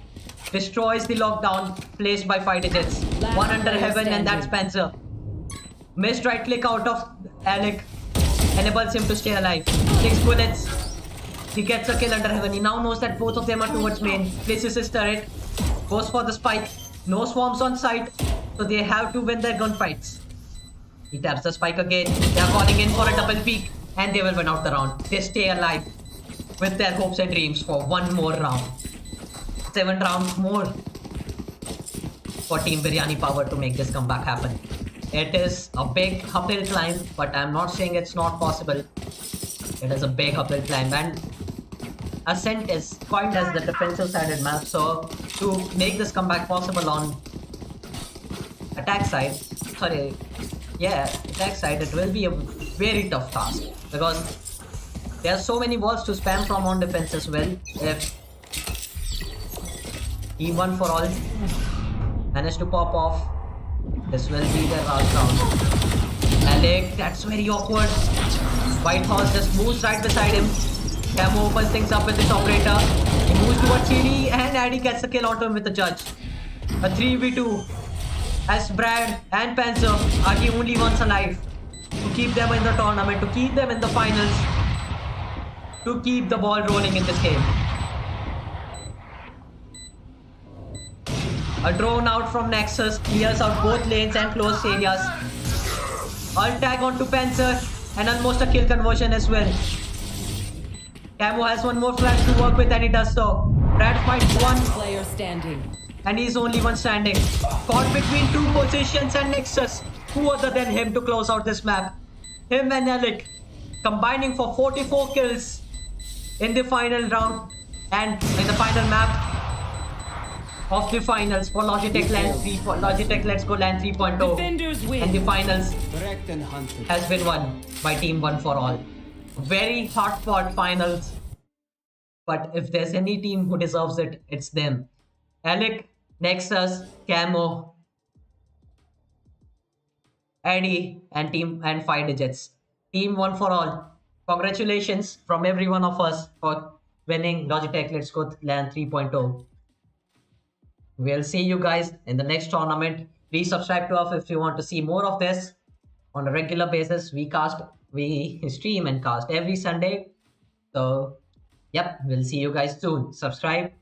destroys the lockdown placed by 5 Digits. One under heaven, and that's Panzer. Missed right click out of Alec enables him to stay alive. 6 bullets. He gets a kill under heaven. He now knows that both of them are towards main. Places his turret. Goes for the spike. No swarms on site, so they have to win their gunfights. He taps the spike again. They are calling in for a double peek, and they will win out the round. They stay alive with their hopes and dreams for one more round. 7 rounds more for Team Biryani Power to make this comeback happen. It is a big uphill climb, but I'm not saying it's not possible. It is a big uphill climb, and Ascent is coined as the defensive sided map, so to make this comeback possible on attack side, attack side, it will be a very tough task, because there are so many walls to spam from on defense as well. If Team 1 for all manage to pop off, this will be their last round. Alec, that's very awkward. White Horse just moves right beside him. Camo opens things up with his operator. He moves towards CD, and Addy gets the kill onto him with the judge. A 3v2 as Brad and Panzer are the only ones alive to keep them in the tournament, to keep them in the finals, to keep the ball rolling in this game. A drone out from Nexus clears out both lanes and closed areas. Alt tag onto Panzer, and almost a kill conversion as well. Camo has one more flash to work with, and he does so. Brad finds one, Player standing. and he's only one standing. Caught between 2 positions, and Nexus, who other than him to close out this map? Him and Alec combining for 44 kills in the final round and in the final map of the finals for Logitech LAN 3. For Logitech Let's Go LAN 3.0. Defenders win. And the finals has been won by Team 1 for all. Very hot fought finals. But if there's any team who deserves it, it's them. Alec, Nexus, Camo, Eddie, and 5 Digits. Team 1 for all. Congratulations from every one of us for winning Logitech Let's Go LAN 3.0. We'll see you guys in the next tournament. Please subscribe to us if you want to see more of this on a regular basis. We stream and cast every Sunday. So, yep, we'll see you guys soon. Subscribe